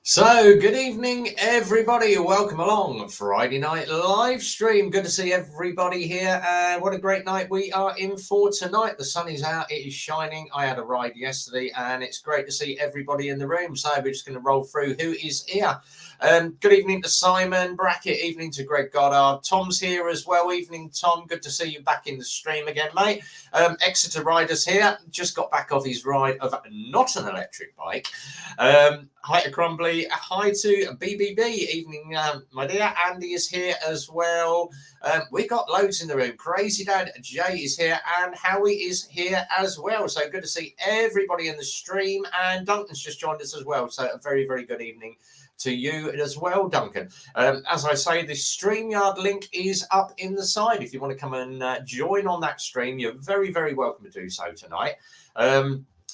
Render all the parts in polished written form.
So, good evening, everybody. Welcome along. Friday night live stream. Good to see everybody here. And what a great night we are in for tonight. The sun is out, it is shining. I had a ride yesterday, and it's great to see everybody in the room. So, we're just going to roll through who is here. Good evening to Simon Brackett. Evening to Greg Goddard. Tom's here as well. Evening, Tom. Good to see you back in the stream again, mate. Exeter Riders here. Just got back off his ride of not an electric bike. Hi to Crumbly. Hi to BBB. Evening, my dear. Andy is here as well. We got loads in the room. Crazy Dad Jay is here, and Howie is here as well. So good to see everybody in the stream. And Duncan's just joined us as well. So a very, very good evening to you as well, Duncan. As I say, the StreamYard link is up in the side. If you want to come and join on that stream, you're very, very welcome to do so tonight.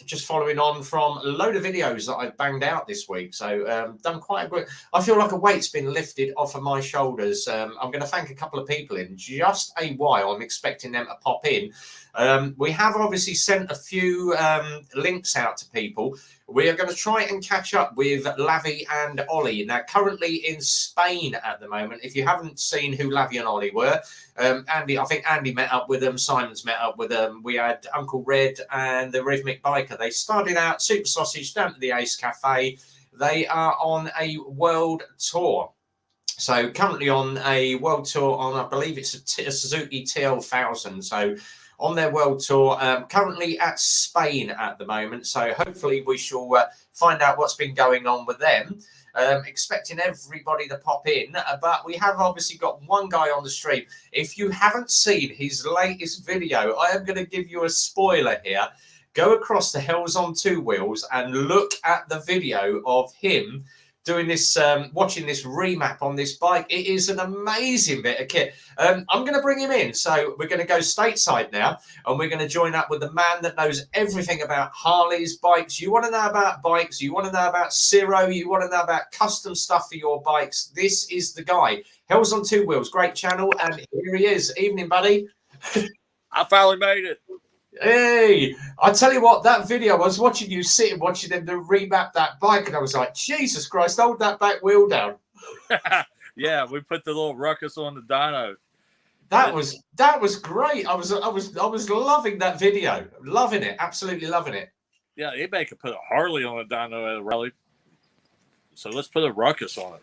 Just following on from a load of videos that I've banged out this week. So done quite a good. I feel like a weight's been lifted off of my shoulders. I'm going to thank a couple of people in just a while. I'm expecting them to pop in. We have obviously sent a few links out to people. We are going to try and catch up with Lavi and Ollie. Now, currently in Spain at the moment. If you haven't seen who Lavi and Ollie were, Andy, I think Andy met up with them. Simon's met up with them. We had Uncle Red and the Rhythmic Biker. They started out Super Sausage down to the Ace Cafe. They are on a world tour. So currently on a world tour on, I believe it's a Suzuki TL1000. So on their world tour, currently at Spain at the moment. So hopefully we shall find out what's been going on with them. Expecting everybody to pop in, but we have obviously got one guy on the stream. If you haven't seen his latest video, I am going to give you a spoiler here. Go across the Hells on Two Wheels and look at the video of him doing this, watching this remap on this bike. It is an amazing bit of kit. I'm going to bring him in. So we're going to go stateside now, and we're going to join up with the man that knows everything about Harleys, bikes. You want to know about bikes, you want to know about Ciro, you want to know about custom stuff for your bikes. This is the guy. Hells on Two Wheels, great channel, and here he is. Evening, buddy. I finally made it. Hey, I tell you what, that video, I was watching you sitting, watching them to remap that bike, and I was like, Jesus Christ, hold that back wheel down. Yeah, we put the little ruckus on the dyno. That was great. I was loving that video, loving it, absolutely loving it. Yeah, anybody could put a Harley on a dyno at a rally, so let's put a ruckus on it.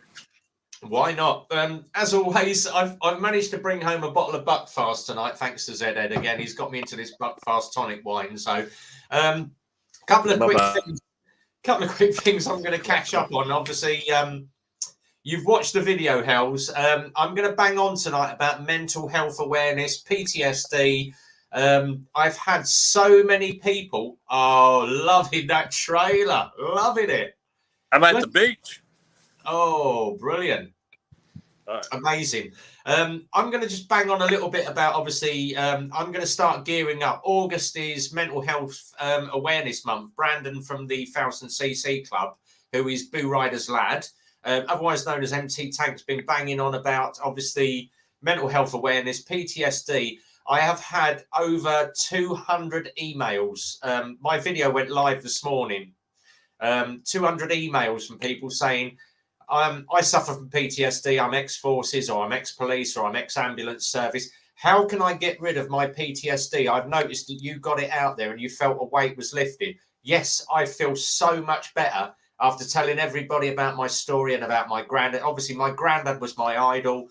Why not? As always, I've managed to bring home a bottle of Buckfast tonight, thanks to Zed Ed again. He's got me into this Buckfast tonic wine. So, couple of quick things I'm going to catch up on. Obviously, you've watched the video, Hells. I'm going to bang on tonight about mental health awareness, PTSD. I've had so many people loving that trailer, loving it. I'm at the beach. Oh, brilliant. Right. Amazing. I'm going to just bang on a little bit about, obviously, I'm going to start gearing up. August is Mental Health Awareness Month. Brandon from the 1000cc Club, who is Boo Rider's lad, otherwise known as MT Tank's been banging on about, obviously, mental health awareness, PTSD. I have had over 200 emails. My video went live this morning. 200 emails from people saying, I suffer from PTSD, I'm ex-forces, or I'm ex-police, or I'm ex-ambulance service. How can I get rid of my PTSD? I've noticed that you got it out there and you felt a weight was lifted. Yes, I feel so much better after telling everybody about my story and about my granddad. Obviously, my granddad was my idol.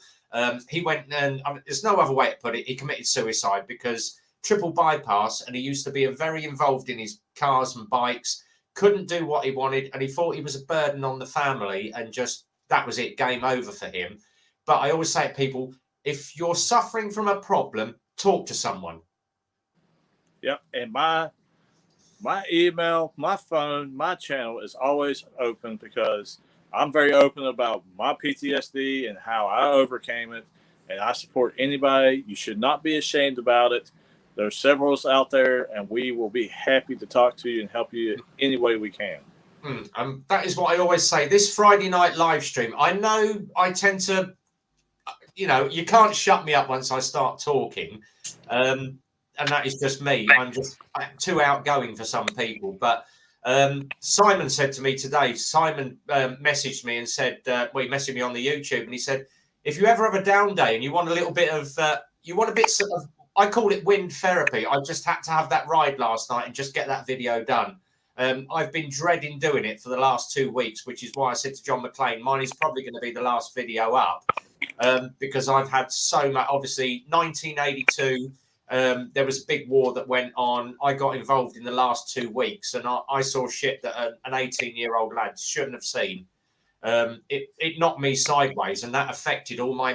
He went and there's no other way to put it. He committed suicide because triple bypass, and he used to be very involved in his cars and bikes. Couldn't do what he wanted, and he thought he was a burden on the family, and just that was it, game over for him. But I always say to people, if you're suffering from a problem, talk to someone. Yep, and my email, my phone, my channel is always open because I'm very open about my PTSD and how I overcame it, and I support anybody. You should not be ashamed about it. There's several out there, and we will be happy to talk to you and help you any way we can. That is what I always say. This Friday night live stream, I know I tend to, you can't shut me up once I start talking. And that is just me. I'm just too outgoing for some people. But Simon said to me today, Simon messaged me and said, well, he messaged me on the YouTube and he said, if you ever have a down day and you want a little bit of, sort of, I call it wind therapy. I just had to have that ride last night and just get that video done. I've been dreading doing it for the last 2 weeks, which is why I said to John McClane, mine is probably going to be the last video up because I've had so much, obviously 1982, there was a big war that went on. I got involved in the last 2 weeks and I saw shit that an 18-year-old lad shouldn't have seen. It knocked me sideways and that affected all my,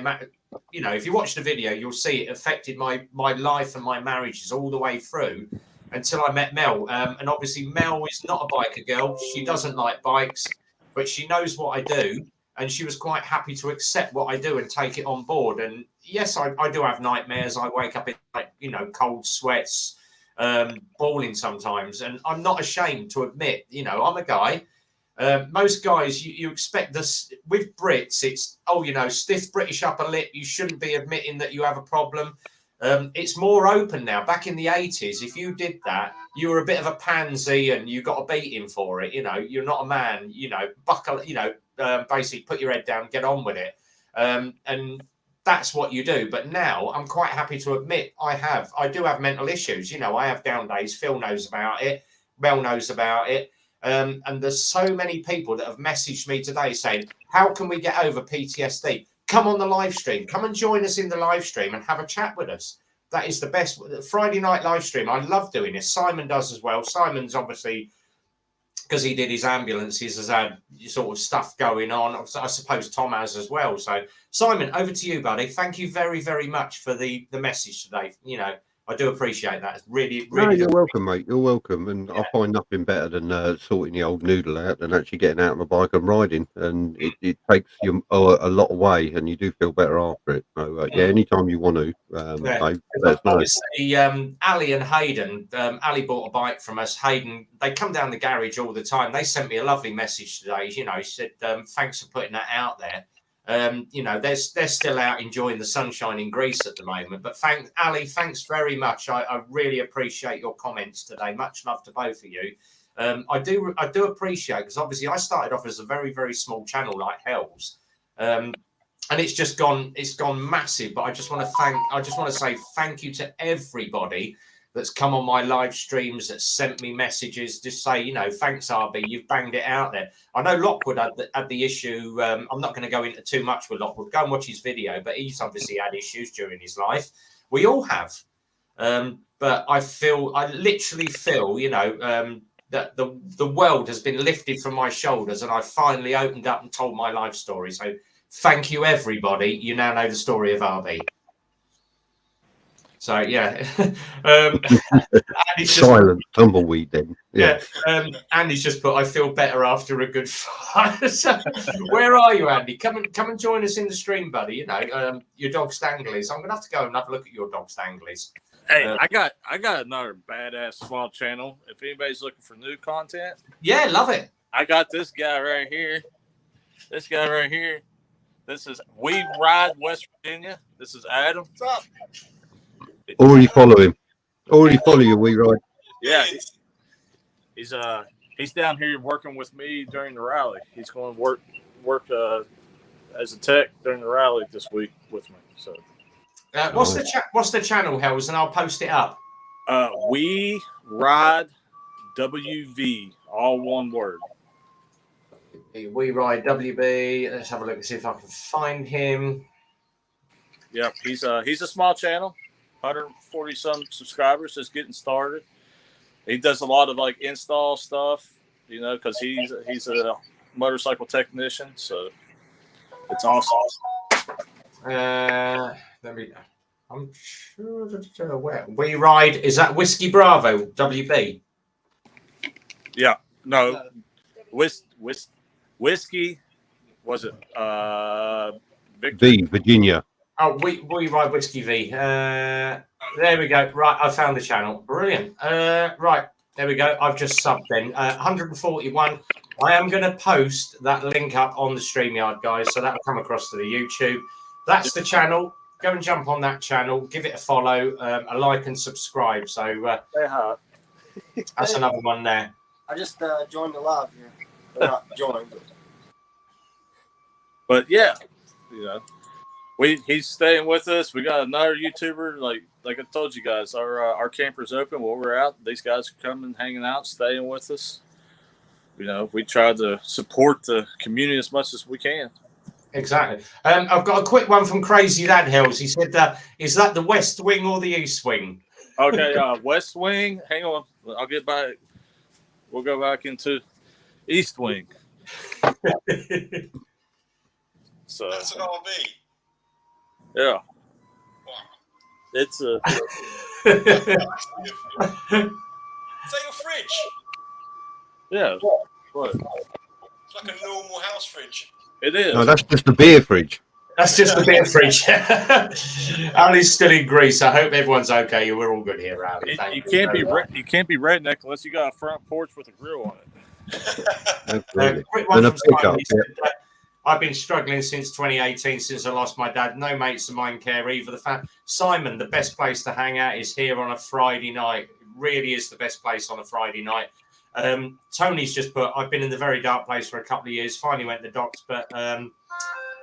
if you watch the video, you'll see it affected my life and my marriages all the way through until I met Mel. And obviously Mel is not a biker girl. She doesn't like bikes, but she knows what I do. And she was quite happy to accept what I do and take it on board. And yes, I do have nightmares. I wake up in cold sweats, bawling sometimes. And I'm not ashamed to admit, I'm a guy. Most guys, you expect this with Brits. It's, stiff British upper lip. You shouldn't be admitting that you have a problem. It's more open now. Back in the 80s, if you did that, you were a bit of a pansy and you got a beating for it. You're not a man, buckle, basically put your head down, get on with it. And that's what you do. But now I'm quite happy to admit I do have mental issues. I have down days. Phil knows about it. Mel knows about it. And there's so many people that have messaged me today saying, how can we get over PTSD? Come on the live stream. Come and join us in the live stream and have a chat with us. That is the best. Friday night live stream. I love doing this. Simon does as well. Simon's obviously, because he did his ambulances, has had sort of stuff going on. I suppose Tom has as well. So, Simon, over to you, buddy. Thank you very, very much for the message today. I do appreciate that. It's really, really. No, you're welcome, mate. You're welcome. And I find nothing better than sorting the old noodle out than actually getting out on the bike and riding. And it takes you a lot away, and you do feel better after it. So, anytime you want to, Dave, let us know. Ali and Hayden, Ali bought a bike from us. Hayden, they come down the garage all the time. They sent me a lovely message today. He said, thanks for putting that out there. They're still out enjoying the sunshine in Greece at the moment. But Ali, thanks very much. I really appreciate your comments today. Much love to both of you. I do appreciate, because obviously I started off as a very, very small channel like Hell's. And it's gone massive. But I just want to say thank you to everybody that's come on my live streams, that sent me messages, just say, thanks, RB, you've banged it out there. I know Lockwood had the issue. I'm not going to go into too much with Lockwood. Go and watch his video, but he's obviously had issues during his life. We all have. But I literally feel, that the world has been lifted from my shoulders and I finally opened up and told my life story. So thank you, everybody. You now know the story of RB. So Silent tumbleweed then. Andy's just put, I feel better after a good fight. So, where are you, Andy? Come and join us in the stream, buddy. Your dog Stangley's. I'm gonna have to go and have a look at your dog Stangley's. Hey, I got another badass small channel. If anybody's looking for new content, love it. I got this guy right here. This is We Ride West Virginia. This is Adam. What's up? Already follow him. Already follow you, We Ride. Yeah, he's down here working with me during the rally. He's going to work as a tech during the rally this week with me. So, what's the channel, Hells, and I'll post it up. We Ride WV, all one word. We Ride WB. Let's have a look and see if I can find him. Yep, he's a small channel. 140 some subscribers, just getting started. He does a lot of install stuff, because he's a motorcycle technician, so it's awesome. I'm sure where We Ride, is that Whiskey Bravo WB? Yeah, no, whiskey was it? Virginia. Oh, we Ride Whiskey V. There we go. Right, I found the channel. Brilliant. Right, there we go. I've just subbed then. 141. I am going to post that link up on the StreamYard, guys, so that'll come across to the YouTube. That's the channel. Go and jump on that channel. Give it a follow, a like and subscribe. So that's another one there. I just joined the live here. Or not joined, but yeah, you know, he's staying with us. We got another YouTuber. Like I told you guys, our camper's open while we're out. These guys are coming, hanging out, staying with us. You know, we try to support the community as much as we can. Exactly. I've got a quick one from Crazy Lad Hills. He said, "Is that the West Wing or the East Wing?" Okay, West Wing. Hang on, I'll get back. We'll go back into East Wing. So that's an RV. Yeah. Wow. It's a. Is that your fridge? Yeah. What? It's like a normal house fridge. It is. No, that's just the beer fridge. That's just the beer fridge. Ali's still in Greece. I hope everyone's okay. We're all good here, Ali. You can't be you can't be redneck unless you got a front porch with a grill on it. Quick one from Simon. He said, I've been struggling since 2018, since I lost my dad. No mates of mine care either. Simon, the best place to hang out is here on a Friday night. It really is the best place on a Friday night. Tony's just put, I've been in the very dark place for a couple of years. Finally went to the docks, but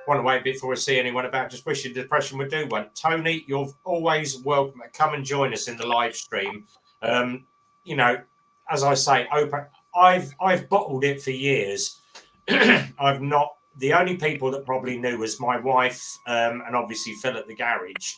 want to wait before I see anyone about. Just wishing depression would do one. Tony, you're always welcome. Come and join us in the live stream. You know, as I say, open. I've bottled it for years. I've not. The only people that probably knew was my wife and obviously Phil at the garage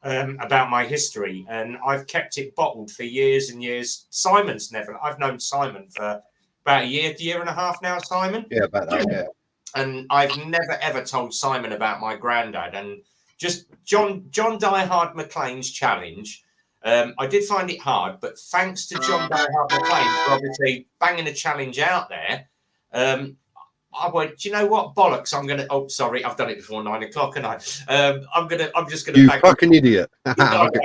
about my history, and I've kept it bottled for years and years. Simon's never. I've known Simon for about a year and a half now. Simon. Yeah, about that. Yeah. And I've never ever told Simon about my granddad. And just John Diehard McLean's challenge. I did find it hard, but thanks to John Diehard McLean for obviously banging a challenge out there. I went, do you know what? Bollocks. I'm going to, oh, sorry. I've done it before 9 o'clock. And I'm just going to, you fucking idiot. I'm going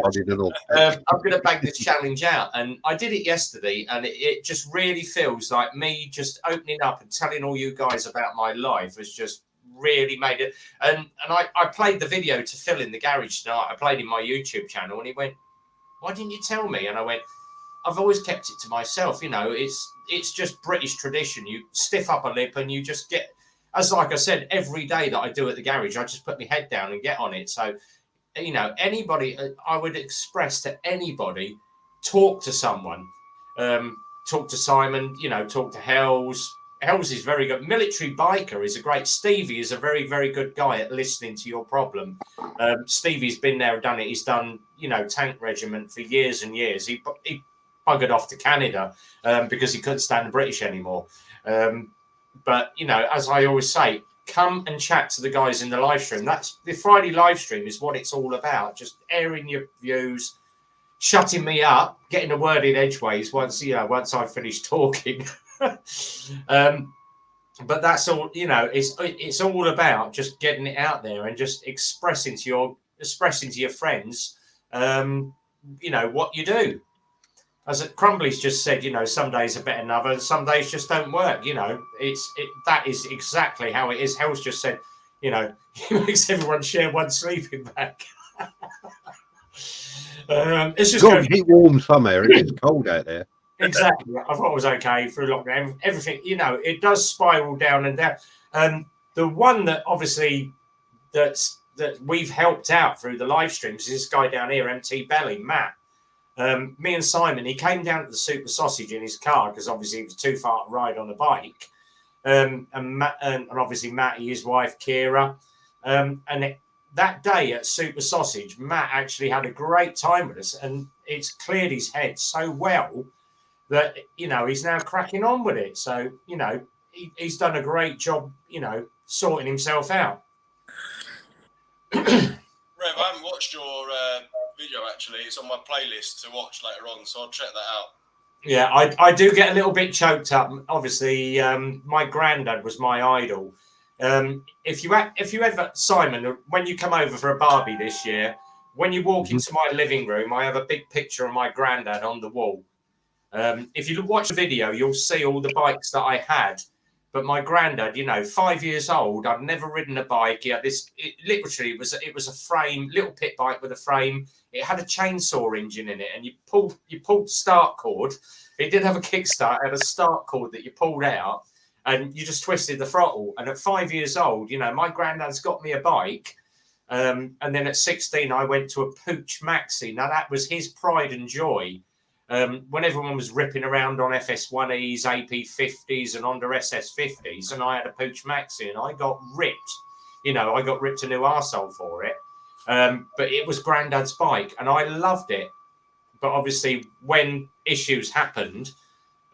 to bang this challenge out. And I did it yesterday. And it just really feels like me just opening up and telling all you guys about my life has just really made it. And I played the video to Phil in the garage tonight. I played in my YouTube channel and he went, why didn't you tell me? And I went, I've always kept it to myself. You know, it's just British tradition. You stiff up a lip and you just get, as like I said, every day that I do at the garage, I just put my head down and get on it. So, you know, anybody, I would express to anybody, talk to someone, talk to Simon, you know, talk to Hells. Hells is very good. Military Biker is a great. Stevie is a very, very good guy at listening to your problem. Stevie's been there and done it. He's done, you know, tank regiment for years and years. He buggered off to Canada because he couldn't stand the British anymore. But, you know, as I always say, come and chat to the guys in the live stream. That's the Friday live stream is what it's all about. Just airing your views, shutting me up, getting a word in edgeways once I've finished talking. But that's all, you know, it's all about just getting it out there and just expressing to your friends, you know, what you do. As Crumbly's just said, you know, some days are better than others, some days just don't work. You know, that is exactly how it is. Hell's just said, you know, he makes everyone share one sleeping bag. It's just got to keep warm somewhere. It is cold out there. Exactly. I thought it was okay through lockdown. Everything, you know, it does spiral down and down. The one that obviously that we've helped out through the live streams is this guy down here, MT Belly, Matt. Me and Simon, he came down to the Super Sausage in his car because obviously it was too far to ride on a bike. And obviously Matty, his wife Kira, that day at Super Sausage, Matt actually had a great time with us, and it's cleared his head so well that, you know, he's now cracking on with it. So, you know, he's done a great job, you know, sorting himself out. Rev, I haven't watched your video actually. It's on my playlist to watch later on, so I'll check that out. Yeah, I do get a little bit choked up. Obviously, my granddad was my idol. If you ever, Simon, when you come over for a barbie this year, when you walk into my living room, I have a big picture of my granddad on the wall. If you watch the video, you'll see all the bikes that I had But my granddad, 5 years old, I'd never ridden a bike. Yeah, it was a frame, little pit bike with a frame. It had a chainsaw engine in it, and you pulled the start cord. It didn't have a kickstart; it had a start cord that you pulled out, and you just twisted the throttle. And at 5 years old, my granddad's got me a bike. And then at 16, I went to a Pooch Maxi. Now that was his pride and joy. When everyone was ripping around on FS1Es, AP50s, and Honda SS50s, and I had a Pooch Maxi, and I got ripped. I got ripped a new arsehole for it. But it was Grandad's bike, and I loved it. But obviously, when issues happened,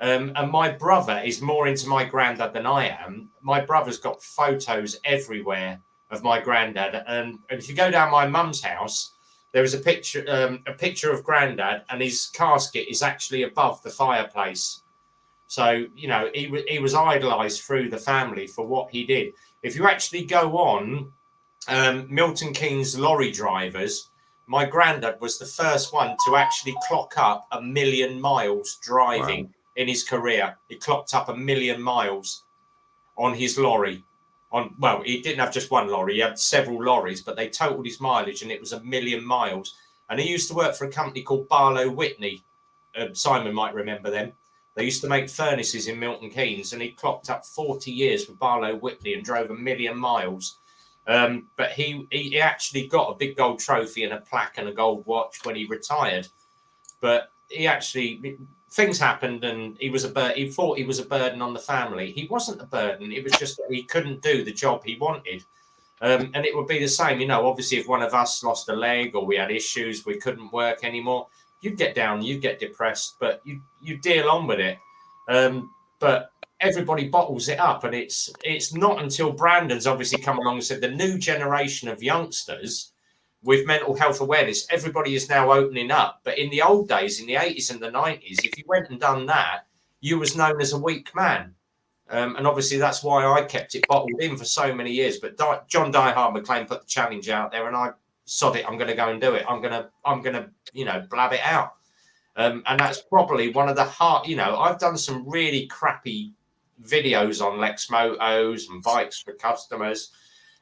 and my brother is more into my granddad than I am. My brother's got photos everywhere of my granddad, and if you go down my mum's house, there is a picture of Grandad, and his casket is actually above the fireplace. So, he was idolised through the family for what he did. If you actually go on Milton Keynes lorry drivers, my granddad was the first one to actually clock up 1 million miles driving in his career. He clocked up 1 million miles on his lorry. He didn't have just one lorry, he had several lorries, but they totaled his mileage and it was 1 million miles. And he used to work for a company called Barlow Whitney. Simon might remember them. They used to make furnaces in Milton Keynes, and he clocked up 40 years with Barlow Whitney and drove 1 million miles. But he actually got a big gold trophy and a plaque and a gold watch when he retired. But things happened, and he thought he was a burden on the family. He wasn't a burden. It was just that he couldn't do the job he wanted. And it would be the same, obviously if one of us lost a leg or we had issues, we couldn't work anymore, you'd get down, you'd get depressed, but you deal on with it. But everybody bottles it up, and it's not until Brandon's obviously come along and said the new generation of youngsters with mental health awareness, everybody is now opening up. But in the old days, in the 80s and the 90s, if you went and done that, you was known as a weak man. And obviously that's why I kept it bottled in for so many years. But John Die McLean put the challenge out there, and I sod it. I'm going to go and do it. I'm going to blab it out. And that's probably one of the I've done some really crappy videos on Lex Motos and bikes for customers.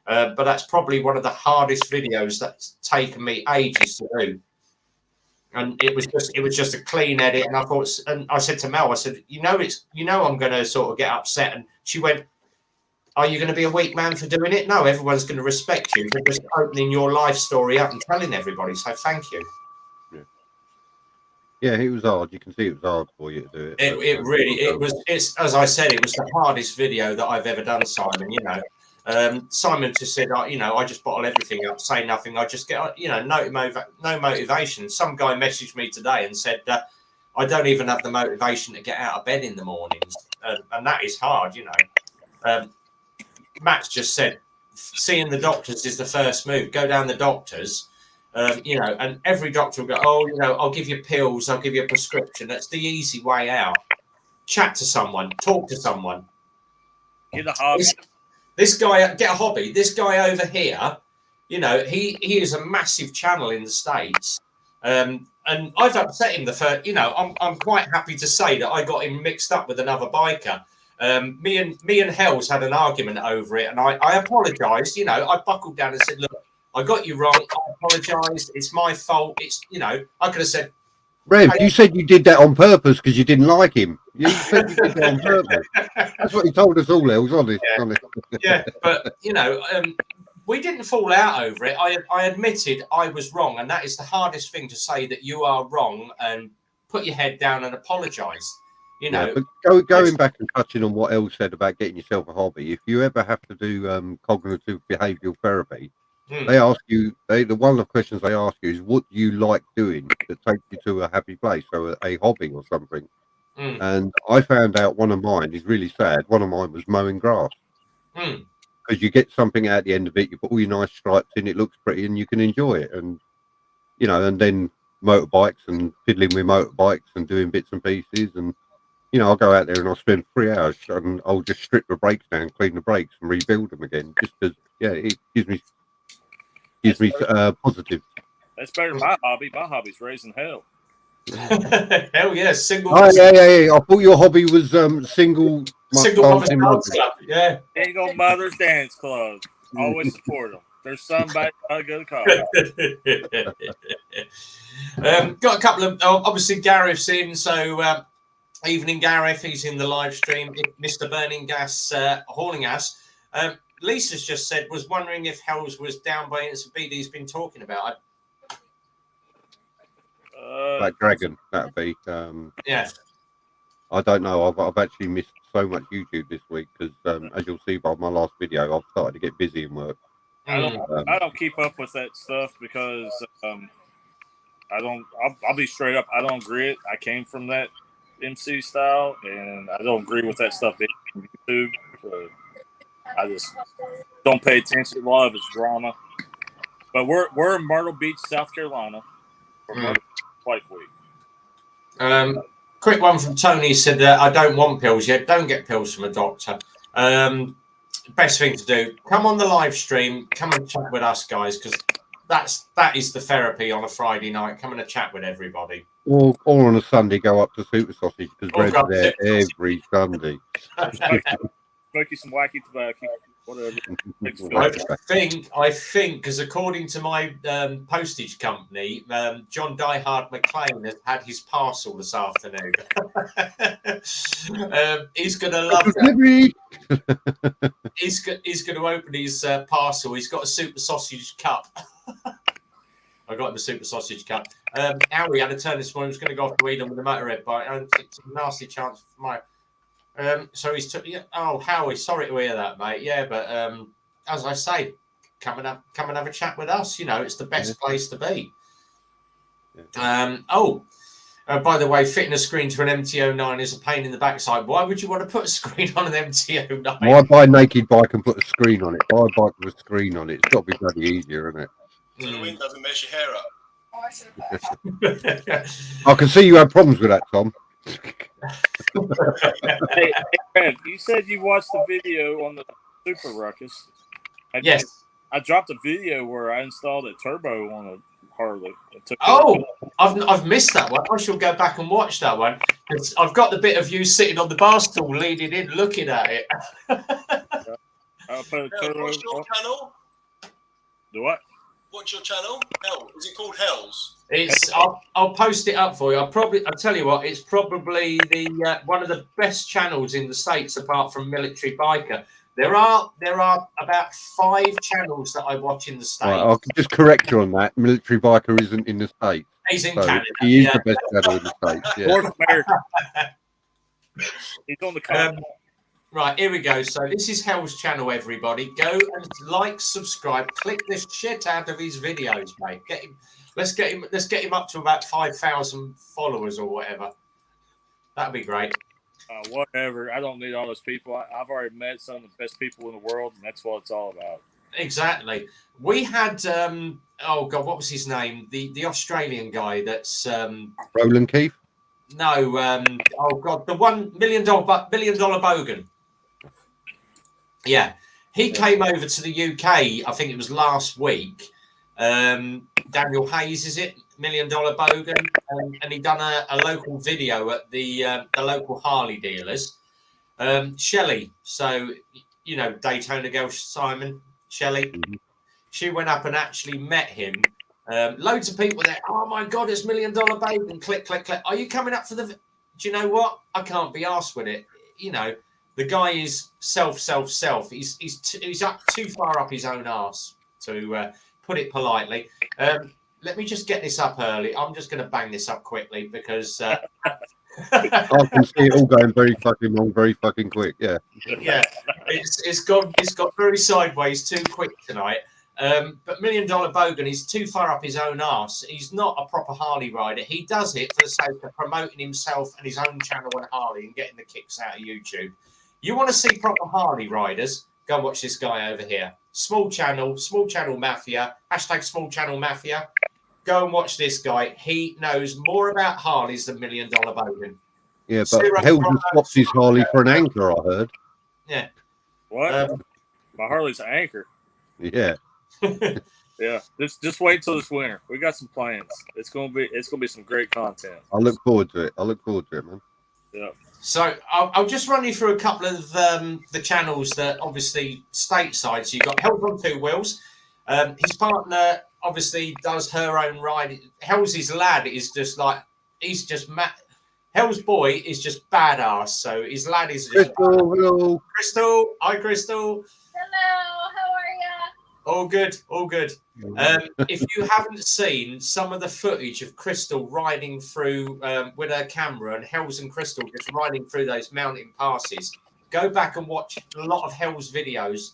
But that's probably one of the hardest videos that's taken me ages to do. And it was just a clean edit. And I said to Mel, I said, I'm going to sort of get upset. And she went, are you going to be a weak man for doing it? No, everyone's going to respect you for just opening your life story up and telling everybody. So thank you. Yeah, it was hard. You can see it was hard for you to do it. It's as I said, it was the hardest video that I've ever done, Simon. Simon just said, I just bottle everything up, say nothing. I just get, no motivation. Some guy messaged me today and said, I don't even have the motivation to get out of bed in the mornings. And that is hard, Matt's just said, seeing the doctors is the first move. Go down the doctors, and every doctor will go, I'll give you pills, I'll give you a prescription. That's the easy way out. Chat to someone, talk to someone. Get a hobby. This guy, get a hobby. This guy over here, he is a massive channel in the States. And I've upset him I'm quite happy to say that I got him mixed up with another biker. Me and Hells had an argument over it, and I apologised. I buckled down and said, look, I got you wrong. I apologised. It's my fault. It's, I could have said, Rev, you said you did that on purpose because you didn't like him. You said you did that on purpose. That's what he told us all, Els, honest. Yeah, but, we didn't fall out over it. I admitted I was wrong, and that is the hardest thing to say, that you are wrong, and put your head down and apologise. But going back and touching on what Els said about getting yourself a hobby, if you ever have to do cognitive behavioural therapy, they ask you, one of the questions they ask you is, what do you like doing that takes you to a happy place, so a hobby or something? And I found out one of mine is really sad. One of mine was mowing grass. Because you get something out at the end of it, you put all your nice stripes in, it looks pretty, and you can enjoy it. And, and then motorbikes and fiddling with motorbikes and doing bits and pieces. And, I'll go out there and I'll spend 3 hours and I'll just strip the brakes down, clean the brakes and rebuild them again. Just because, it gives me positive. That's better than my hobby. My hobby's raising hell. Hell yeah, single. Oh, yeah. I thought your hobby was single Single Mothers Dance Club. Yeah. Single Mothers Dance Club. Always support them. There's somebody got to go to college. Got a couple of obviously Gareth's in, so evening Gareth, he's in the live stream. Mr. Burning Gas Horningas. Lisa's just said was wondering if Hells was down by Insta BD's been talking about. Black Dragon, that'd be. Yeah. I don't know. I've actually missed so much YouTube this week because, as you'll see by my last video, I've started to get busy in work. I don't keep up with that stuff because I'll be straight up. I don't agree it. I came from that MC style, and I don't agree with that stuff in YouTube. So I just don't pay attention. A lot of it's drama. But we're in Myrtle Beach, South Carolina for Myrtle Beach Week. Quick one from Tony said that I don't want pills yet. Don't get pills from a doctor. Best thing to do, come on the live stream, come and chat with us guys, because that is the therapy on a Friday night. Come and chat with everybody. Or on a Sunday, go up to Super Sausage because Red's there every Sunday. Smoke you some wacky tobacco, whatever. I think, because according to my postage company, John Diehard McLean has had his parcel this afternoon. He's going to love that. He's going to open his parcel. He's got a Super Sausage cup. I got him a Super Sausage cup. Harry had a turn this morning. He was going to go off to Eden with a motorhead bike. And it's a nasty chance for my. So he's Howie, sorry to hear that, mate. Yeah, but as I say, come and have a chat with us. You know, it's the best place to be. By the way, fitting a screen to an MT-09 is a pain in the backside. Why would you want to put a screen on an MT-09? Why buy a naked bike and put a screen on it? Buy a bike with a screen on it. It's got to be bloody easier, isn't it? So the wind doesn't mess your hair up. I can see you had problems with that, Tom. Hey, Fred, you said you watched the video on the Super Ruckus. Yes. I dropped a video where I installed a turbo on a Harley. I've missed that one. I shall go back and watch that one. I've got the bit of you sitting on the bar stool, leaning in, looking at it. I'll put a turbo. What's your channel? The what? What's your channel? Hell, is it called Hells? It's. I'll post it up for you. I'll tell you what. It's probably the one of the best channels in the States, apart from Military Biker. There are about 5 channels that I watch in the States. Right, I can just correct you on that. Military Biker isn't in the States. He's in Canada. He is the best channel in the States. Yeah. North America. He's on the continent. Right, here we go. So this is Hell's channel, everybody. Go and like, subscribe, click this shit out of his videos, mate. Let's get him up to about 5,000 followers or whatever. That'd be great. Whatever. I don't need all those people. I've already met some of the best people in the world, and that's what it's all about. Exactly. We had what was his name? The Australian guy that's Roland Keith? No, the $1 million Bogan. Yeah. He came over to the UK, I think it was last week. Daniel Hayes, is it? $1 Million Bogan. And he done a local video at the local Harley dealers. Shelley, so, you know, Daytona girl Simon, Shelley. Mm-hmm. She went up and actually met him. Loads of people there. Oh my God, it's $1 Million Bogan. Click, click, click. Are you coming up for the... Do you know what? I can't be arsed with it. You know, the guy is self. He's up too far up his own arse, to put it politely. Let me just get this up early. I'm just going to bang this up quickly because I can see it all going very fucking long, very fucking quick. Yeah. Yeah. It's got very sideways too quick tonight. But $1 Million Bogan is too far up his own arse. He's not a proper Harley rider. He does it for the sake of promoting himself and his own channel on Harley and getting the kicks out of YouTube. You want to see proper Harley riders? Go and watch this guy over here. Small channel mafia. # small channel mafia. Go and watch this guy. He knows more about Harleys than $1 Million Bogan. Yeah, but Hell just swapped his Harley for an Anchor, I heard. Yeah. What? My Harley's an Anchor. Yeah. Yeah. Just wait till this winter. We got some plans. It's gonna be some great content. I look forward to it. Man. Yeah. So I'll just run you through a couple of the channels that obviously stateside. So you've got Hells on Two Wheels. His partner obviously does her own ride. Hell's lad is just like, he's just Hell's boy is just badass. So his lad is just Crystal. Crystal. Hi, Crystal. Hello, how are you? All good, all good. If you haven't seen some of the footage of Crystal riding through with her camera and Hells and Crystal just riding through those mountain passes, go back and watch a lot of Hells videos.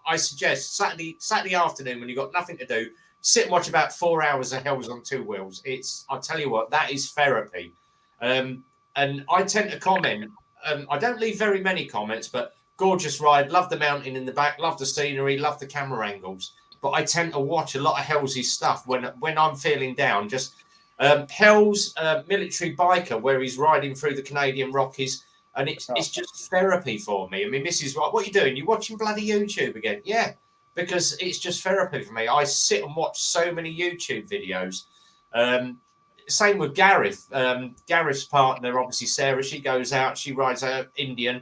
I suggest Saturday afternoon when you've got nothing to do, sit and watch about 4 hours of Hells on Two Wheels. I'll tell you what, that is therapy. And I tend to comment. I don't leave very many comments, but gorgeous ride, love the mountain in the back, love the scenery, love the camera angles. But I tend to watch a lot of Hell's stuff when I'm feeling down. Just Hell's military biker, where he's riding through the Canadian Rockies, and it's just therapy for me. I mean, this is what are you doing? You watching bloody YouTube again? Yeah, because it's just therapy for me. I sit and watch so many YouTube videos. Same with Gareth. Gareth's partner, obviously Sarah, she goes out, she rides her Indian.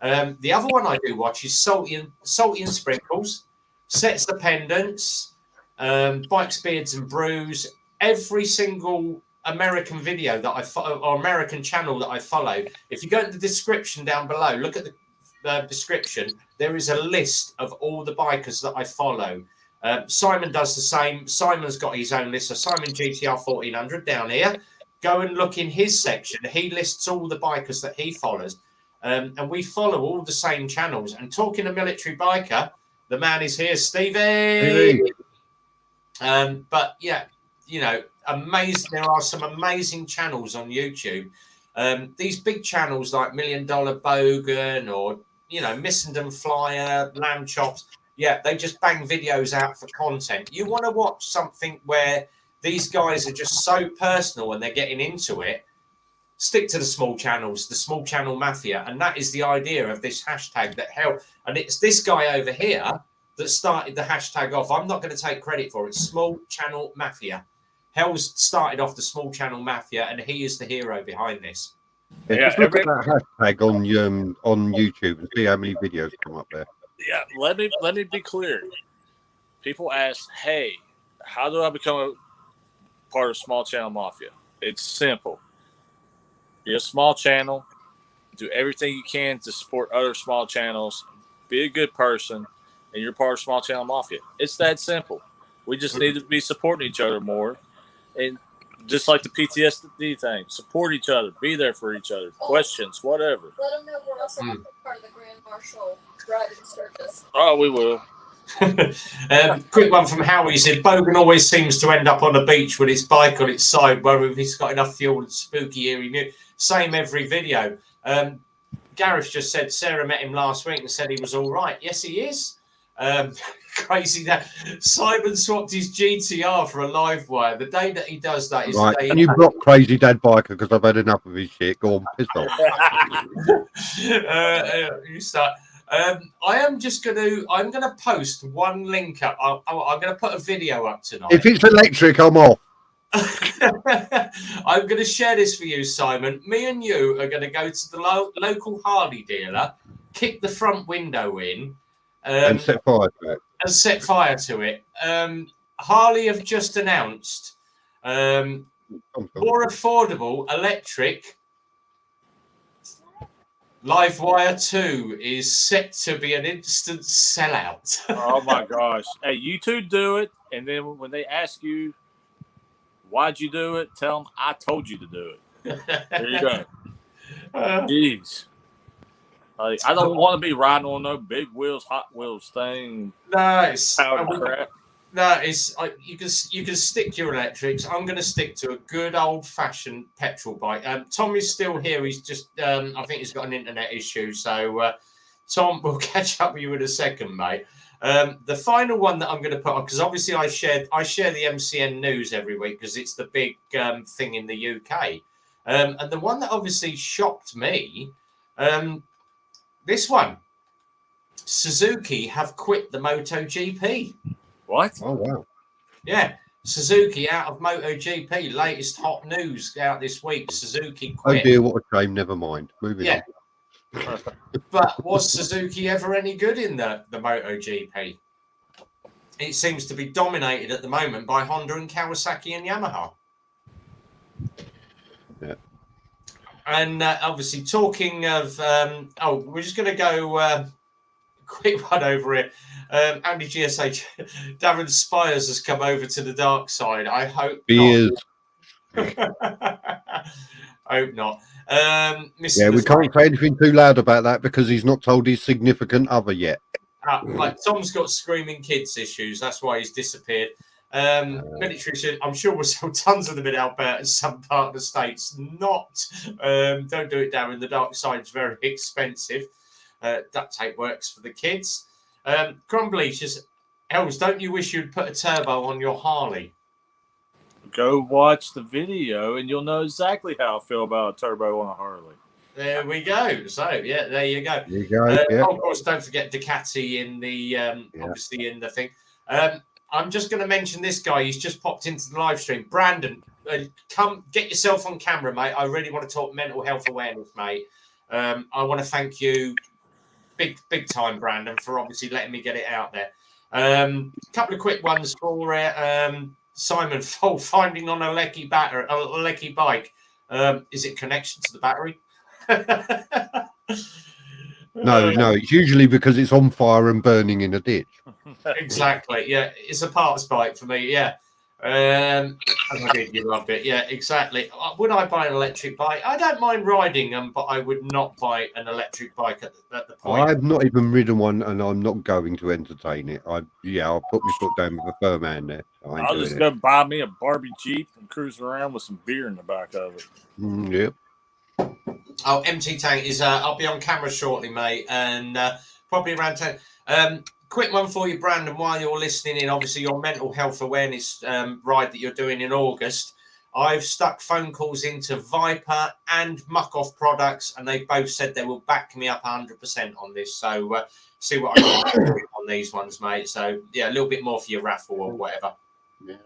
The other one I do watch is Salty and Sprinkles, Sets the Pendants, Bikes, Beards and Brews. Every single American video that I follow or American channel that I follow, if you go to the description down below, look at the description, there is a list of all the bikers that I follow. Simon does the same. Simon's got his own list. So Simon GTR 1400 down here. Go and look in his section. He lists all the bikers that he follows. And we follow all the same channels. And talking to military biker, the man is here, Stevie. But yeah, you know, amazing. There are some amazing channels on YouTube. These big channels like $1 Million Bogan or, you know, Missenden Flyer, Lamb Chops. Yeah, they just bang videos out for content. You want to watch something where these guys are just so personal and they're getting into it. Stick to the small channels, the small channel mafia. And that is the idea of this hashtag that and it's this guy over here that started the hashtag off. I'm not going to take credit for it. Small channel mafia. Hell's started off the small channel mafia and he is the hero behind this. Yeah, just look at that hashtag on YouTube and see how many videos come up there. Yeah, let me be clear. People ask, hey, how do I become a part of Small Channel Mafia? It's simple. You're a small channel. Do everything you can to support other small channels. Be a good person, and you're part of Small Channel Mafia. It's that simple. We just need to be supporting each other more. And just like the PTSD thing, support each other. Be there for each other. Questions, whatever. Let them know we're also part of the Grand Marshal Riding Circus. Oh, we will. Quick one from Howie. He said, Bogan always seems to end up on the beach with his bike on its side, whether he's got enough fuel and spooky eerie music. Same every video. Gareth just said Sarah met him last week and said he was all right. Yes, he is. Crazy that Simon swapped his GTR for a live wire. The day that he does that is right. the day. Can you block Crazy Dad Biker because I've had enough of his shit? Go on, piss off. You start. I'm gonna post one link up. I'm gonna put a video up tonight. If it's electric, I'm off. I'm going to share this for you, Simon. Me and you are going to go to the local Harley dealer, kick the front window in, and set fire to it. Harley have just announced more affordable electric Livewire 2 is set to be an instant sellout. Oh my gosh. Hey, you two do it, and then when they ask you why'd you do it, tell them I told you to do it. There you go. Jeez. Like, I don't want to be riding on no big wheels, Hot Wheels thing. No, it's crap. No, it's you can stick to your electrics. I'm going to stick to a good old fashioned petrol bike. Tom is still here. He's just I think he's got an internet issue. So Tom, we'll catch up with you in a second, mate. The final one that I'm going to put on, because obviously I share the MCN news every week because it's the big thing in the UK. And the one that obviously shocked me, this one, Suzuki have quit the MotoGP. What? Oh, wow. Yeah. Suzuki out of MotoGP. Latest hot news out this week. Suzuki Oh quit. dear, what a shame. Never mind. Moving on. But was Suzuki ever any good in the MotoGP? It seems to be dominated at the moment by Honda and Kawasaki and Yamaha. Yeah. And obviously, talking of, we're just going to go quick one over it. Andy GSH, Darren Spires has come over to the dark side. I hope He not. is. Hope not. Yeah, we can't say anything too loud about that because he's not told his significant other yet. Like Tom's got screaming kids issues. That's why he's disappeared. Military should, I'm sure we'll sell tons of them in Alberta and some part of the States. Not, don't do it, Darren. The dark side's very expensive. Duct tape works for the kids. Crumbly says, Els, don't you wish you'd put a turbo on your Harley? Go watch the video and you'll know exactly how I feel about a turbo on a Harley. There we go. So, yeah, there you go. There you go. Yeah. Of course, don't forget Ducati in the, obviously in the thing. I'm just going to mention this guy. He's just popped into the live stream. Brandon, come get yourself on camera, mate. I really want to talk mental health awareness, mate. I want to thank you big time, Brandon, for obviously letting me get it out there. Couple of quick ones for Simon. Fault finding on a lecky bike. Is it connection to the battery? No, it's usually because it's on fire and burning in a ditch. Exactly. Yeah, it's a parts bike for me. Yeah. I think you loved it. Yeah, exactly. Would I buy an electric bike? I don't mind riding them, but I would not buy an electric bike at the point. I've not even ridden one, and I'm not going to entertain it. I'll put my foot down with a firm hand there. I'll just go buy me a Barbie Jeep and cruise around with some beer in the back of it. Yep. Oh, MT Tank is. I'll be on camera shortly, mate, and probably around 10. Quick one for you, Brandon, while you're listening in. Obviously, your mental health awareness ride that you're doing in August. I've stuck phone calls into Viper and Muck Off Products, and they both said they will back me up 100% on this. So see what I can do on these ones, mate. So, yeah, a little bit more for your raffle or whatever. Yeah.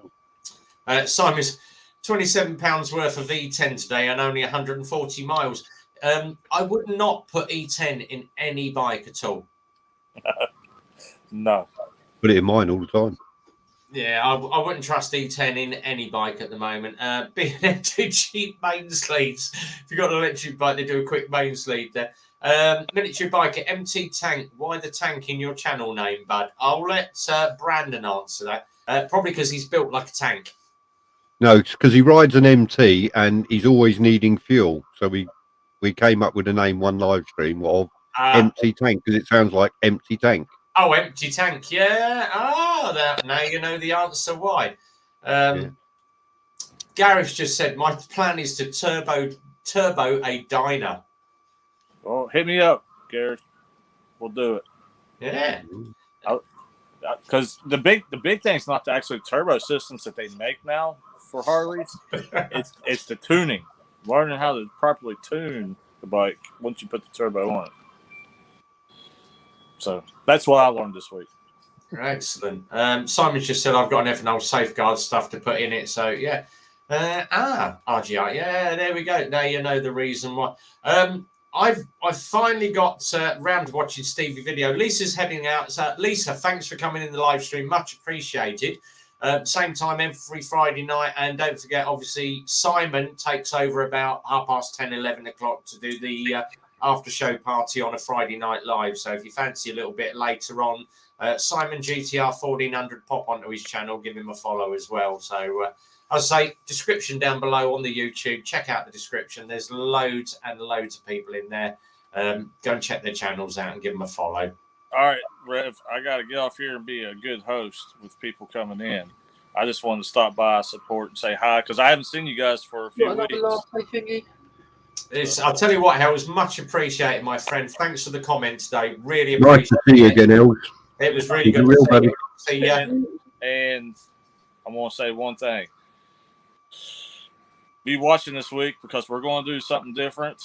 Simon's £27 worth of E10 today and only 140 miles. I would not put E10 in any bike at all. No. Put it in mine all the time. Yeah, I wouldn't trust E10 in any bike at the moment. B&M2 cheap main sleeves. If you've got an electric bike, they do a quick main sleeve there. Military bike at MT Tank. Why the tank in your channel name, bud? I'll let Brandon answer that. Probably because he's built like a tank. No, it's because he rides an MT and he's always needing fuel. So we came up with a name one live stream of Empty Tank because it sounds like empty tank. Oh, empty tank, yeah. Now you know the answer why. Gareth just said, my plan is to turbo a Dyna. Well, hit me up, Gareth. We'll do it. Yeah. Because the big thing is not the actual turbo systems that they make now for Harleys. it's the tuning. Learning how to properly tune the bike once you put the turbo on it. So that's what I learned this week. Excellent. Simon just said I've got an F&O safeguard stuff to put in it. So yeah. RGR. Yeah, there we go. Now you know the reason why. I've finally got round to watching Stevie video. Lisa's heading out. So Lisa, thanks for coming in the live stream. Much appreciated. Same time every Friday night. And don't forget, obviously, Simon takes over about 10:30, 11 o'clock to do the after show party on a Friday night live. So if you fancy a little bit later on, Simon GTR 1400, pop onto his channel, give him a follow as well. So I'll say description down below on the YouTube. Check out the description. There's loads and loads of people in there. Go and check their channels out and give them a follow. All right, Rev, I got to get off here and be a good host with people coming in. I just wanted to stop by, support, and say hi because I haven't seen you guys for a few weeks. I'll tell you what, Hal, it was much appreciated, my friend. Thanks for the comment today. Really appreciate it. Nice to see you again, Els. It was really good to see you. And I want to say one thing. Be watching this week because we're going to do something different.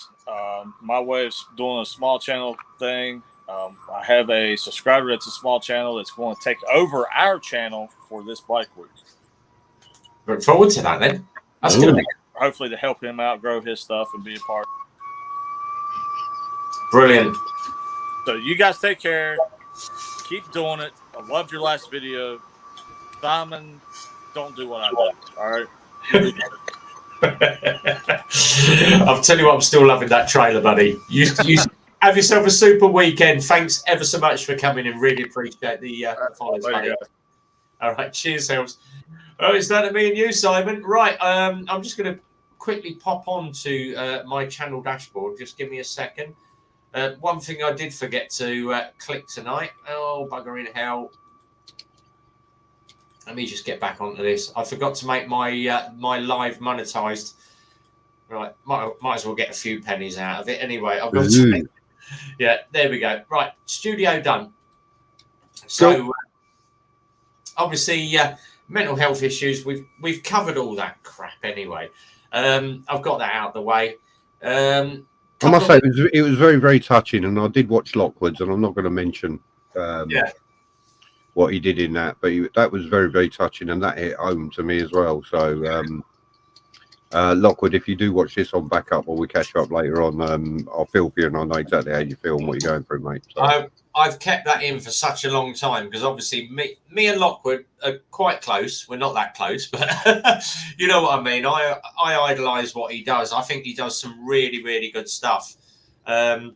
My way of doing a small channel thing. I have a subscriber that's a small channel that's going to take over our channel for this bike week. Look forward to that then. That's Ooh. going to be Hopefully to help him out, grow his stuff, and be a part. brilliant. So you guys take care. Keep doing it. I loved your last video. Simon, don't do what I do. All right. I'll tell you what, I'm still loving that trailer, buddy. You have yourself a super weekend. Thanks ever so much for coming in. Really appreciate the follows, buddy. Go. All right, cheers, Helms. Oh, it's down to me and you, Simon. Right, I'm just going to quickly pop on to my channel dashboard. Just give me a second. One thing I did forget to click tonight. Oh, bugger in hell. Let me just get back onto this. I forgot to make my my live monetized. Right, might as well get a few pennies out of it. Anyway, I've got to. Yeah, there we go. Right, studio done. So, obviously, mental health issues. We've covered all that crap anyway. I've got that out of the way. I must say it was very, very touching, and I did watch Lockwood's, and I'm not going to mention what he did in that, but that was very, very touching, and that hit home to me as well. So, Lockwood, if you do watch this on backup, or we catch up later on, I'll feel for you, and I know exactly how you feel and what you're going through, mate. So. I've kept that in for such a long time because obviously me and Lockwood are quite close. We're not that close, but you know what I mean. I idolise what he does. I think he does some really, really good stuff. And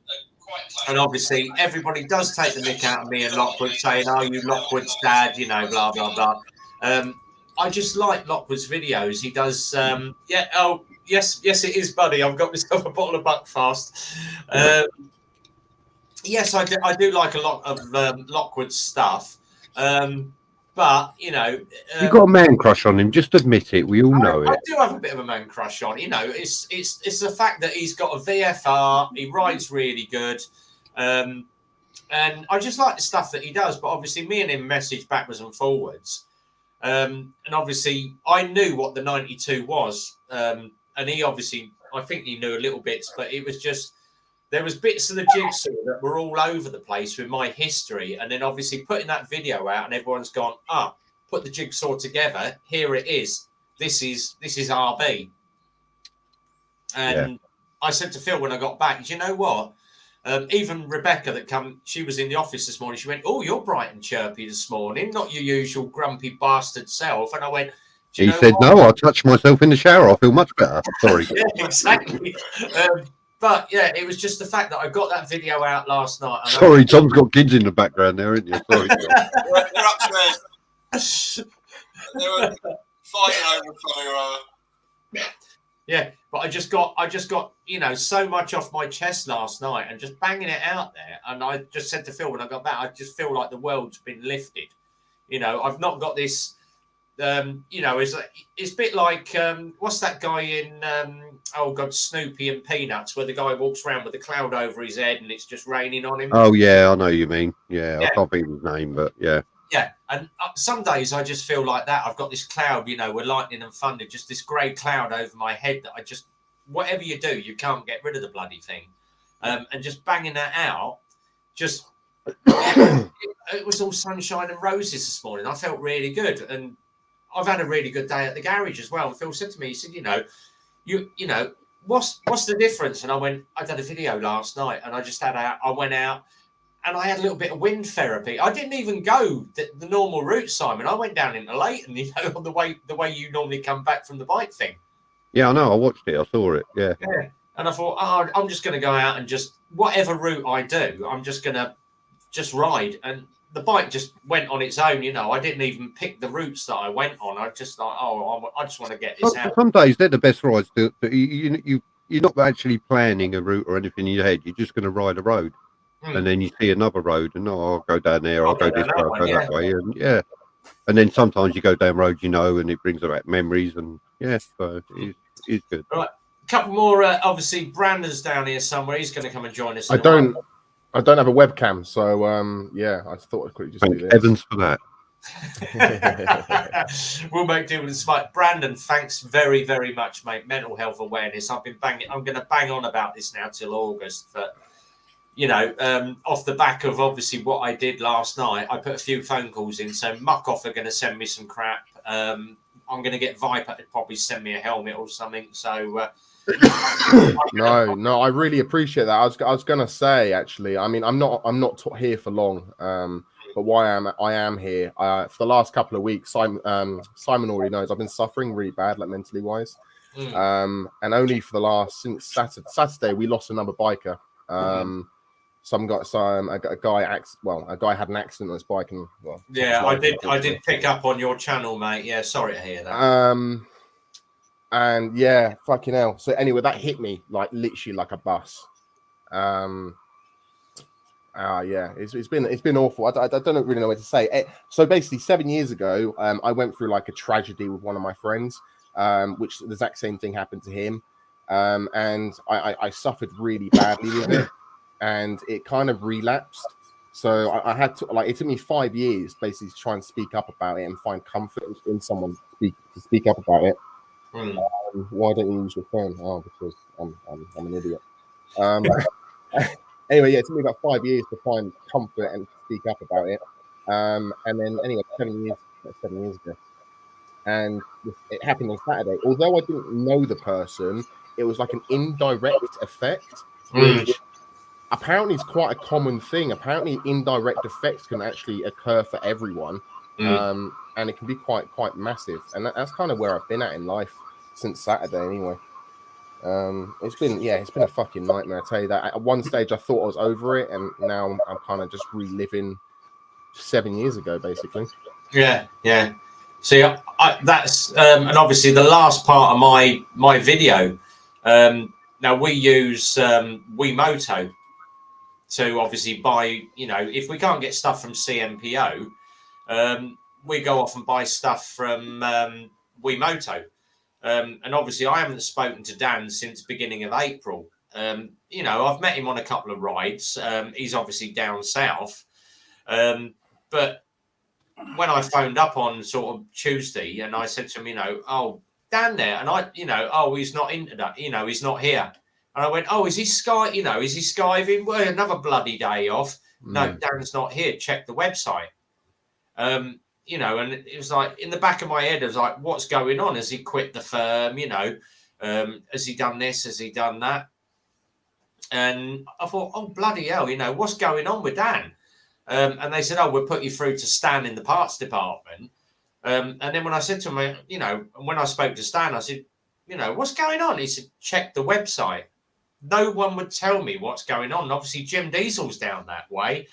obviously everybody does take the mick out of me and Lockwood, saying, "Oh, you Lockwood's dad," you know, blah blah blah. I just like Lockwood's videos. He does. Yeah. Oh, yes, it is, buddy. I've got myself a bottle of Buckfast. Yes, I do like a lot of Lockwood's stuff, but you know, you've got a man crush on him. Just admit it. We all know it. I do have a bit of a man crush on. You know, it's the fact that he's got a VFR. He rides really good, and I just like the stuff that he does. But obviously, me and him message backwards and forwards, and obviously, I knew what the 92 was, and he obviously, I think he knew a little bits, but it was just. There was bits of the jigsaw that were all over the place with my history, and then obviously putting that video out, and everyone's gone, put the jigsaw together. Here it is. This is RB. And I said to Phil when I got back, do you know what? Even Rebecca she was in the office this morning. She went, "Oh, you're bright and chirpy this morning, not your usual grumpy bastard self." And I went, he said, "No, I touched myself in the shower. I feel much better." Sorry. Yeah, exactly. But yeah, it was just the fact that I got that video out last night. Sorry, Tom's got kids in the background there, isn't you? Sorry. They're upstairs. They were fighting over something or other. Yeah, but I just got you know so much off my chest last night and just banging it out there. And I just said to Phil when I got back, I just feel like the world's been lifted. You know, I've not got this. You know, it's a bit like what's that guy in oh god, Snoopy and Peanuts, where the guy walks around with a cloud over his head and it's just raining on him. Oh yeah, I know you mean. Yeah, I can't think of his name, but yeah. Yeah, and some days I just feel like that. I've got this cloud, you know, where lightning and thunder, just this grey cloud over my head that I just, whatever you do, you can't get rid of the bloody thing. And just banging that out, just it was all sunshine and roses this morning. I felt really good, and I've had a really good day at the garage as well. And Phil said to me, he said, you know, what's the difference? And I went, I did a video last night, and I went out, and I had a little bit of wind therapy. I didn't even go the normal route, Simon. I went down into Leighton, you know, on the way you normally come back from the bike thing. Yeah, I know. I watched it. I saw it. Yeah. Yeah. And I thought, I'm just going to go out and just whatever route I do, I'm just going to just ride. And the bike just went on its own, you know. I didn't even pick the routes that I went on. I just like, I just want to get this out. Some days they're the best rides. You're not actually planning a route or anything in your head. You're just going to ride a road. And then you see another road, and I'll go down there, I'll go this way, I'll go that way, and and then sometimes you go down roads, you know, and it brings back memories, and so it's good. Right, a couple more. Obviously, Brandon's down here somewhere. He's going to come and join us. I don't have a webcam, so I thought I'd quickly just do this. Evans for that. We'll make do with the smart. Brandon, thanks very, very much, mate. Mental health awareness. I'm going to bang on about this now till August, but. You know, off the back of obviously what I did last night, I put a few phone calls in. So Muck Off are going to send me some crap. I'm going to get Viper to probably send me a helmet or something. So no, I really appreciate that. I was gonna say actually. I mean, I'm not here for long. But why I am here? For the last couple of weeks, Simon already knows I've been suffering really bad, like mentally wise. And only for the last since Saturday we lost another biker. A guy had an accident on his bike and I did pick up on your channel, mate. Yeah, sorry to hear that. And yeah, fucking hell. So anyway, that hit me like literally like a bus. Yeah, it's been awful. I don't really know what to say. So basically, 7 years ago, I went through like a tragedy with one of my friends, which the exact same thing happened to him, and I suffered really badly with it, and it kind of relapsed. So I had to it took me 5 years basically to try and speak up about it and find comfort in someone to speak up about it. Why don't you use your phone? Oh, because I'm an idiot. Anyway, yeah, it took me about 5 years to find comfort and speak up about it. And then anyway, 7 years ago, and it happened on Saturday. Although I didn't know the person, it was like an indirect effect, which apparently is quite a common thing. Apparently, indirect effects can actually occur for everyone, and it can be quite massive. And that's kind of where I've been at in life since Saturday, anyway. It's been a fucking nightmare. I tell you that. At one stage, I thought I was over it, and now I'm kind of just reliving 7 years ago, basically. Yeah. See, that's and obviously the last part of my video. Now we use Wiimoto to obviously buy. If we can't get stuff from CMPO, we go off and buy stuff from Wiimoto. And obviously, I haven't spoken to Dan since beginning of April. I've met him on a couple of rides. He's obviously down south. But when I phoned up on sort of Tuesday and I said to him, oh, Dan there. And he's not into that. He's not here. And I went, oh, is he is he skiving? Well, another bloody day off. No, Dan's not here. Check the website. And it was like in the back of my head, I was like, what's going on? Has he quit the firm? Has he done this? Has he done that? And I thought, oh, bloody hell, what's going on with Dan? And they said, oh, we'll put you through to Stan in the parts department. And then when I said to him, when I spoke to Stan, I said, what's going on? He said, check the website. No one would tell me what's going on. Obviously, Jim Diesel's down that way.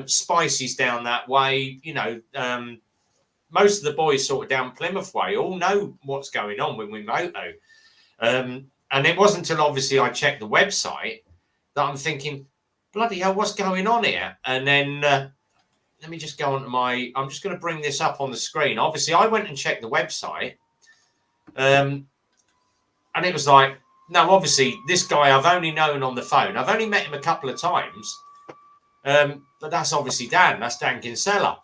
Spicy's down that way. Most of the boys sort of down Plymouth way all know what's going on with Wiimoto. And it wasn't until obviously I checked the website that I'm thinking, bloody hell, what's going on here? And then let me just go on to I'm just going to bring this up on the screen. Obviously, I went and checked the website. And it was like, no, obviously, this guy I've only known on the phone. I've only met him a couple of times. But that's obviously Dan. That's Dan Kinsella.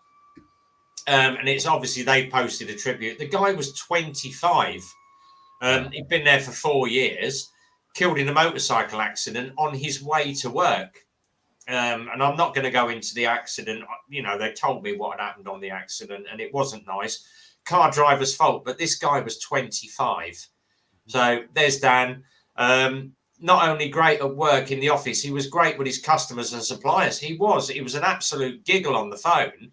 And it's obviously they posted a tribute. The guy was 25. He'd been there for 4 years, killed in a motorcycle accident on his way to work. And I'm not going to go into the accident. They told me what had happened on the accident, and it wasn't nice. Car driver's fault, but this guy was 25. So there's Dan. Not only great at work in the office, he was great with his customers and suppliers. He was an absolute giggle on the phone.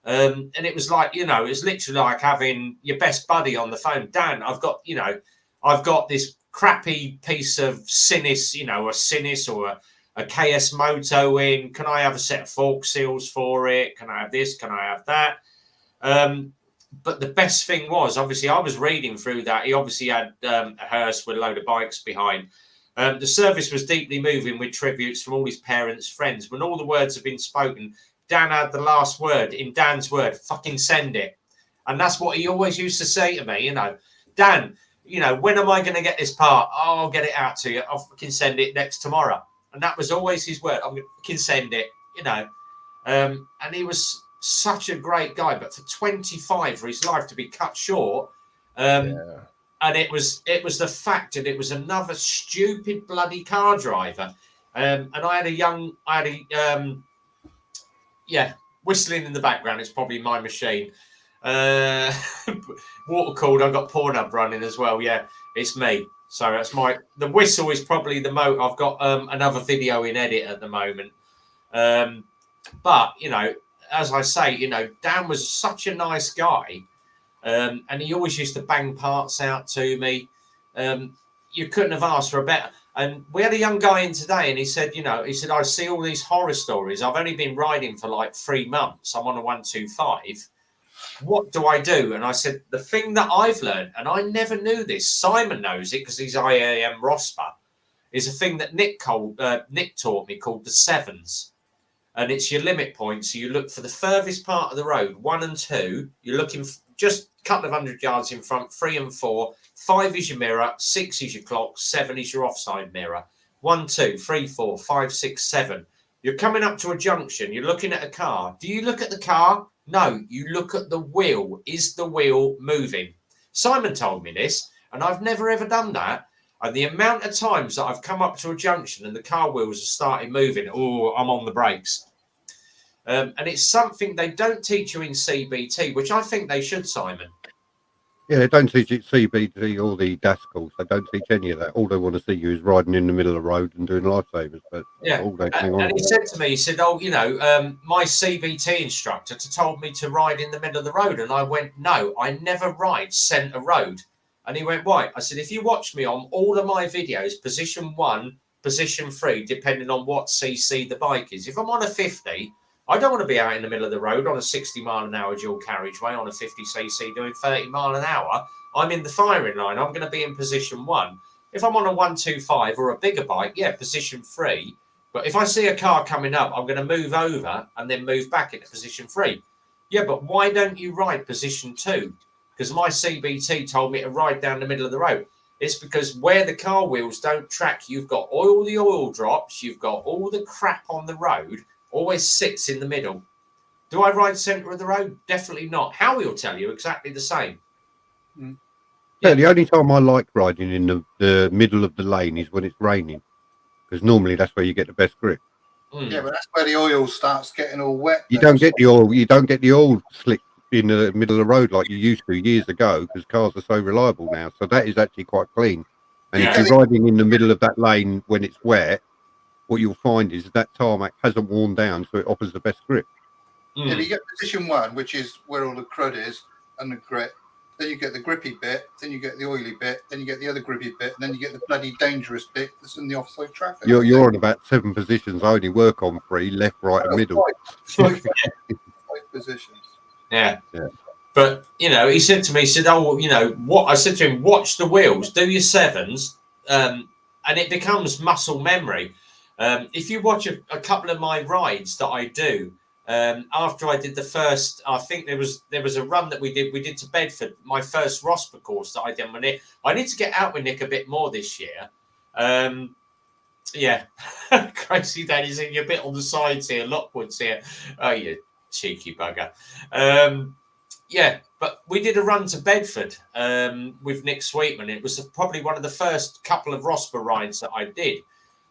And it was like, it's literally like having your best buddy on the phone. Dan, I've got this crappy piece of Sinis, a Sinis or a KS Moto in. Can I have a set of fork seals for it? Can I have this? Can I have that? But the best thing was, obviously, I was reading through that. He obviously had a hearse with a load of bikes behind. The service was deeply moving with tributes from all his parents' friends. When all the words have been spoken, Dan had the last word. In Dan's word, fucking send it. And that's what he always used to say to me, Dan, when am I going to get this part? Oh, I'll get it out to you. I'll fucking send it next tomorrow. And that was always his word. I'm going to fucking send it, And he was such a great guy. But for 25, for his life to be cut short, and it was the fact that it was another stupid bloody car driver. And I had a whistling in the background. It's probably my machine. Water cooled. I've got Pornhub running as well. Yeah, it's me. So that's the whistle is probably the moat. I've got another video in edit at the moment. But, you know, as I say, you know, Dan was such a nice guy. And he always used to bang parts out to me. You couldn't have asked for a better. And we had a young guy in today, and he said, you know, I see all these horror stories. I've only been riding for like 3 months. I'm on a 125. What do I do? And I said, the thing that I've learned, and I never knew this, Simon knows it because he's IAM Rosper, is a thing that Nick taught me called the sevens. And it's your limit point. So you look for the furthest part of the road, 1 and 2. You're looking just a couple of 100 yards in front, 3 and 4. 5 is your mirror, 6 is your clock, 7 is your offside mirror. 1, 2, 3, 4, 5, 6, 7. You're coming up to a junction. You're looking at a car. Do you look at the car? No, you look at the wheel. Is the wheel moving? Simon told me this, and I've never ever done that. And the amount of times that I've come up to a junction and the car wheels are starting moving, oh, I'm on the brakes. And it's something they don't teach you in CBT, which I think they should, Simon. Yeah, they don't teach it CBT or the DAS course. They don't teach any of that. All they want to see you is riding in the middle of the road and doing lifesavers. But yeah, all they hang on. And he said to me, he said, oh, you know, my CBT instructor told me to ride in the middle of the road. And I went, no, I never ride centre road. And he went, why? I said, if you watch me on all of my videos, position 1, position 3, depending on what CC the bike is. If I'm on a 50, I don't want to be out in the middle of the road on a 60 mile an hour dual carriageway on a 50cc doing 30 mile an hour. I'm in the firing line. I'm going to be in position 1. If I'm on a 125 or a bigger bike, yeah, position 3. But if I see a car coming up, I'm going to move over and then move back into position 3. Yeah, but why don't you ride position 2? Because my CBT told me to ride down the middle of the road. It's because where the car wheels don't track, you've got all the oil drops, you've got all the crap on the road, always sits in the middle. Do I ride centre of the road? Definitely not. Howie will tell you exactly the same. Yeah, the only time I like riding in the middle of the lane is when it's raining, because normally that's where you get the best grip. Yeah, but that's where the oil starts getting all wet. You don't get the oil. You don't get the oil slick in the middle of the road like you used to years ago, because cars are so reliable now. So that is actually quite clean. And if you're riding in the middle of that lane when it's wet, what you'll find is that tarmac hasn't worn down, so it offers the best grip. Yeah, you get position 1, which is where all the crud is and the grit. Then you get the grippy bit, then you get the oily bit, then you get the other grippy bit, and then you get the bloody dangerous bit that's in the offside traffic. You're on about 7 positions. I only work on 3, left, right, and middle. 5 positions. Yeah. But, you know, he said to me, he said, oh, you know, what? I said to him, watch the wheels, do your 7s, and it becomes muscle memory. If you watch a couple of my rides that I do, after I did the first, I think there was a run that we did to Bedford, my first Rosper course that I did with Nick. I need to get out with Nick a bit more this year. Yeah, crazy daddy's in you a bit on the sides here, Lockwood's here. Oh, you cheeky bugger. Yeah, but we did a run to Bedford with Nick Sweetman. It was probably one of the first couple of Rosper rides that I did.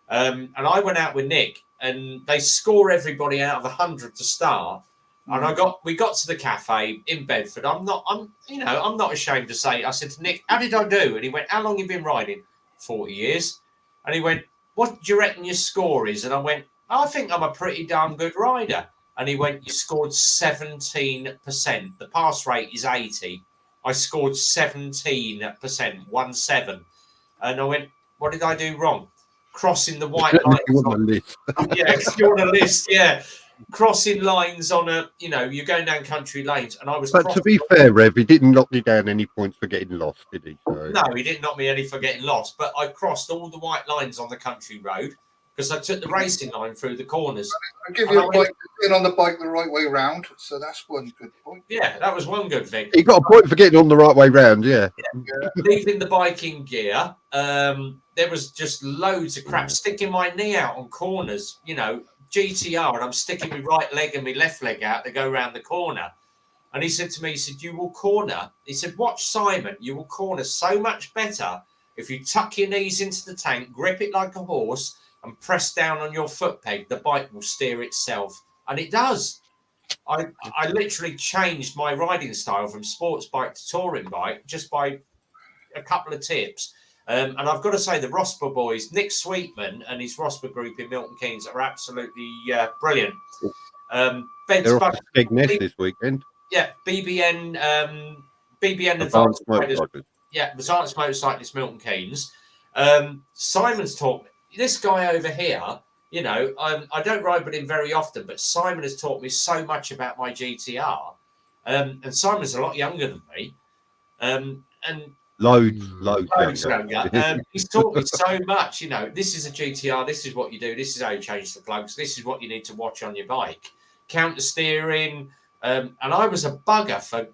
And I went out with Nick, and they score everybody out of 100 to start. And we got to the cafe in Bedford. I'm not ashamed to say, I said to Nick, how did I do? And he went, how long have you been riding? 40 years. And he went, what do you reckon your score is? And I went, I think I'm a pretty damn good rider. And he went, you scored 17%. The pass rate is 80. I scored 17%, 1-7. And I went, what did I do wrong? Crossing the white lines. Yeah, you're on a list. Yeah, crossing lines on you're going down country lanes, and I was. But to be fair, Rev, he didn't knock me down any points for getting lost, did he? So. No, he didn't knock me any for getting lost. But I crossed all the white lines on the country road because I took the racing line through the corners. I give you a point for getting on the bike the right way round, so that's one good point. Yeah, that was one good thing. He got a point for getting on the right way round. Yeah. Leaving the bike in gear. There was just loads of crap, sticking my knee out on corners, GTR, and I'm sticking my right leg and my left leg out to go around the corner. And he said to me, he said, you will corner. He said, watch Simon, you will corner so much better if you tuck your knees into the tank, grip it like a horse, and press down on your foot peg. The bike will steer itself. And it does. I literally changed my riding style from sports bike to touring bike just by a couple of tips. And I've got to say, the Rosper boys, Nick Sweetman and his Rosper group in Milton Keynes are absolutely brilliant. They're off to Skegness this weekend. Yeah, BBN Advanced Motorcyclists. Yeah, Advanced Motorcyclists Milton Keynes. Simon's taught me, this guy over here, you know, I don't ride with him very often, but Simon has taught me so much about my GTR. And Simon's a lot younger than me. And Loads younger. He's taught me so much, you know, this is a GTR, this is what you do, this is how you change the plugs, this is what you need to watch on your bike. Counter steering. And I was a bugger for,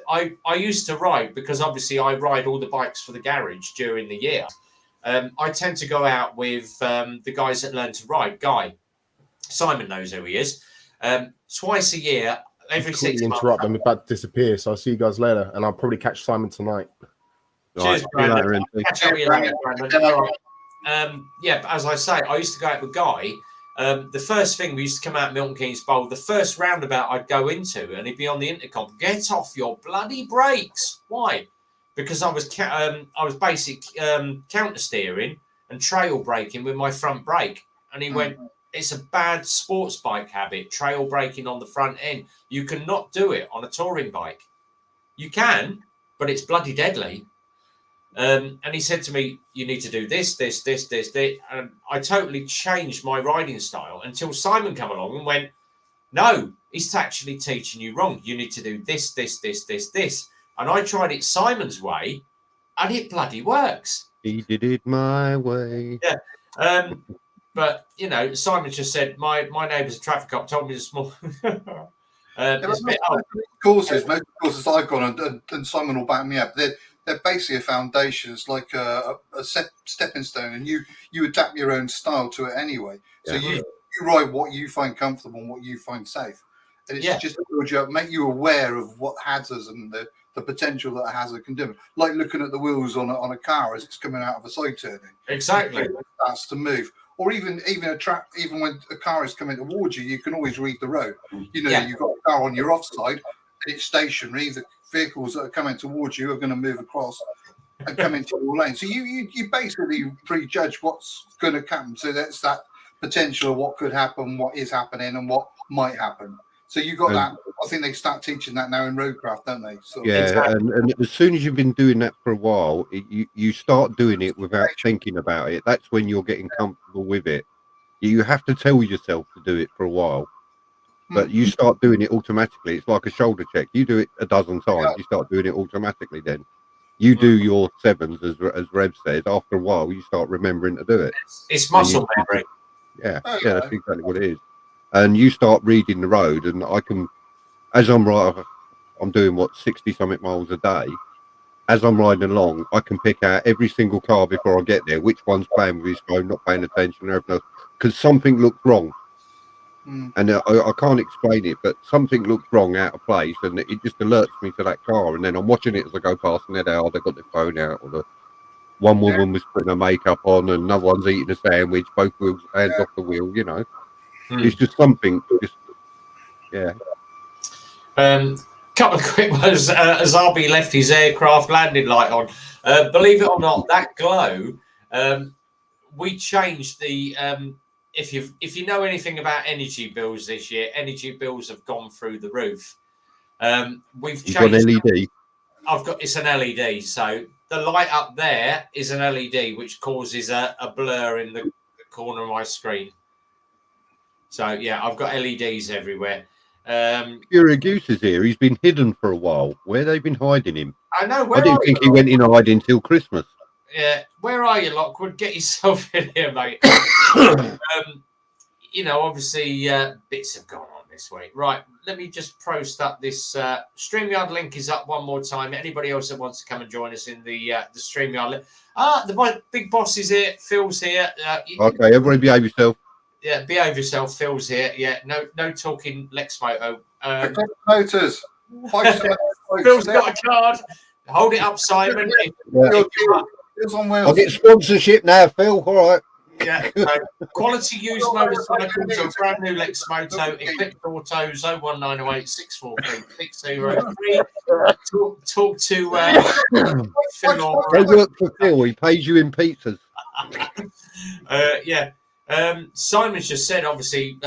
I used to ride, because obviously I ride all the bikes for the garage during the year. I tend to go out with the guys that learn to ride. Guy, Simon knows who he is. Twice a year, every 6 months. Interrupt, I'm about to disappear, so I'll see you guys later, and I'll probably catch Simon tonight. Cheers, Brandon. Catch up with you later, Brandon. Yeah, but as I say, I used to go out with Guy. The first thing, we used to come out Milton Keynes Bowl, the first roundabout I'd go into, and he'd be on the intercom, get off your bloody brakes. Why? Because I was basic counter steering and trail braking with my front brake. And he went, it's a bad sports bike habit, trail braking on the front end. You cannot do it on a touring bike. You can, but it's bloody deadly. And he said to me, you need to do this. And I totally changed my riding style until Simon came along and went, no, he's actually teaching you wrong. You need to do this. And I tried it Simon's way, and it bloody works. He did it my way. Yeah. But, you know, Simon just said, my neighbour's a traffic cop, told me this morning. Most courses I've gone on, and Simon will back me up, they're basically a foundation. It's like a stepping stone, and you adapt your own style to it anyway. So you ride what you find comfortable and what you find safe. And it's just to build you up, make you aware of what hazards and the potential that a hazard can do. Like looking at the wheels on a car as it's coming out of a side turning. Exactly. That's to move. Or even a track, even when a car is coming towards you, you can always read the road. You know, you've got a car on your offside, and it's stationary. The vehicles that are coming towards you are going to move across and come into your lane. So you basically prejudge what's going to happen. So that's that potential of what could happen, what is happening, and what might happen. So you got that. I think they start teaching that now in roadcraft, don't they? So, and as soon as you've been doing that for a while, you start doing it without thinking about it. That's when you're getting comfortable with it. You have to tell yourself to do it for a while, but you start doing it automatically. It's like a shoulder check. You do it a dozen times, you start doing it automatically. Then you do your sevens, as Rev says. After a while, you start remembering to do it. It's muscle memory. Yeah, that's exactly what it is. And you start reading the road, and I can, as I'm doing 60-something miles a day. As I'm riding along, I can pick out every single car before I get there, which one's playing with his phone, not paying attention, and everything else, because something looks wrong. And I can't explain it, but something looks wrong, out of place, and it just alerts me to that car. And then I'm watching it as I go past, and they've got their phone out, or the one woman was putting her makeup on, and another one's eating a sandwich, both wheels, hands off the wheel, you know. It's just something, Couple of quick ones. As RB left his aircraft landing light on, believe it or not, that glow, we changed the. If you know anything about energy bills this year, energy bills have gone through the roof. We've changed. LED. It's an LED, so the light up there is an LED, which causes a blur in the corner of my screen. So yeah, I've got LEDs everywhere. Fury Goose is here. He's been hidden for a while. Where they've been hiding him? I know. I didn't think he went in hiding till Christmas. Yeah, where are you, Lockwood? Get yourself in here, mate. You know, obviously, bits have gone on this week. Right, let me just post up this StreamYard link is up one more time. Anybody else that wants to come and join us in the StreamYard link? The big boss is here. Phil's here. Okay, everybody behave yourself. Yeah, behave yourself. Phil's here. Yeah, no talking Lex Moto. Motors. Phil's got a card. Hold it up, Simon. I'll get sponsorship now, Phil. All right. Yeah. So quality used motorcycles or brand new Lexmoto, Eclipse Autos, 01908 643 603. Talk to Phil or, They work for Phil. He pays you in pizzas. yeah. Simon's just said, obviously,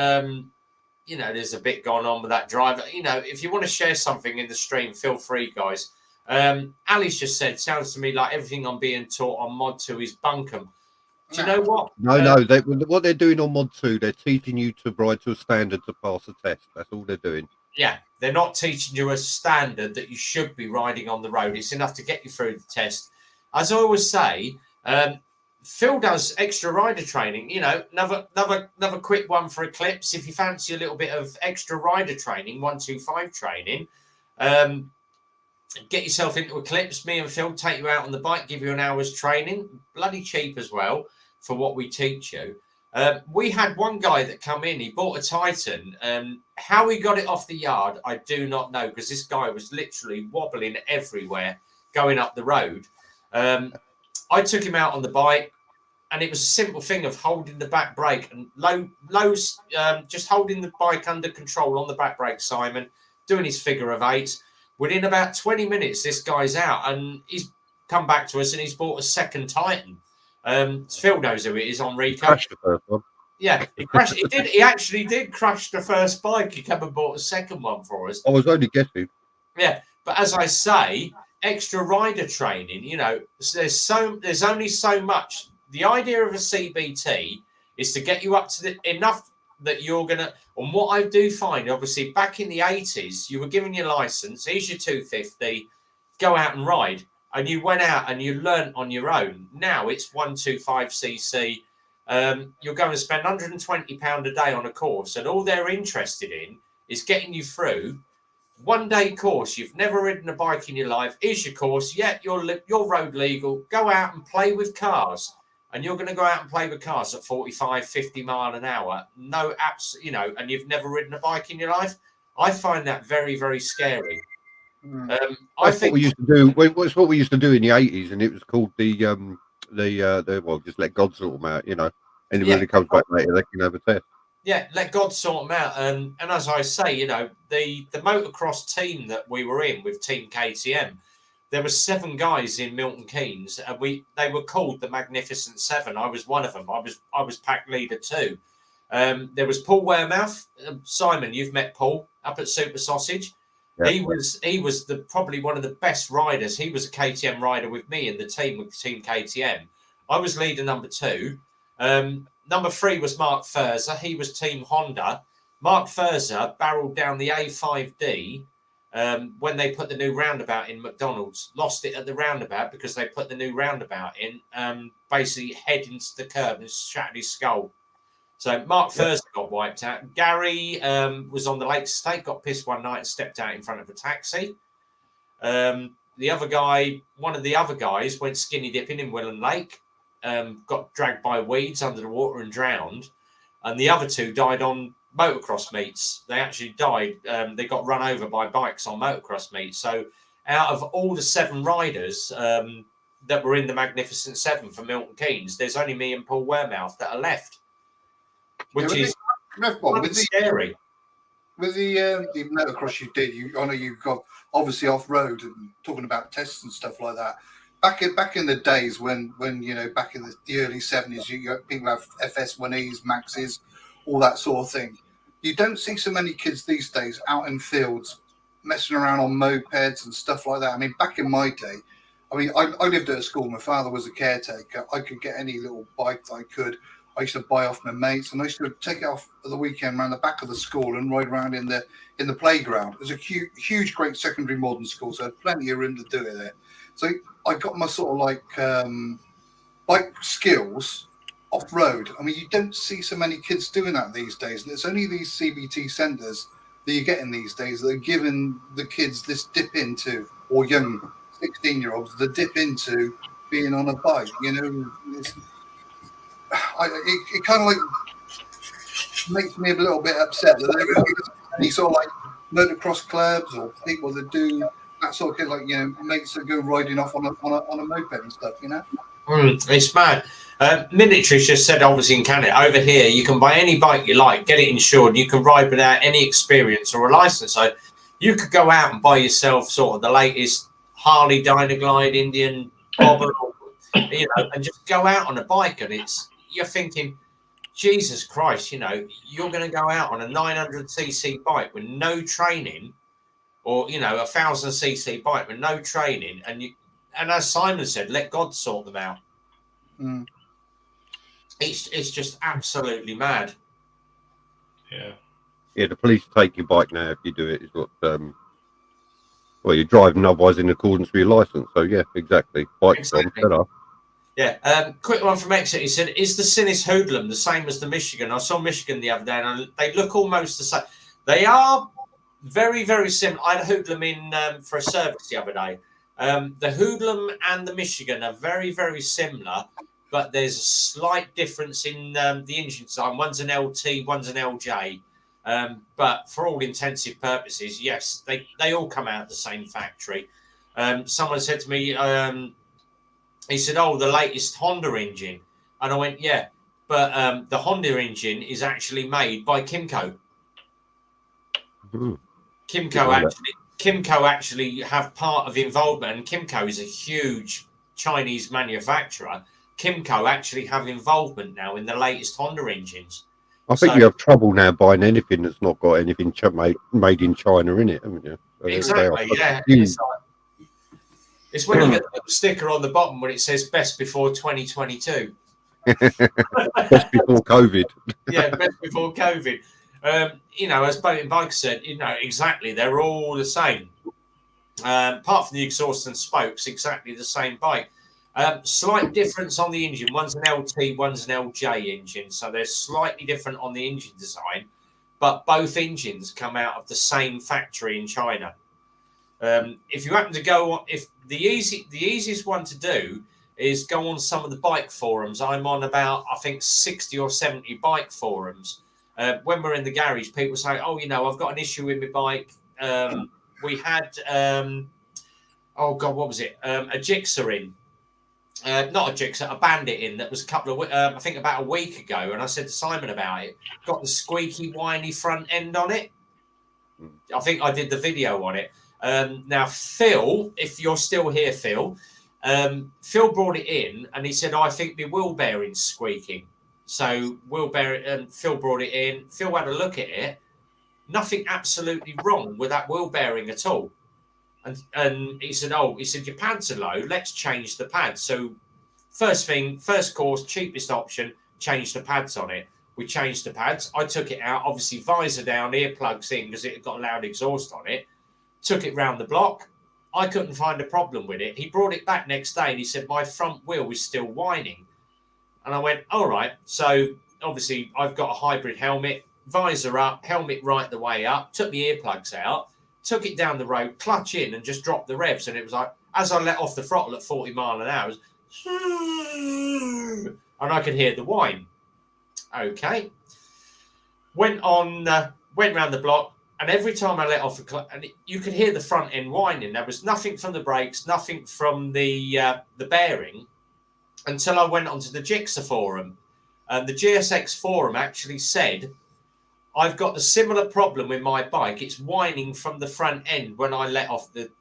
you know, there's a bit going on with that driver. You know, if you want to share something in the stream, feel free, guys. Ali's just said, sounds to me like everything I'm being taught on Mod 2 is bunkum. Do you know what? No. What they're doing on Mod 2, they're teaching you to ride to a standard to pass a test. That's all they're doing. Yeah, they're not teaching you a standard that you should be riding on the road. It's enough to get you through the test. As I always say, Phil does extra rider training. You know, another quick one for Eclipse. If you fancy a little bit of extra rider training, 125 training, get yourself into Eclipse. Me and Phil take you out on the bike, give you an hour's training, bloody cheap as well for what we teach you. We had one guy that come in, he bought a Titan. How he got it off the yard, I do not know, because this guy was literally wobbling everywhere going up the road. I took him out on the bike, and it was a simple thing of holding the back brake and just holding the bike under control on the back brake, Simon, doing his figure of eights. Within about 20 minutes, this guy's out, and he's come back to us, and he's bought a second Titan. Phil knows who it is on Rico. Crashed the first one. Yeah, he crashed. He actually did crash the first bike. He came and bought a second one for us. I was only guessing. Yeah, but as I say, extra rider training. You know, there's only so much. The idea of a CBT is to get you up to enough that you're gonna. And what I do find, obviously, back in the 80s, you were given your license. Here's your 250. Go out and ride, and you went out and you learnt on your own. Now it's 125cc. You're going to spend £120 a day on a course, and all they're interested in is getting you through 1 day course. You've never ridden a bike in your life. Here's your course. Yeah, you're road legal. Go out and play with cars, and you're going to go out and play with cars at 45, 50 mile an hour. No apps, you know, and you've never ridden a bike in your life. I find that very, very scary. I think what we used to do. It's what we used to do in the 80s, and it was called the just let God sort them out. You know, anybody that comes back later, they can have a test. Yeah, let God sort them out. And as I say, you know, the motocross team that we were in with Team KTM, there were 7 guys in Milton Keynes, and they were called the Magnificent Seven. I was one of them. I was pack leader too. There was Paul Wearmouth. Simon, you've met Paul up at Super Sausage. Yeah. He was probably one of the best riders. He was a KTM rider with me in the team with Team KTM. I was leader number 2. Number 3 was Mark Furzer. He was Team Honda. Mark Furzer barreled down the A5D when they put the new roundabout in McDonald's. Lost it at the roundabout because they put the new roundabout in. Basically head into the curb and shattered his skull. So Mark Furzer got wiped out. Gary was on the Lake Estate, got pissed one night and stepped out in front of a taxi. The other guy, one of the other guys, went skinny dipping in Willen Lake. Got dragged by weeds under the water and drowned, and the other 2 died on motocross meets. They actually died. They got run over by bikes on motocross meets. So out of all the 7 riders that were in the Magnificent Seven for Milton Keynes, there's only me and Paul Wearmouth that are left, which is scary. With the motocross you did, I know you got obviously off road and talking about tests and stuff like that. Back in the days when you know, back in the early 70s, you got people have FS1Es, Maxes, all that sort of thing. You don't see so many kids these days out in fields messing around on mopeds and stuff like that. I mean, back in my day, I mean, I lived at a school. My father was a caretaker. I could get any little bike that I could. I used to buy off my mates, and I used to take it off at the weekend around the back of the school and ride around in the playground. It was a huge, great secondary modern school, so I had plenty of room to do it there. So I got my sort of like bike skills off road. I mean, you don't see so many kids doing that these days, and it's only these CBT centres that you're getting these days that are giving the kids this dip into, or young 16-year-olds, the dip into being on a bike. You know, it kind of like makes me a little bit upset that there isn't any sort of like motocross clubs or people that do that sort of thing, like, you know, mates that go riding off on a moped and stuff, you know. It's mad. Military's just said, obviously in Canada, over here, you can buy any bike you like, get it insured, you can ride without any experience or a license. So you could go out and buy yourself sort of the latest Harley Dynaglide, Indian Bobber, you know, and just go out on a bike. And you're thinking, Jesus Christ, you know, you're going to go out on a 900cc bike with no training, or, you know, 1000cc bike with no training. And as Simon said, let God sort them out. Mm. It's just absolutely mad. Yeah. Yeah, the police take your bike now if you do it. Is what well, you're driving otherwise in accordance with your license. So yeah, exactly. Bike's on, better. Yeah. Quick one from Exeter. He said, "Is the Sinis Hoodlum the same as the Michigan?" I saw Michigan the other day, and they look almost the same. They are very, very similar. I had a Hoodlum in for a service the other day. The Hoodlum and the Michigan are very, very similar, but there's a slight difference in the engine design. One's an LT, one's an LJ. But for all intensive purposes, yes, they all come out of the same factory. Someone said to me, he said, "Oh, the latest Honda engine," and I went, "Yeah, but the Honda engine is actually made by Kimco." Mm-hmm. Kimco actually have part of involvement, and Kimco is a huge Chinese manufacturer. Kimco actually have involvement now in the latest Honda engines. I think you have trouble now buying anything that's not got anything made in China in it, haven't you? So exactly, yeah. It's when you get the sticker on the bottom when it says "Best before 2022." Best before COVID. Yeah, best before COVID. You know, as Boating Bike said, you know, exactly, they're all the same. Apart from the exhaust and spokes, exactly the same bike. Slight difference on the engine. One's an LT, one's an LJ engine. So they're slightly different on the engine design, but both engines come out of the same factory in China. If you happen to go on, if the easiest one to do is go on some of the bike forums. I'm on about, I think, 60 or 70 bike forums. When we're in the garage, people say, "Oh, you know, I've got an issue with my bike." We had, oh God, what was it? A Gixxer in. Not a Gixxer, a Bandit in that was a couple of, I think about a week ago. And I said to Simon about it, got the squeaky, whiny front end on it. I think I did the video on it. Now, Phil, if you're still here, Phil brought it in and he said, "Oh, I think the wheel bearing's squeaking." So Phil brought it in. Phil had a look at it. Nothing absolutely wrong with that wheel bearing at all. And he said, "Your pads are low. Let's change the pads." So first course, cheapest option, change the pads on it. We changed the pads. I took it out, obviously visor down, earplugs in because it had got loud exhaust on it. Took it round the block. I couldn't find a problem with it. He brought it back next day and he said, "My front wheel is still whining." And I went, "All right." So obviously I've got a hybrid helmet, visor up, helmet right the way up, took the earplugs out, took it down the road, clutch in and just dropped the revs. And it was like, as I let off the throttle at 40 mile an hour, and I could hear the whine. Okay. Went round the block, and every time I let off the clutch, and you could hear the front end whining. There was nothing from the brakes, nothing from the bearing, until I went onto the Gixxer forum. And the GSX forum actually said, "I've got a similar problem with my bike. It's whining from the front end when I let off the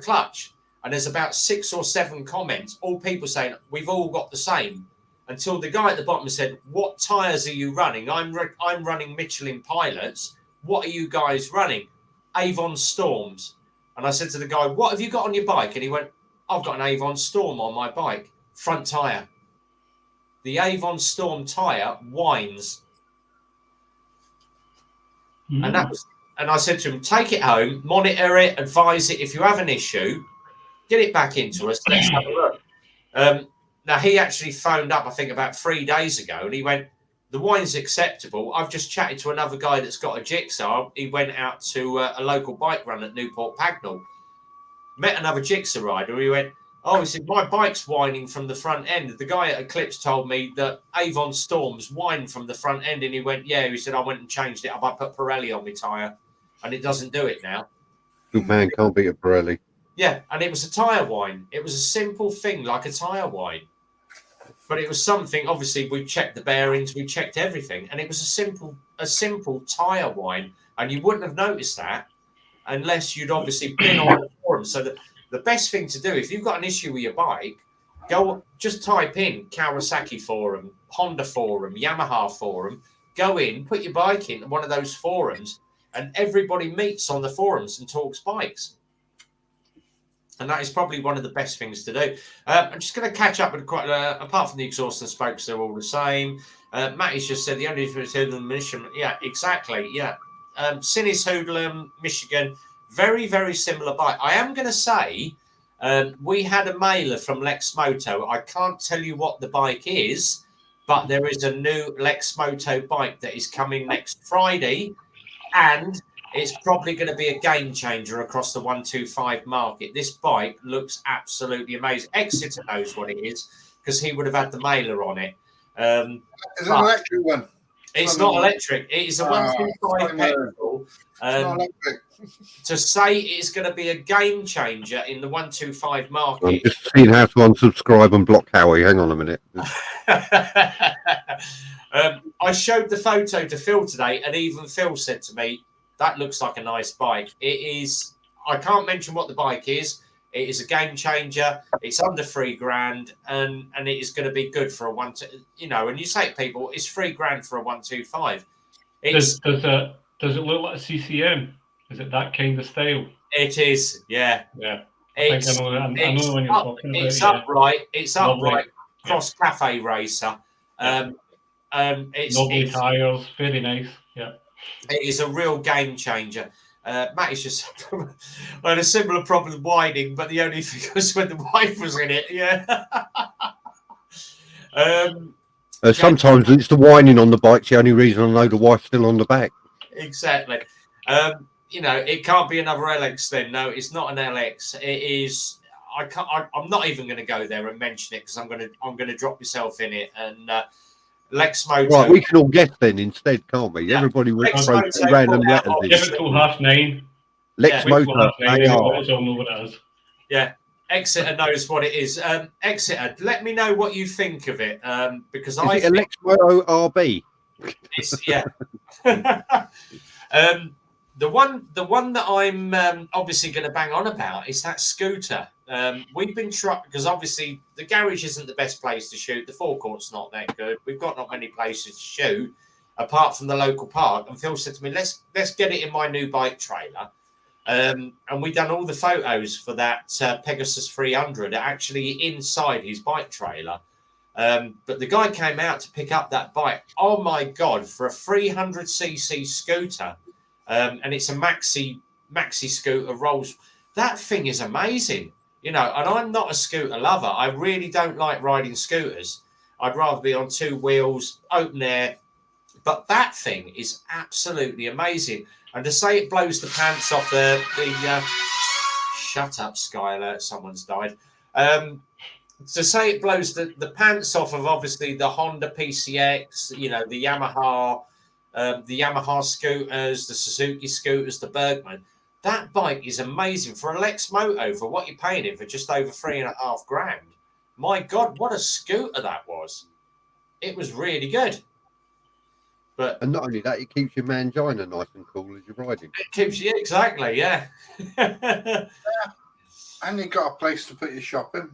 clutch." And there's about 6 or 7 comments, all people saying we've all got the same. Until the guy at the bottom said, "What tyres are you running?" I'm running Michelin Pilots. "What are you guys running?" "Avon Storms." And I said to the guy, "What have you got on your bike?" And he went, "I've got an Avon Storm on my bike, front tyre." The Avon Storm tyre whines. And I said to him, "Take it home, monitor it, advise it. If you have an issue, get it back into us. Let's have a look." Now, he actually phoned up, I think, about 3 days ago, and he went, "The wine's acceptable. I've just chatted to another guy that's got a Gixxer." He went out to a local bike run at Newport Pagnell, met another Gixxer rider. He went, "Oh," he said, "my bike's whining from the front end." The guy at Eclipse told me that Avon Storms whine from the front end, and he went, "Yeah," he said, "I went and changed it. I put Pirelli on my tyre, and it doesn't do it now." Good man can't beat a Pirelli. Yeah, and it was a tyre wine. It was a simple thing like a tyre wine. But it was something, obviously, we checked the bearings, we checked everything, and it was a simple tyre wine. And you wouldn't have noticed that unless you'd obviously been on the forum. So the best thing to do, if you've got an issue with your bike, just type in Kawasaki forum, Honda forum, Yamaha forum, go in, put your bike in one of those forums, and everybody meets on the forums and talks bikes. And that is probably one of the best things to do. I'm just going to catch up with quite, apart from the exhaust and spokes, they're all the same. Matty's just said the only difference is the mission. Yeah, exactly. Yeah. Sinis Hoodlum, Michigan, very, very similar bike. I am going to say we had a mailer from Lex Moto. I can't tell you what the bike is, but there is a new Lex Moto bike that is coming next Friday. And it's probably going to be a game changer across the 125 market. This bike looks absolutely amazing. Exeter knows what it is because he would have had the mailer on it. It's an electric one. It's not electric. It is a 125 petrol. It's not electric. To say it's going to be a game changer in the 125 market. I'm just seeing how to unsubscribe and block Howie. Hang on a minute. I showed the photo to Phil today, and even Phil said to me, that looks like a nice bike. It is. I can't mention what the bike is. It is a game changer. It's under $3,000, and it is going to be good for a one. And you say to people, it's $3,000 for a 125. Does it look like a CCM? Is it that kind of style? It is. Yeah. Yeah. I know when you're talking about. It's upright. It's upright. Lovely. Cross cafe racer. It's lovely tires. Very nice. Yeah. It is a real game changer. Matt is just I had a similar problem whining, but the only thing was when the wife was in it. Yeah. Sometimes it's the whining on the bike's the only reason I know the wife's still on the back. Exactly. It can't be another LX then. No, it's not an LX. It is. I'm not even going to go there and mention it because I'm going to drop myself in it and. Lex Moto. Right, we can all guess then instead, can't we? Yeah. Everybody will throw random letters in. Give it till 9:30. Lex Moto. All know what it is. Yeah, Exeter knows what it is. Exeter, let me know what you think of it, because is it a Lex Moto RB? Yeah. The one that I'm obviously going to bang on about is that scooter. We've been trying because obviously the garage isn't the best place to shoot. The forecourt's not that good. We've got not many places to shoot apart from the local park. And Phil said to me, "Let's get it in my new bike trailer." And we done all the photos for that Pegasus 300 actually inside his bike trailer. But the guy came out to pick up that bike. Oh my God! For a 300cc scooter. And it's a maxi scooter rolls. That thing is amazing, and I'm not a scooter lover. I really don't like riding scooters. I'd rather be on two wheels, open air. But that thing is absolutely amazing. And to say it blows the pants off the shut up, Sky Alert, someone's died. To say it blows the pants off of obviously the Honda PCX, the Yamaha scooters, the Suzuki scooters, the Bergman. That bike is amazing for a Lex Moto for what you're paying it for just over $3,500. My God, what a scooter that was! It was really good. And not only that, it keeps your mangina nice and cool as you're riding. It keeps you exactly, yeah. And you got a place to put your shopping.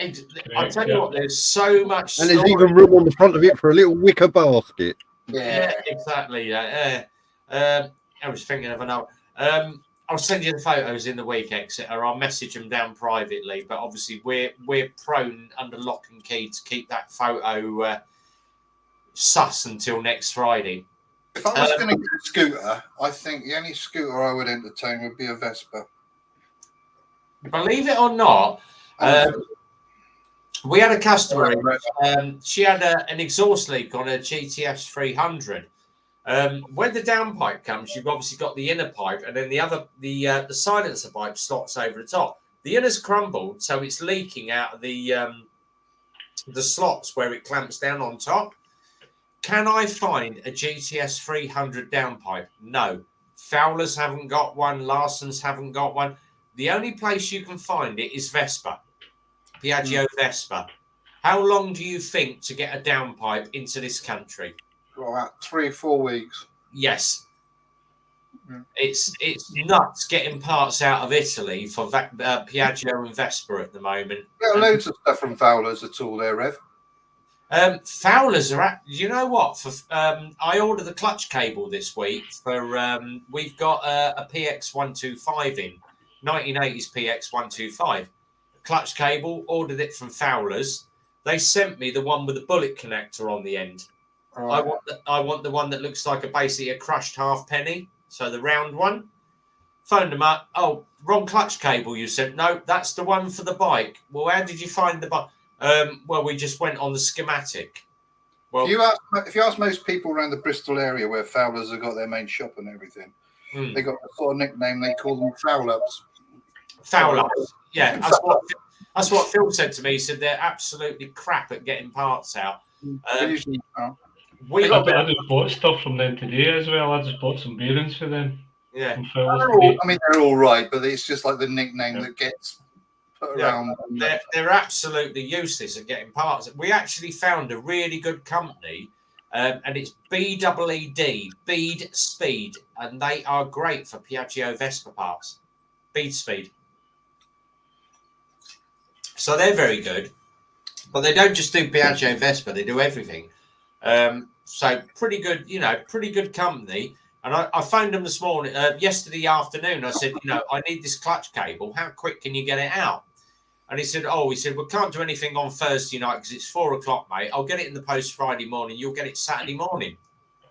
I tell you what, there's so much. And there's even room on the front of it for a little wicker basket. Yeah, exactly. Yeah. I was thinking of another. I'll send you the photos in the week, Exeter. I'll message them down privately. But obviously, we're prone under lock and key to keep that photo sus until next Friday. If I was going to get a scooter, I think the only scooter I would entertain would be a Vespa. Believe it or not, we had a customer. She had an exhaust leak on a GTS 300. When the downpipe comes, you've obviously got the inner pipe, and then the silencer pipe slots over the top. The inner's crumbled, so it's leaking out of the slots where it clamps down on top. Can I find a GTS 300 downpipe? No. Fowlers haven't got one. Larson's haven't got one. The only place you can find it is Vespa, Piaggio Vespa. How long do you think to get a downpipe into this country? Well, about 3 or 4 weeks. Yes. It's nuts getting parts out of Italy for Piaggio and Vespa at the moment. Yeah, loads of stuff from Fowlers at all there, Rev. Fowlers are at, you know what? For I ordered the clutch cable this week for we've got a PX125 in 1980s PX125 clutch cable. Ordered it from Fowlers. They sent me the one with the bullet connector on the end. Right. I want the one that looks like basically a crushed halfpenny. So the round one. Phoned them up. Oh, wrong clutch cable you sent. No, that's the one for the bike. Well, how did you find the bike? Well, we just went on the schematic. Well, if you ask most people around the Bristol area where Fowlers have got their main shop and everything, they got a sort of nickname. They call them foul-ups. Foul-ups. Yeah, that's what Phil said to me. He said they're absolutely crap at getting parts out. I just bought stuff from them today as well. I just bought some bearings for them. Yeah, they're all right, but it's just like the nickname that gets put around. They're absolutely useless at getting parts. We actually found a really good company, and it's BEED, Bead Speed, and they are great for Piaggio Vespa parts. Bead Speed. So they're very good, but they don't just do Piaggio Vespa; they do everything. So pretty good, pretty good company. And I phoned them this morning, yesterday afternoon. I said, I need this clutch cable. How quick can you get it out? And he said, we can't do anything on Thursday night because it's 4 o'clock, mate. I'll get it in the post Friday morning. You'll get it Saturday morning.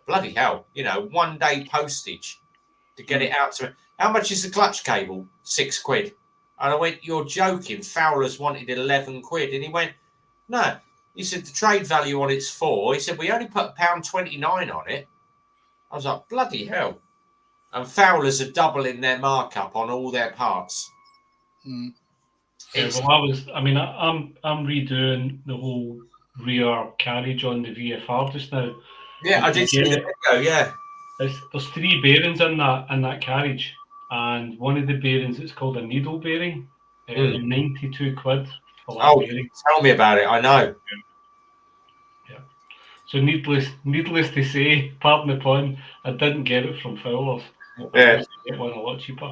Bloody hell. 1 day postage to get it out to. How much is the clutch cable? £6. And I went, you're joking. Fowlers wanted 11 quid. And he went, no. He said, the trade value on it's 4. He said, we only put £1.29 on it. I was like, bloody hell. And Fowlers are doubling their markup on all their parts. Yeah, well, I'm redoing the whole rear carriage on the VFR just now. Yeah, I did see the video, yeah. There's 3 bearings in that carriage. And one of the bearings, it's called a needle bearing. 92 quid for that bearing. Tell me about it, I know. Yeah. So needless to say, pardon the pun, I didn't get it from Fowlers. Yeah. Get one a lot cheaper.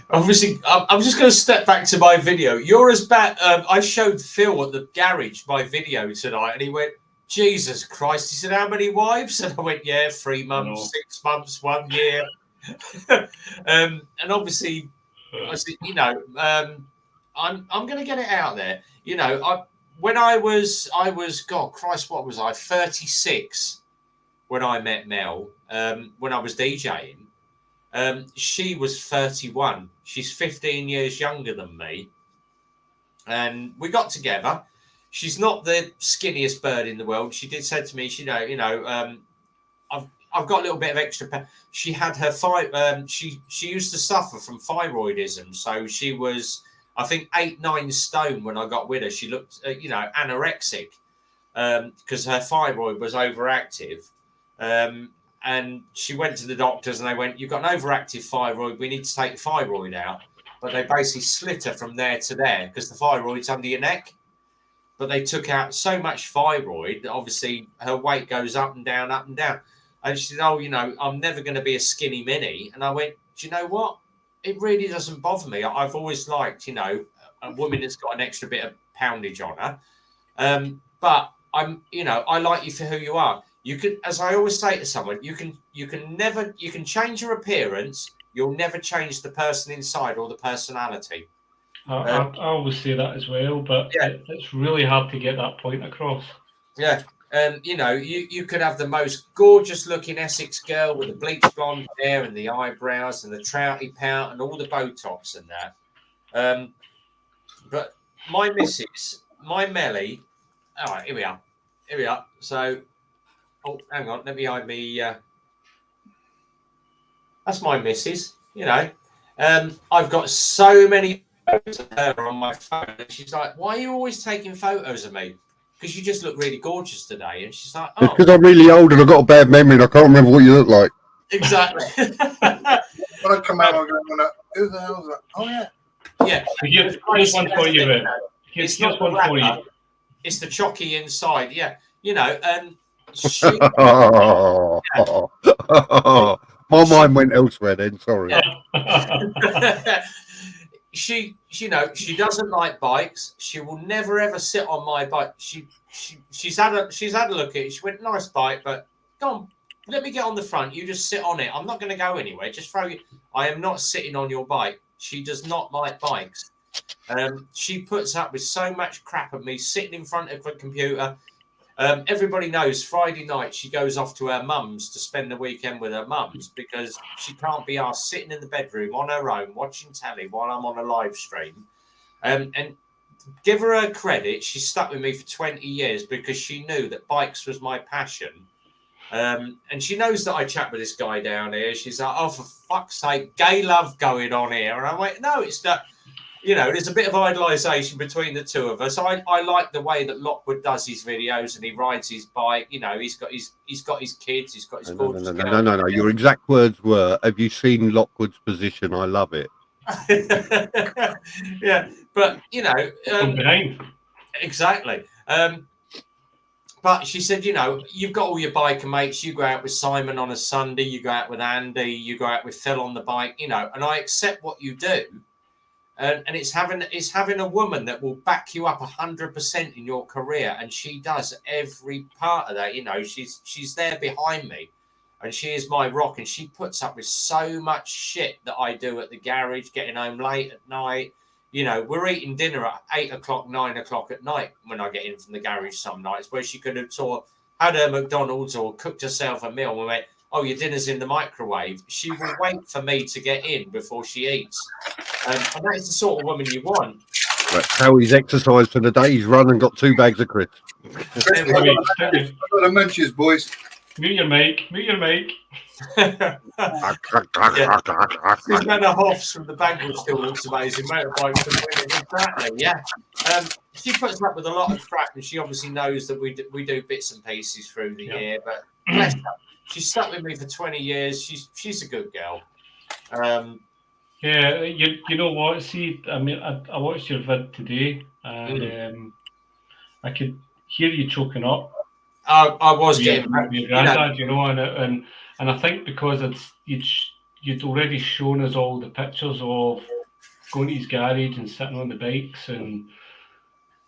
Obviously, I'm just going to step back to my video. You're as bad. I showed Phil at the garage my video tonight, and he went, Jesus Christ. He said, how many wives? And I went, 3 months, 6 months, 1 year. And obviously, I said, I'm going to get it out there. When I was, God Christ, what was I? 36 when I met Mel, when I was DJing. She was 31. She's 15 years younger than me. And we got together. She's not the skinniest bird in the world. She did say to me, I've got a little bit of extra. She had her she used to suffer from thyroidism. So she was, I think, 8-9 stone when I got with her. She looked, anorexic because her thyroid was overactive. And she went to the doctors and they went, you've got an overactive thyroid. We need to take the thyroid out. But they basically slit her from there to there because the thyroid's under your neck. But they took out so much thyroid that obviously her weight goes up and down, up and down. And she said, I'm never going to be a skinny mini. And I went, do you know what? It really doesn't bother me. I've always liked, a woman that's got an extra bit of poundage on her. But I like you for who you are. You can, as I always say to someone, you can change your appearance. You'll never change the person inside or the personality. I always say that as well, but it's really hard to get that point across. Yeah. You could have the most gorgeous looking Essex girl with the bleached blonde hair and the eyebrows and the trouty pout and all the Botox and that. But my missus, my Melly, all right, here we are. So, hang on, let me hide me. That's my missus, I've got so many photos of her on my phone. And she's like, why are you always taking photos of me? Because you just look really gorgeous today. And she's like, It's because I'm really old and I've got a bad memory and I can't remember what you look like. Exactly. When I come out, I go, who the hell's that? Oh, yeah. Yeah. Here's one for you, Red. Here's not one the for you. wrapper, it's the chocky inside. Yeah. You know, she, My mind went elsewhere then. Sorry. she doesn't like bikes. She will never ever sit on my bike. She's had a look at it. She went, nice bike, but go on, let me get on the front. You just sit on it. I'm not going to go anywhere. Just throw you. I am not sitting on your bike. She does not like bikes. She puts up with so much crap at me sitting in front of a computer. Everybody knows Friday night she goes off to her mum's to spend the weekend with her mum's because she can't be asked sitting in the bedroom on her own watching telly while I'm on a live stream. And give her credit, she stuck with me for 20 years because she knew that bikes was my passion. And she knows that I chat with this guy down here. She's like, oh, for fuck's sake, gay love going on here. And I'm like, no, it's not. You know, there's a bit of idolisation between the two of us. I like the way that Lockwood does his videos and he rides his bike. You know, he's got his kids, he's got his gorgeous girl. No. Your exact words were, "Have you seen Lockwood's position? I love it." Yeah, but you know, exactly. But she said, you know, you've got all your biker mates. You go out with Simon on a Sunday. You go out with Andy. You go out with Phil on the bike. You know, and I accept what you do. And it's having a woman that will back you up 100% in your career, and she does every part of that. You know, she's there behind me, and she is my rock. And she puts up with so much shit that I do at the garage, getting home late at night. You know, we're eating dinner at 8 o'clock, 9 o'clock at night when I get in from the garage some nights, where she could have had her McDonald's or cooked herself a meal. We went, oh, your dinner's in the microwave. She will wait for me to get in before she eats. And that's the sort of woman you want. Right. How he's exercised for the day. He's run and got 2 bags of crisps. I've got the munchies, boys. Mute your mic. Yeah. She's Manor Hoffs from the Bangor still looks amazing. Motorbikes and women, exactly. Yeah. She puts up with a lot of crap, and she obviously knows that we do bits and pieces through the year. But bless her, she's stuck with me for 20 years. She's a good girl. Yeah, you know what? See, I mean, I watched your vid today, and I could hear you choking up. I was getting your granddad, you know, and I think because you'd already shown us all the pictures of going to his garage and sitting on the bikes, and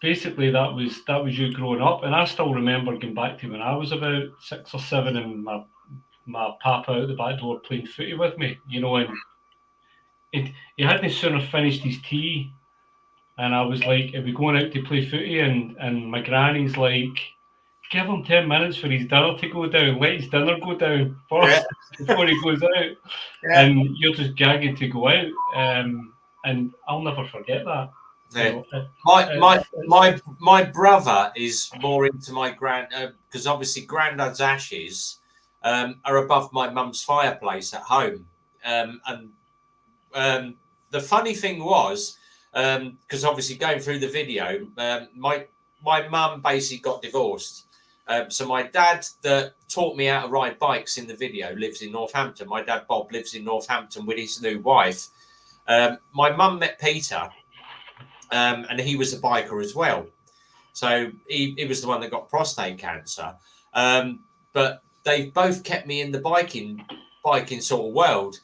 basically that was you growing up. And I still remember going back to when I was about 6 or 7, and my papa out the back door playing footy with me, you know, and he hadn't sooner finished his tea, and I was like, "Are we going out to play footy?" And my granny's like, "Give him 10 minutes for his dinner to go down. Let his dinner go down first before he goes out." Yeah. And you're just gagging to go out, and I'll never forget that. Yeah. So, my brother is more into my because obviously granddad's ashes are above my mum's fireplace at home, and the funny thing was, because obviously going through the video, my mum basically got divorced. So my dad that taught me how to ride bikes in the video lives in Northampton. My dad Bob lives in Northampton with his new wife. My mum met Peter, and he was a biker as well. So he was the one that got prostate cancer. But they both kept me in the biking sort of world.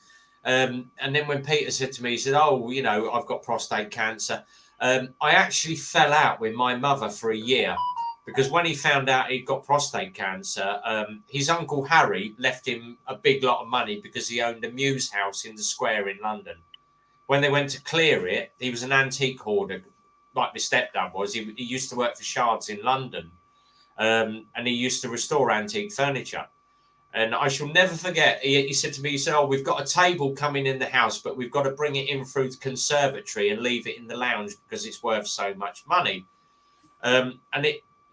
And then when Peter said to me, he said, "Oh, you know, I've got prostate cancer." I actually fell out with my mother for a year because when he found out he'd got prostate cancer, his uncle Harry left him a big lot of money because he owned a Muse house in the square in London. When they went to clear it, he was an antique hoarder, like my stepdad was. He used to work for Shards in London, and he used to restore antique furniture. And I shall never forget, he said to me, he said, "Oh, we've got a table coming in the house, but we've got to bring it in through the conservatory and leave it in the lounge because it's worth so much money." And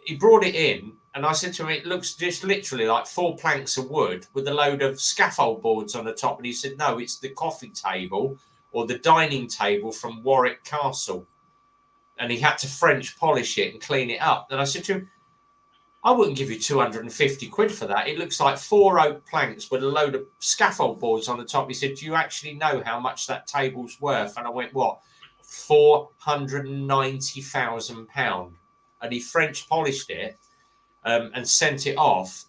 he brought it in, and I said to him, "It looks just literally like 4 planks of wood with a load of scaffold boards on the top." And he said, "No, it's the coffee table or the dining table from Warwick Castle." And he had to French polish it and clean it up. And I said to him, I wouldn't give you 250 quid for that. It looks like 4 oak planks with a load of scaffold boards on the top. He said, do you actually know how much that table's worth? And I went, what? £490,000. And he French polished it and sent it off.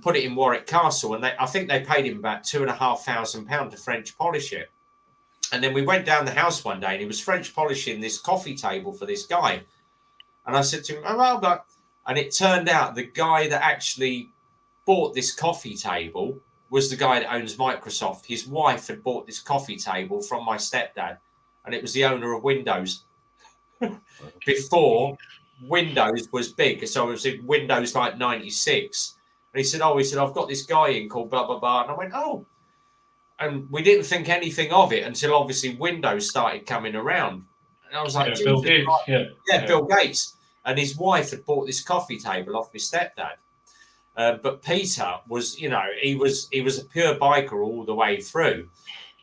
Put it in Warwick Castle, and I think they paid him about £2,500 to French polish it. And then we went down the house one day, and he was French polishing this coffee table for this guy. And I said to him, "Oh, well, but," and it turned out the guy that actually bought this coffee table was the guy that owns Microsoft. His wife had bought this coffee table from my stepdad, and it was the owner of Windows before Windows was big. So it was in Windows like 96. And he said, I've got this guy in called blah, blah, blah. And I went, oh. And we didn't think anything of it until obviously Windows started coming around. And I was like, Bill Gates. Bill Gates. And his wife had bought this coffee table off my stepdad. But Peter was, he was a pure biker all the way through.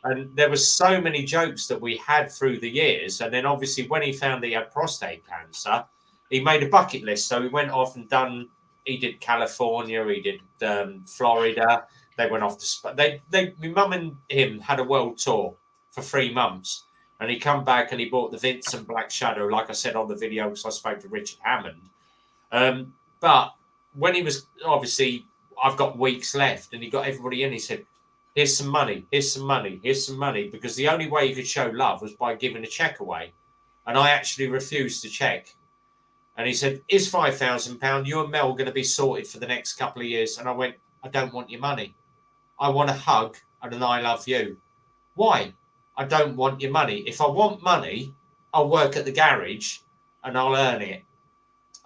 And there was so many jokes that we had through the years. And then obviously when he found he had prostate cancer, he made a bucket list. So he went off and he did California, he did Florida. They went off to my mum and him had a world tour for 3 months, and he come back and he bought the Vincent Black Shadow, like I said on the video, because I spoke to Richard Hammond. But when he was obviously, I've got weeks left, and he got everybody in. He said, "Here's some money. Here's some money. Here's some money," because the only way you could show love was by giving a check away, and I actually refused to check. And he said, "Is £5,000? You and Mel going to be sorted for the next couple of years?" And I went, "I don't want your money. I want a hug and an I love you." Why? I don't want your money. If I want money, I'll work at the garage and I'll earn it.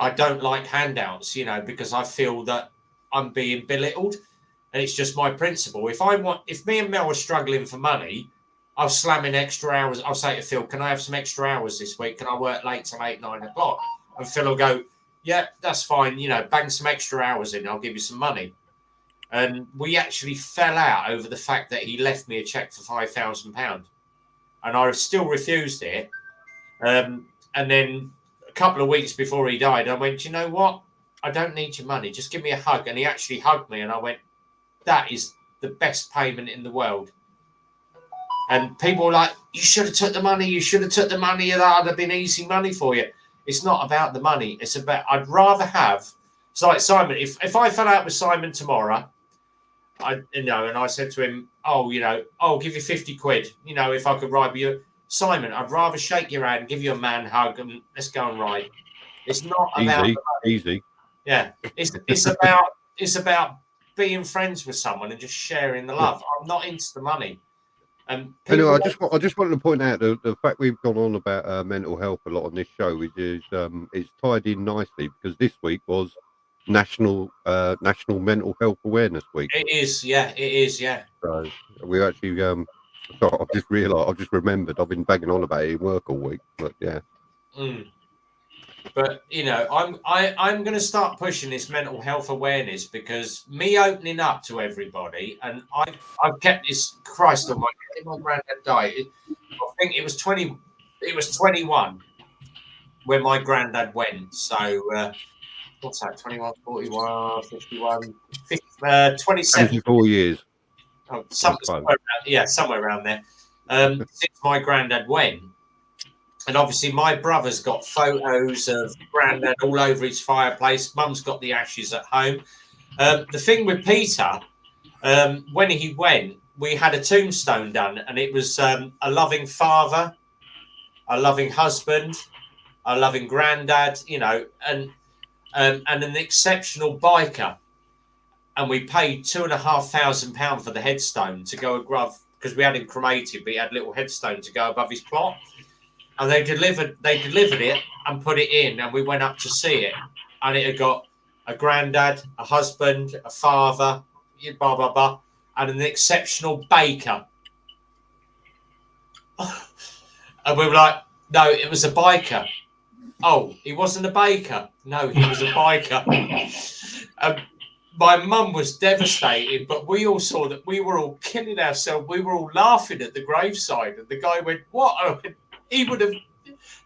I don't like handouts, because I feel that I'm being belittled, and it's just my principle. If me and Mel are struggling for money, I'll slam in extra hours. I'll say to Phil, "Can I have some extra hours this week? Can I work late till 8, 9 o'clock?" And Phil will go, "Yeah, that's fine. Bang some extra hours in. I'll give you some money." And we actually fell out over the fact that he left me a check for £5,000, and I still refused it. And then a couple of weeks before he died, I went, "You know what? I don't need your money. Just give me a hug." And he actually hugged me, and I went, "That is the best payment in the world." And people were like, "You should have took the money. You should have took the money. That would have been easy money for you." It's not about the money. It's about, I'd rather have, it's like Simon, if I fell out with Simon tomorrow, and I said to him, I'll give you 50 quid, if I could ride with you. Simon, I'd rather shake your hand, give you a man hug, and let's go and ride. It's not about easy. Yeah. It's about being friends with someone and just sharing the love. I'm not into the money. Anyway, I just wanted to point out the fact we've gone on about mental health a lot on this show, which is it's tied in nicely because this week was National Mental Health Awareness Week. It is, yeah. So we actually so I've just realised, I've just remembered, I've been banging on about it in work all week, but yeah. But I'm going to start pushing this mental health awareness, because me opening up to everybody, and I've kept this. Christ almighty, I think my granddad died. I think it was 21 when my granddad went. So what's that? 21, 41, 51, 27. 24 years. Oh, somewhere around there. Since my granddad went. And obviously, my brother's got photos of Grandad all over his fireplace. Mum's got the ashes at home. The thing with Peter, when he went, we had a tombstone done, and it was a loving father, a loving husband, a loving granddad, and an exceptional biker. And we paid £2,500 for the headstone to go above, because we had him cremated, but he had a little headstone to go above his plot. And they delivered it and put it in, and we went up to see it. And it had got a granddad, a husband, a father, blah, blah, blah, and an exceptional baker. And we were like, no, it was a biker. Oh, he wasn't a baker. No, he was a biker. My mum was devastated, but we all saw that we were all killing ourselves. We were all laughing at the graveside. And the guy went, "What?" He would have,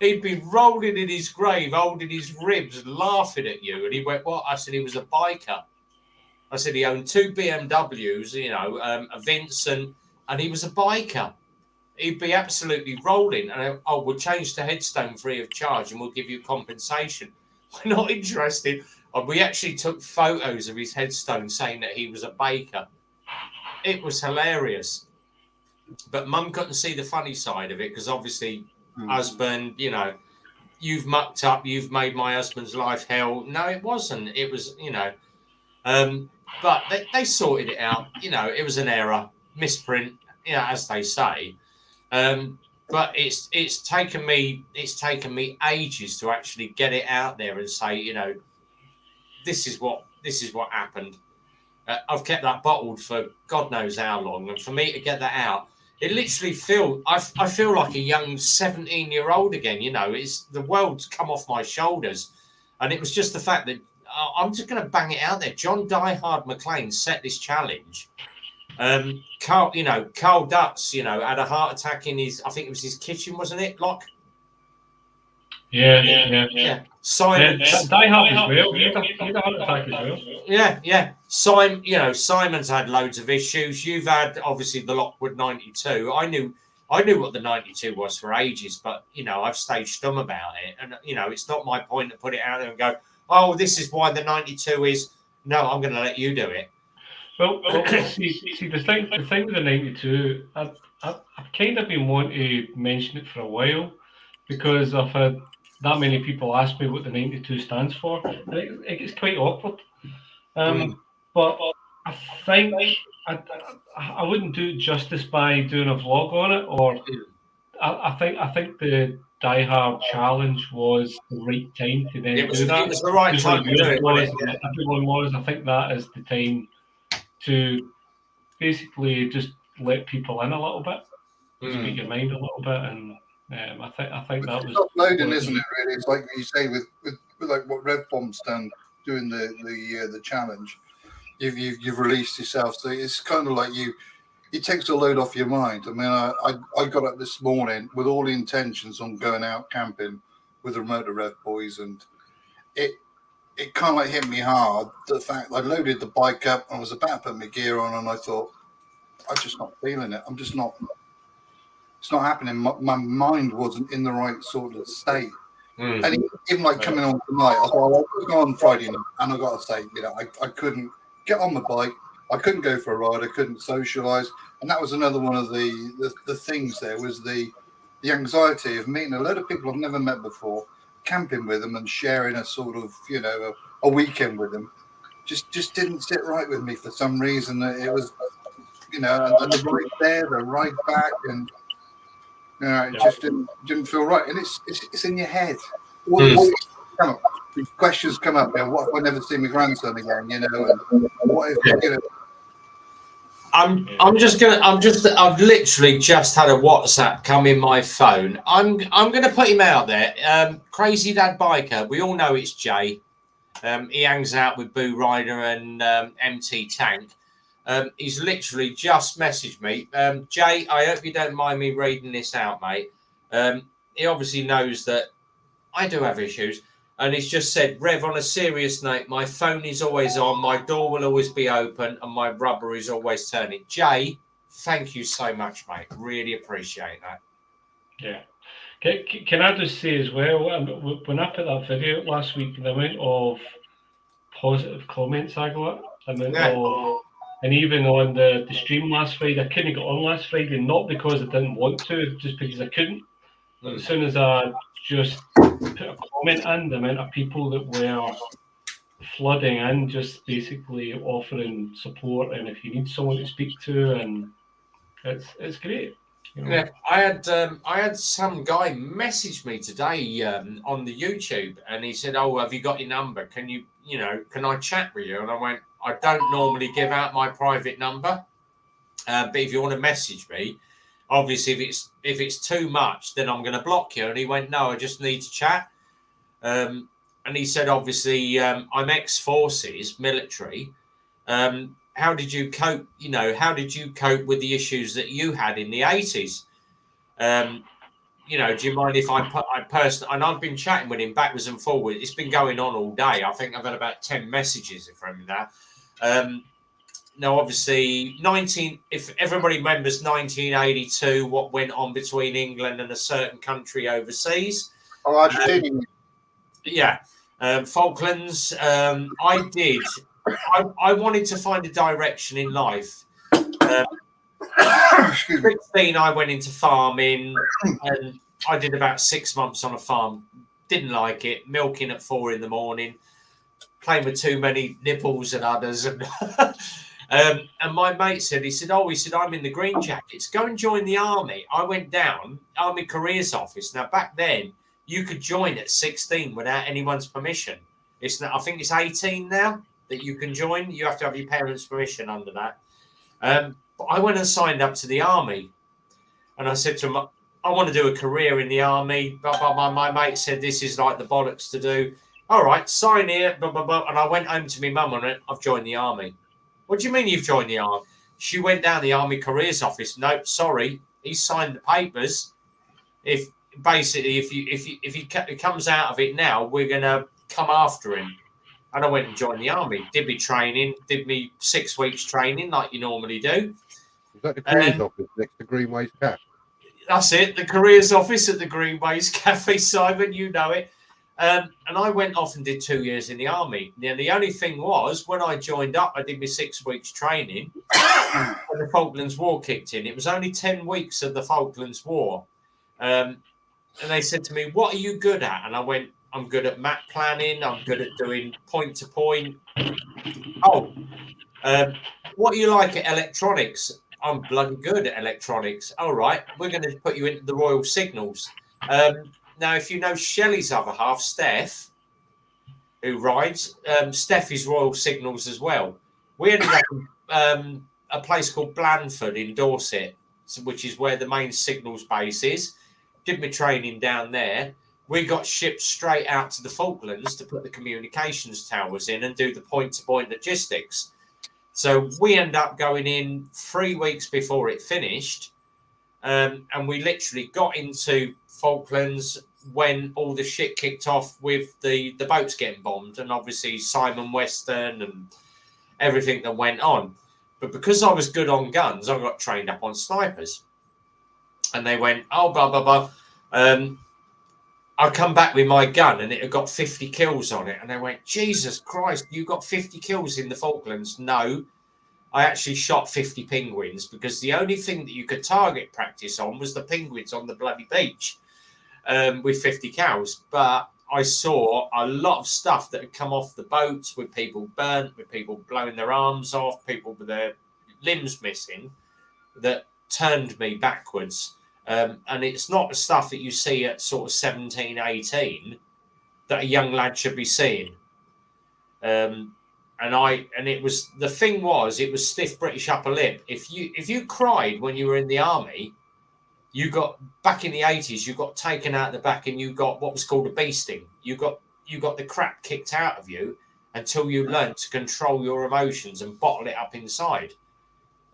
He'd be rolling in his grave, holding his ribs, laughing at you. And he went, "What?" I said, "He was a biker." I said, "He owned 2 BMWs, a Vincent, and he was a biker." He'd be absolutely rolling. And we'll change the headstone free of charge and we'll give you compensation. We're not interested. And we actually took photos of his headstone saying that he was a baker. It was hilarious. But Mum couldn't see the funny side of it because obviously, husband, you've mucked up, you've made my husband's life hell. No, it wasn't. It was, but they sorted it out. It was an error, misprint, as they say. But it's taken me ages to actually get it out there and say, this is what happened. I've kept that bottled for God knows how long, and for me to get that out, it literally I feel like a young 17-year-old again. It's the world's come off my shoulders, and it was just the fact that I'm just going to bang it out there. John Die Hard McClane set this challenge. Carl Dutz, had a heart attack in I think it was his kitchen, wasn't it, Locke? Yeah. Simon, Die Hard as well. He had a heart attack as well. Yeah. Simon's had loads of issues. You've had obviously the Lockwood 92. I knew what the 92 was for ages, but I've stayed stum about it, and it's not my point to put it out there and go, "Oh, this is why the 92 is." No, I'm going to let you do it. Well, see the thing with the 92, I've kind of been wanting to mention it for a while because I've had that many people ask me what the 92 stands for. And it gets quite awkward. But I think I wouldn't do it justice by doing a vlog on it, or I think the Die Hard challenge was the right time to then do that. It was the right time to do it. Everyone was. I think that is the time to basically just let people in a little bit, speak your mind a little bit, and I think that was uploading, isn't it? Really, it's like you say with like what Red Bomb's done doing the challenge. You've released yourself, so it's kind of like it takes a load off your mind. I mean, I got up this morning with all the intentions on going out camping with the Motor Rev boys, and it kind of like hit me hard. The fact I loaded the bike up, I was about to put my gear on, and I thought, I'm just not feeling it. I'm just not. It's not happening. My mind wasn't in the right sort of state. And even like coming on tonight, I thought, I'll go on Friday night, and I got to say, I couldn't get on the bike. I couldn't go for a ride. I couldn't socialise, and that was another one of the things. There was the anxiety of meeting a lot of people I've never met before, camping with them and sharing a sort of a weekend with them. Just didn't sit right with me for some reason. It was and the ride there, the ride back, and it just didn't feel right. And it's in your head. Questions come up. What if I never see my grandson again? And what if I've literally just had a WhatsApp come in my phone. I'm gonna put him out there. Crazy Dad Biker. We all know it's Jay. He hangs out with Boo Rider and MT Tank. He's literally just messaged me. Jay, I hope you don't mind me reading this out, mate. He obviously knows that I do have issues. And he's just said, Rev, on a serious note, my phone is always on, my door will always be open, and my rubber is always turning. Jay, thank you so much, mate. Really appreciate that. Yeah. Can I just say as well, when I put that video last week, the amount of positive comments I got, and even on the stream last Friday, I couldn't get on last Friday, not because I didn't want to, just because I couldn't. But as soon as I just put a comment in, the amount of people that were flooding in, just basically offering support, and if you need someone to speak to, and it's great. Yeah, I had some guy message me today on the YouTube, and he said, "Oh, have you got your number? Can I chat with you?" And I went, "I don't normally give out my private number, but if you want to message me, obviously if it's too much, then I'm going to block you." And he went, "No, I just need to chat." And he said, "Obviously, I'm ex-forces, military. How did you cope? How did you cope with the issues that you had in the 80s?" you know, do you mind if I personally, and I've been chatting with him backwards and forwards. It's been going on all day. I think I've had about 10 messages from him now. Now, obviously, if everybody remembers 1982, what went on between England and a certain country overseas. Oh, Argentina. Yeah. Falklands. I wanted to find a direction in life. 16, I went into farming, and I did about 6 months on a farm. Didn't like it. Milking at 4 a.m, playing with too many nipples and udders. And and my mate said, he said, I'm in the Green Jackets. Go and join the army. I went down, Army Careers Office. Now, back then, you could join at 16 without anyone's permission. I think it's 18 now that you can join. You have to have your parents' permission under that. But I went and signed up to the army, and I said to him, I want to do a career in the army. But my mate said, this is like the bollocks to do. All right, sign here. Blah, blah, blah. And I went home to my mum and went, I've joined the army. What do you mean you've joined the army? She went down the Army Careers Office. Nope, sorry, he signed the papers. If he comes out of it now, we're gonna come after him. And I went and joined the army. Did me training. Did me 6 weeks training like you normally do. Was that the careers office next to Greenways Cafe? That's it. The careers office at the Greenways Cafe, Simon. You know it. And I went off and did 2 years in the army. Now, the only thing was, when I joined up, I did my 6 weeks training, and the Falklands War kicked in. It was only 10 weeks of the Falklands War. And they said to me, what are you good at? And I went, I'm good at map planning. I'm good at doing point-to-point. What do you like at electronics? I'm bloody good at electronics. All right, we're going to put you into the Royal Signals. Now, if you know Shelley's other half, Steph, who rides, Steph is Royal Signals as well. We ended up in a place called Blandford in Dorset, which is where the main signals base is. Did my training down there. We got shipped straight out to the Falklands to put the communications towers in and do the point-to-point logistics. So we ended up going in 3 weeks before it finished. And we literally got into Falklands when all the shit kicked off with the boats getting bombed, and obviously Simon Western and everything that went on. But because I was good on guns, I got trained up on snipers. And they went, oh, blah, blah, blah. I come back with my gun and it had got 50 kills on it. And they went, Jesus Christ, you got 50 kills in the Falklands? No. I actually shot 50 penguins because the only thing that you could target practice on was the penguins on the bloody beach with 50 cows. But I saw a lot of stuff that had come off the boats with people burnt, with people blowing their arms off, people with their limbs missing, that turned me backwards. And it's not the stuff that you see at sort of 17, 18 that a young lad should be seeing. And it was, the thing was, it was stiff British upper lip. If you cried when you were in the army, you got, back in the 80s, you got taken out the back and you got what was called a beasting. You got the crap kicked out of you until you learned to control your emotions and bottle it up inside.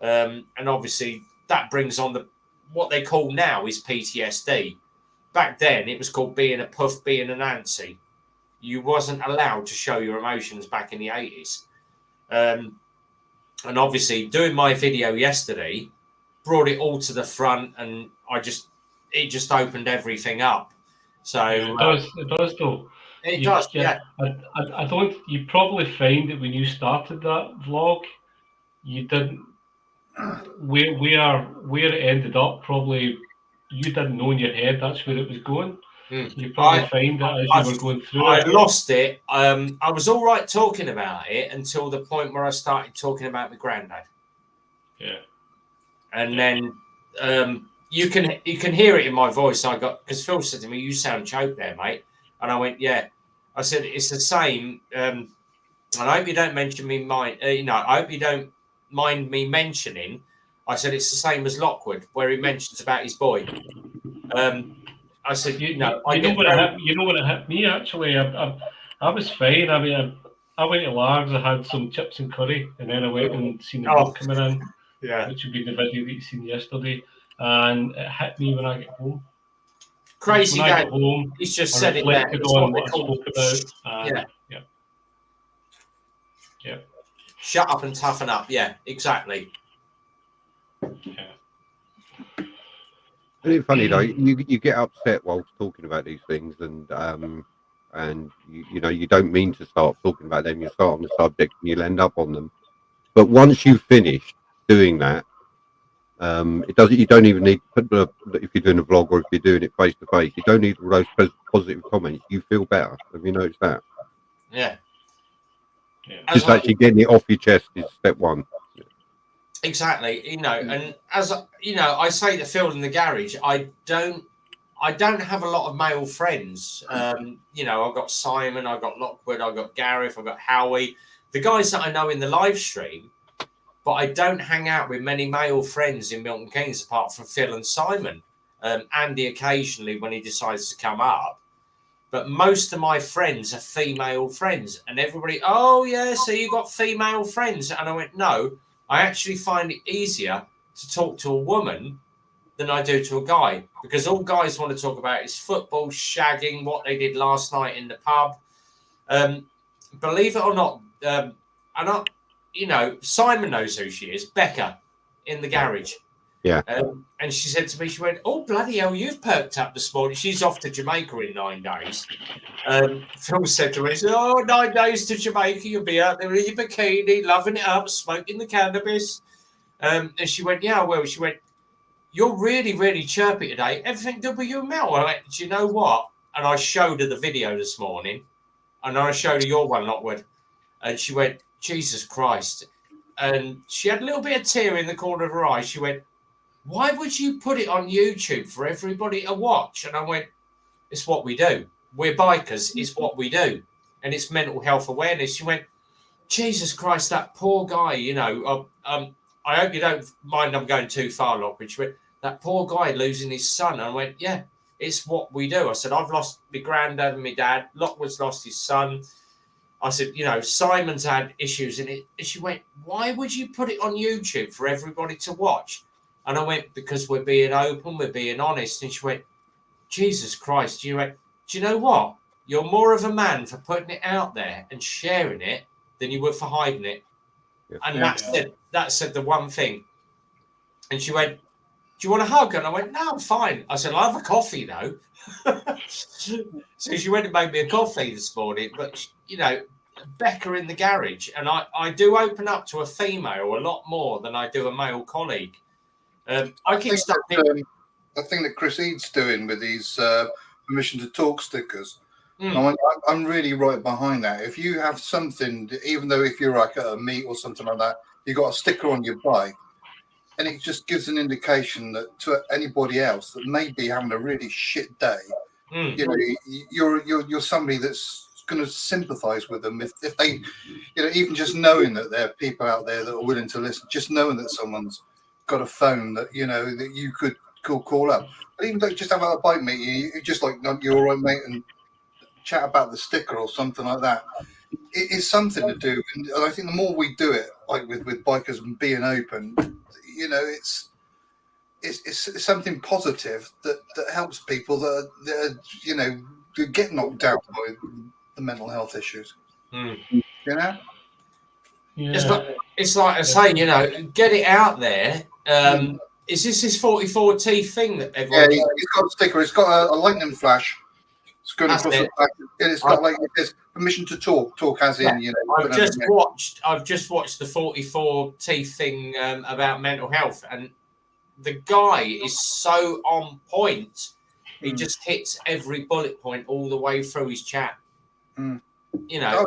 And obviously that brings on what they call now is PTSD. Back then it was called being a puff, being an Nancy. You wasn't allowed to show your emotions back in the 80s. And obviously doing my video yesterday brought it all to the front, and it just opened everything up. So it does though. It does, yeah. I don't, you probably find that when you started that vlog, you didn't, where it ended up, probably you didn't know in your head that's where it was going. You probably find that as you were going through I lost it. I was all right talking about it until the point where I started talking about my granddad. Yeah. And then you can hear it in my voice. Because Phil said to me, "You sound choked there, mate." And I went, "Yeah." I said, "It's the same." And I hope you don't mention me mind. I hope you don't mind me mentioning. I said it's the same as Lockwood, where he mentions about his boy. I said, you know what it hit me actually. I was fine. I mean, I went to Largs. I had some chips and curry, and then I went and seen the boat coming in. Yeah, which would be the video that you seen yesterday, and it hit me when I get home. Crazy when I Dad. got home, He's just I said it there. reflected It's on what what I they call spoke about. And, yeah. Yeah. Shut up and toughen up. Yeah, exactly. Yeah. Isn't it funny though? You get upset whilst talking about these things, and you know you don't mean to start talking about them. You start on the subject and you'll end up on them. But once you've finished doing that, it doesn't. You don't even need if you're doing a vlog or if you're doing it face to face. You don't need all those positive comments. You feel better. Have you noticed that? Yeah. Just actually getting it off your chest is step one. Exactly. You know, and as you know, I say to Phil in the garage, I don't have a lot of male friends. You know, I've got Simon, I've got Lockwood, I've got Gareth, I've got Howie, the guys that I know in the live stream. But I don't hang out with many male friends in Milton Keynes apart from Phil and Simon. Andy occasionally when he decides to come up. But most of my friends are female friends. And everybody, oh, yeah, so you got female friends. And I went, no, I actually find it easier to talk to a woman than I do to a guy. Because all guys want to talk about is football, shagging, what they did last night in the pub. Believe it or not, you know, Simon knows who she is, Becca, in the garage. Yeah. And she said to me, she went, oh, bloody hell, you've perked up this morning. She's off to Jamaica in 9 days. Phil said to me, oh, 9 days to Jamaica, you'll be out there in your bikini, loving it up, smoking the cannabis. And she went, yeah, well, she went, you're really, really chirpy today. Everything good with you and Mel? I went, do you know what? And I showed her the video this morning. And I showed her your one, Lockwood. And she went, Jesus Christ. And she had a little bit of tear in the corner of her eye. She went, why would you put it on YouTube for everybody to watch? And I went, it's what we do. We're bikers. It's what we do. And it's mental health awareness. She went, Jesus Christ, that poor guy, you know, I hope you don't mind I'm going too far, Lockwood. She went, that poor guy losing his son. And I went, yeah, it's what we do. I said, I've lost my granddad and my dad. Lockwood's lost his son. I said, you know, Simon's had issues in it. And she went, why would you put it on YouTube for everybody to watch? And I went, because we're being open, we're being honest. And she went, Jesus Christ. She went, do you know what? You're more of a man for putting it out there and sharing it than you were for hiding it. Yeah. And that said the one thing. And she went, do you want a hug? And I went, no, I'm fine. I said, I'll have a coffee, though. So she went and made me a coffee this morning. But, you know, Becca in the garage. And I do open up to a female a lot more than I do a male colleague. I keep stuck in. The thing that Chris Eads doing with these permission to talk stickers, I'm really right behind that. If you have something, even though if you're like at a meet or something like that, you got a sticker on your bike, and it just gives an indication that to anybody else that may be having a really shit day, you know, you're somebody that's going to sympathise with them if they, you know, even just knowing that there are people out there that are willing to listen, just knowing that someone's got a phone that you know that you could call up, but even don't just have a bike meet, you just like you're all right, mate, and chat about the sticker or something like that. It is something to do, and I think the more we do it, like with bikers and being open, you know, it's something positive that helps people that are, you know, get knocked down by the mental health issues. You know. Yeah. It's like I say, you know, get it out there. Is this 44T thing that everyone? Yeah, it's got a sticker. It's got a lightning flash. It's going across the back. It's got like this permission to talk. Talk as in, you know. I've just watched the 44T thing about mental health, and the guy is so on point. He just hits every bullet point all the way through his chat. You know.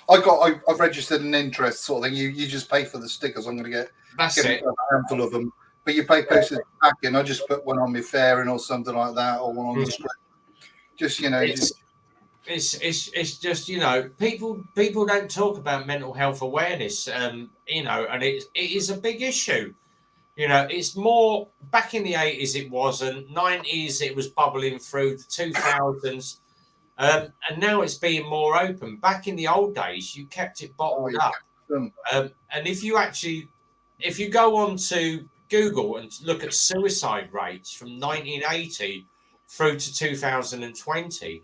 I've registered an interest sort of thing. You just pay for the stickers. I'm going to get a handful of them. But you pay postage back in. I just put one on my fairing or something like that, or one on the script. Just, you know, it's just, you know, people don't talk about mental health awareness, you know, and it is a big issue. You know, it's more back in the 80s. It wasn't 90s. It was bubbling through the 2000s. And now it's being more open. Back in the old days, you kept it bottled up. And if you go on to Google and look at suicide rates from 1980 through to 2020,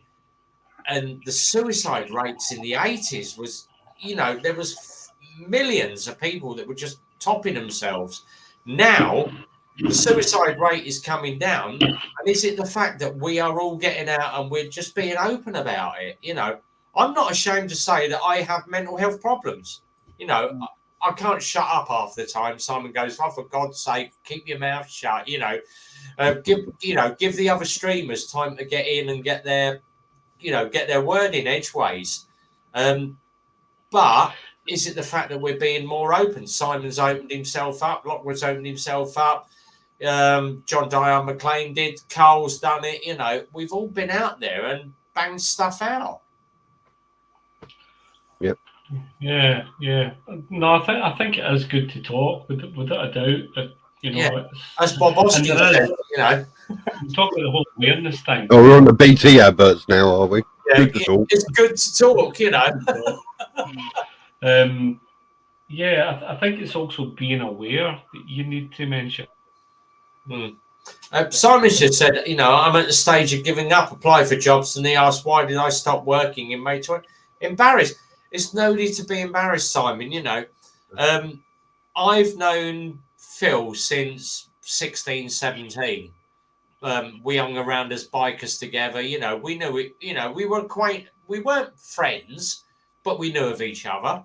and the suicide rates in the 80s was, there was millions of people that were just topping themselves. Now the suicide rate is coming down, and is it the fact that we are all getting out and we're just being open about it? I'm not ashamed to say that I have mental health problems. I can't shut up half the time. Simon goes, "Oh, for God's sake, keep your mouth shut." Give the other streamers time to get in and get their word in edgeways. But is it the fact that we're being more open? Simon's opened himself up. Lockwood's opened himself up. John Diane McLean did. Carl's done it. We've all been out there and banged stuff out. Yep. Yeah. No, I think it is good to talk, without a doubt. As Bob Austin said, we talk about the whole awareness thing. Oh, we're on the BT adverts now, are we? Yeah, good to talk. It's good to talk, I think it's also being aware that you need to mention. Simon just said, I'm at the stage of giving up, apply for jobs, and he asked, why did I stop working in May 20? Embarrassed. It's no need to be embarrassed, Simon. I've known Phil since 16, 17. We hung around as bikers together. We knew it. We weren't friends, but we knew of each other.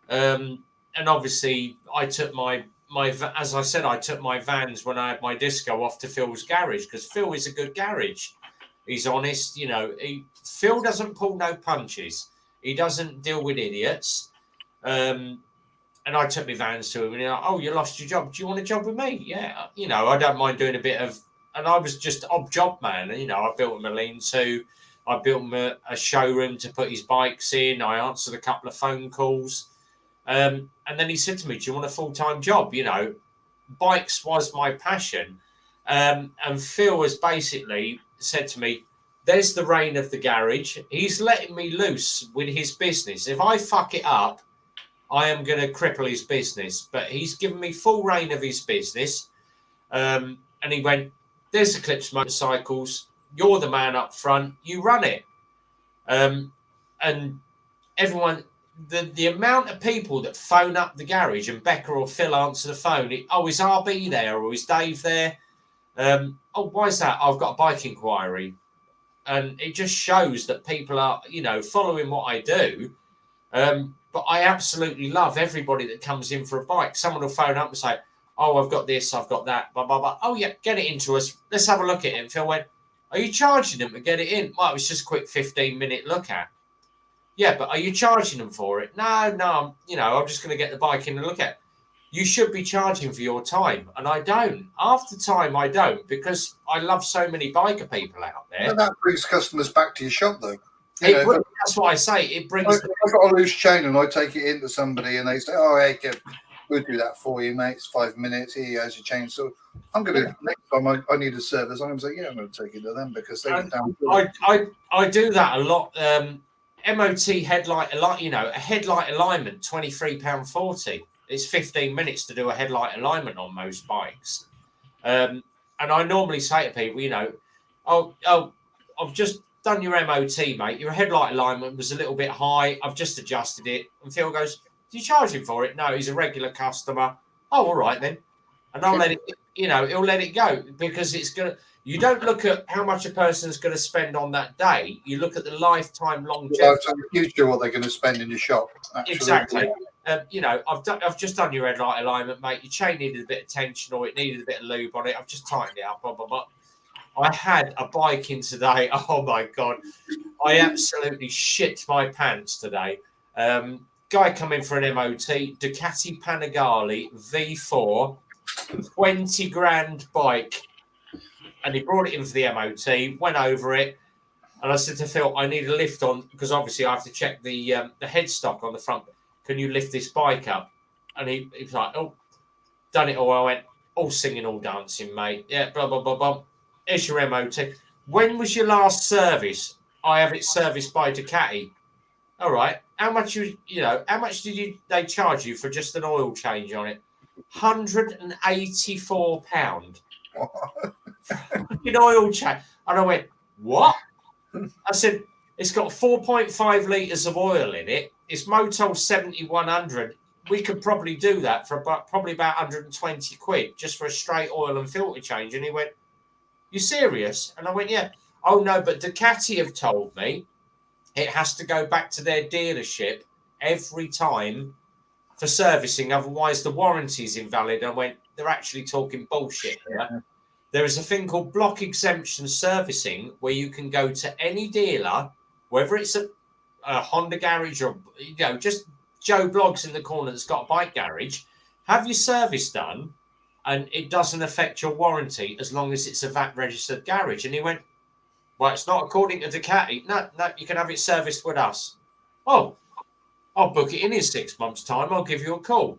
And obviously, I took as I said, I took my vans when I had my disco off to Phil's garage, because Phil is a good garage. He's honest. Phil doesn't pull no punches. He doesn't deal with idiots. And I took my vans to him, and oh, you lost your job. Do you want a job with me? Yeah. I don't mind doing a bit of. And I was just odd job man. I built him a lean-to. I built him a showroom to put his bikes in. I answered a couple of phone calls. And then he said to me, do you want a full-time job? Bikes was my passion. And Phil has basically said to me, there's the reign of the garage. He's letting me loose with his business. If I fuck it up, I am going to cripple his business. But he's given me full reign of his business. And he went, there's Eclipse Motorcycles. You're the man up front. You run it. And everyone, the amount of people that phone up the garage and Becca or Phil answer the phone. Is RB there or is Dave there? Why is that? I've got a bike inquiry. And it just shows that people are, following what I do. But I absolutely love everybody that comes in for a bike. Someone will phone up and say, oh, I've got this, I've got that, blah, blah, blah. Oh, yeah, get it into us. Let's have a look at it. And Phil went, are you charging them to get it in? Well, it was just a quick 15-minute look at. Yeah, but are you charging them for it? No, I'm just going to get the bike in and look at it. You should be charging for your time. And I don't. After time, I don't, because I love so many biker people out there. Well, that brings customers back to your shop, though. That's what I say. It brings. I've got a loose chain and I take it into somebody and they say, oh, hey, we'll do that for you, mate. It's 5 minutes. Here you has your chain. So I'm going to, next time I need a service, I'm going to say, yeah, I'm going to take it to them because they can down. I do that a lot. MOT headlight, a headlight alignment, £23.40. It's 15 minutes to do a headlight alignment on most bikes. And I normally say to people, I've just done your MOT, mate. Your headlight alignment was a little bit high. I've just adjusted it. And Phil goes, do you charge him for it? No, he's a regular customer. Oh, all right then. And I'll let it, he'll let it go because it's going to, you don't look at how much a person's going to spend on that day. You look at the lifetime longevity. Lifetime future, what they're going to spend in your shop. Absolutely. Exactly. I've just done your headlight alignment, mate. Your chain needed a bit of tension or it needed a bit of lube on it. I've just tightened it up. Blah, blah, blah. I had a bike in today. Oh, my God. I absolutely shit my pants today. Guy come in for an MOT, Ducati Panigale V4, 20 grand bike. And he brought it in for the MOT, went over it. And I said to Phil, I need a lift on, because obviously I have to check the headstock on the front. Can you lift this bike up? And he was like, oh, done it all. I went, all singing, all dancing, mate. Yeah, blah, blah, blah, blah. Here's your MOT. When was your last service? I have it serviced by Ducati. All right. How much how much they charge you for just an oil change on it? £184. fucking oil change. And I went, what? I said, it's got 4.5 litres of oil in it. It's Motul 7100. We could probably do that for probably about 120 quid just for a straight oil and filter change. And he went, you serious? And I went, yeah. Oh, no, but Ducati have told me it has to go back to their dealership every time for servicing. Otherwise, the warranty is invalid. I went, they're actually talking bullshit here. There is a thing called block exemption servicing where you can go to any dealer, whether it's a Honda garage or, just Joe Bloggs in the corner that's got a bike garage, have your service done and it doesn't affect your warranty as long as it's a VAT registered garage. And he went, well, it's not according to Ducati. No, you can have it serviced with us. Oh, I'll book it in 6 months' time. I'll give you a call.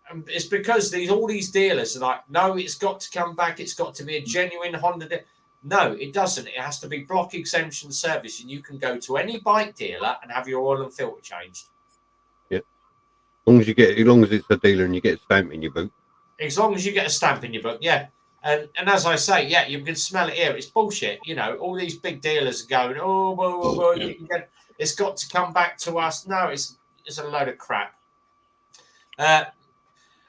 And it's because all these dealers are like, no, it's got to come back. It's got to be a genuine Honda. No, it doesn't. It has to be block exemption service, and you can go to any bike dealer and have your oil and filter changed. Yeah, as long as it's a dealer and you get a stamp in your boot. As long as you get a stamp in your book, yeah. And as I say, yeah, you can smell it here. It's bullshit. All these big dealers are going, you can get. It's got to come back to us. No, it's a load of crap.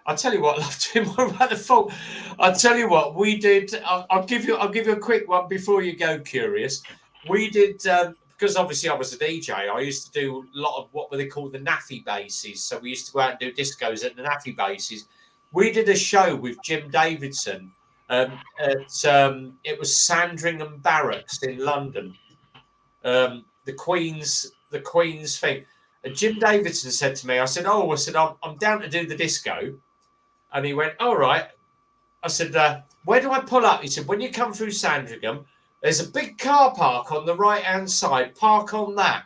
I'll tell you what, love, Tim, what about the fault? I'll tell you what, we did. I'll give you a quick one before you go, Curious. We did, because obviously I was a DJ, I used to do a lot of what were they called the NAFI bases. So we used to go out and do discos at the NAFI bases. We did a show with Jim Davidson it was Sandringham Barracks in London. The Queen's thing. And Jim Davidson said to me, I said, I'm down to do the disco. And he went, all right. I said, where do I pull up? He said, when you come through Sandringham, there's a big car park on the right-hand side. Park on that.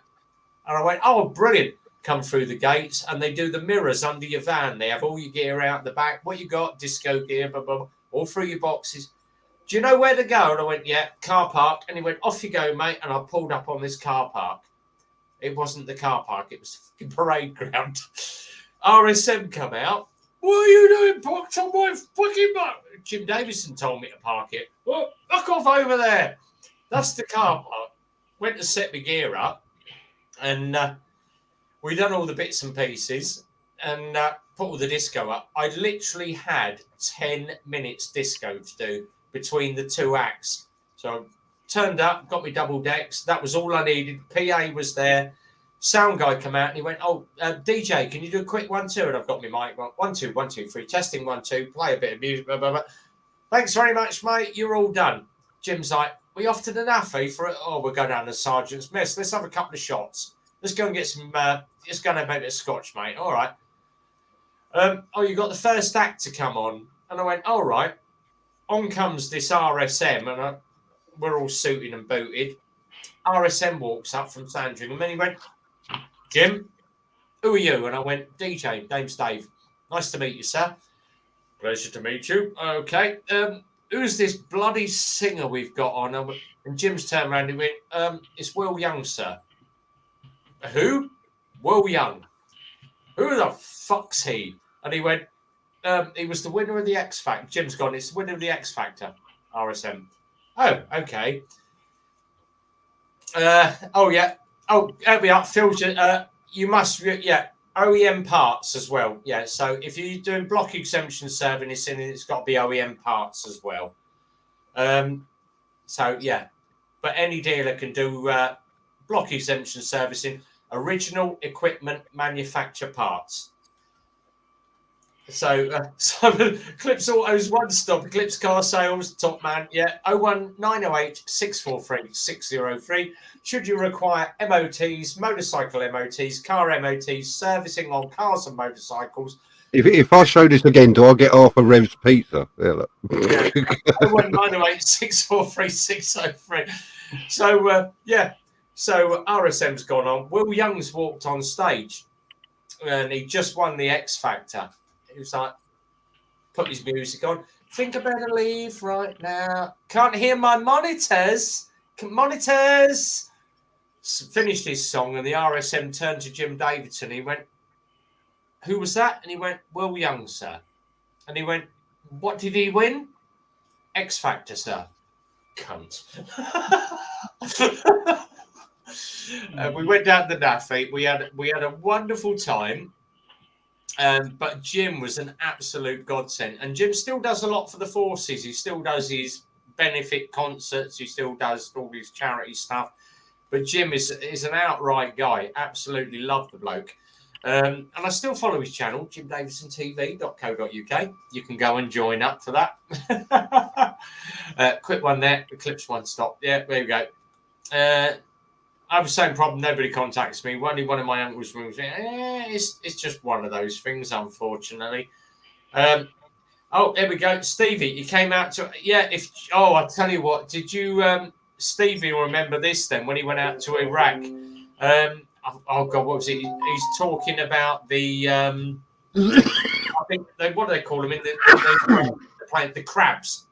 And I went, oh, brilliant. Come through the gates, and they do the mirrors under your van. They have all your gear out the back. What you got? Disco gear, blah, blah, blah, all through your boxes. Do you know where to go? And I went, yeah, car park. And he went, off you go, mate. And I pulled up on this car park. It wasn't the car park. It was the parade ground. RSM come out. What are you doing parked on my fucking butt? Jim Davison told me to park it. Well, knock off over there. That's the car park. Went to set my gear up. And we done all the bits and pieces. And put all the disco up. I literally had 10 minutes disco to do between the two acts. So I turned up, got me double decks. That was all I needed. PA was there. Sound guy come out and he went, DJ, can you do a quick 1 2? And I've got my mic. 1 2 1 2 3. Testing 1 2. Play a bit of music. Blah, blah, blah. Thanks very much, mate. You're all done. Jim's like, we off to the NAFI for it? Oh, we'll go down to Sergeant's Mess. Let's have a couple of shots. Let's go and get some. Let's go and have a bit of scotch, mate. All right. You got the first act to come on. And I went, all right. On comes this RSM, and we're all suited and booted. RSM walks up from Sandringham, and he went, Jim, who are you? And I went, DJ, name's Dave. Nice to meet you, sir. Pleasure to meet you. Okay. Who's this bloody singer we've got on? And Jim's turned around and went, it's Will Young, sir. Who? Will Young. Who the fuck's he? And he went, he was the winner of the X Factor. Jim's gone, it's the winner of the X Factor, RSM. Oh, okay. Yeah. Oh, help me out, Phil. You must, OEM parts as well. Yeah, so if you're doing block exemption servicing, it's got to be OEM parts as well. So, yeah. But any dealer can do block exemption servicing, original equipment manufacture parts. So, Simon, Clips Autos, one stop, Eclipse Car Sales, top man, yeah, 01908 643 603. Should you require MOTs, motorcycle MOTs, car MOTs, servicing on cars and motorcycles. If I show this again, do I get half a Rev's pizza? Yeah, look. 01908 643 603. So, so RSM's gone on. Will Young's walked on stage and he just won the X Factor. He was like, put his music on. Think I better leave right now. Can't hear my monitors. Monitors. Finished his song, and the RSM turned to Jim Davidson. He went, who was that? And he went, Will Young, sir. And he went, what did he win? X Factor, sir. cunt. We went down the Naffy. We had a wonderful time. But Jim was an absolute godsend, and Jim still does a lot for the forces. He still does his benefit concerts. He still does all his charity stuff. But Jim is an outright guy. Absolutely love the bloke. And I still follow his channel, jimdavidsonTV.co.uk. You can go and join up for that. Quick one there. The clips one stop. Yeah, there we go. I have the same problem. Nobody contacts me. Only one of my uncles rings me. It's just one of those things, unfortunately. Oh, there we go. Stevie, you came out to... Yeah, I tell you what. Did you... Stevie will remember this then, when he went out to Iraq. Oh God, what was it? He's talking about the I think what do they call them in the plane? The crabs.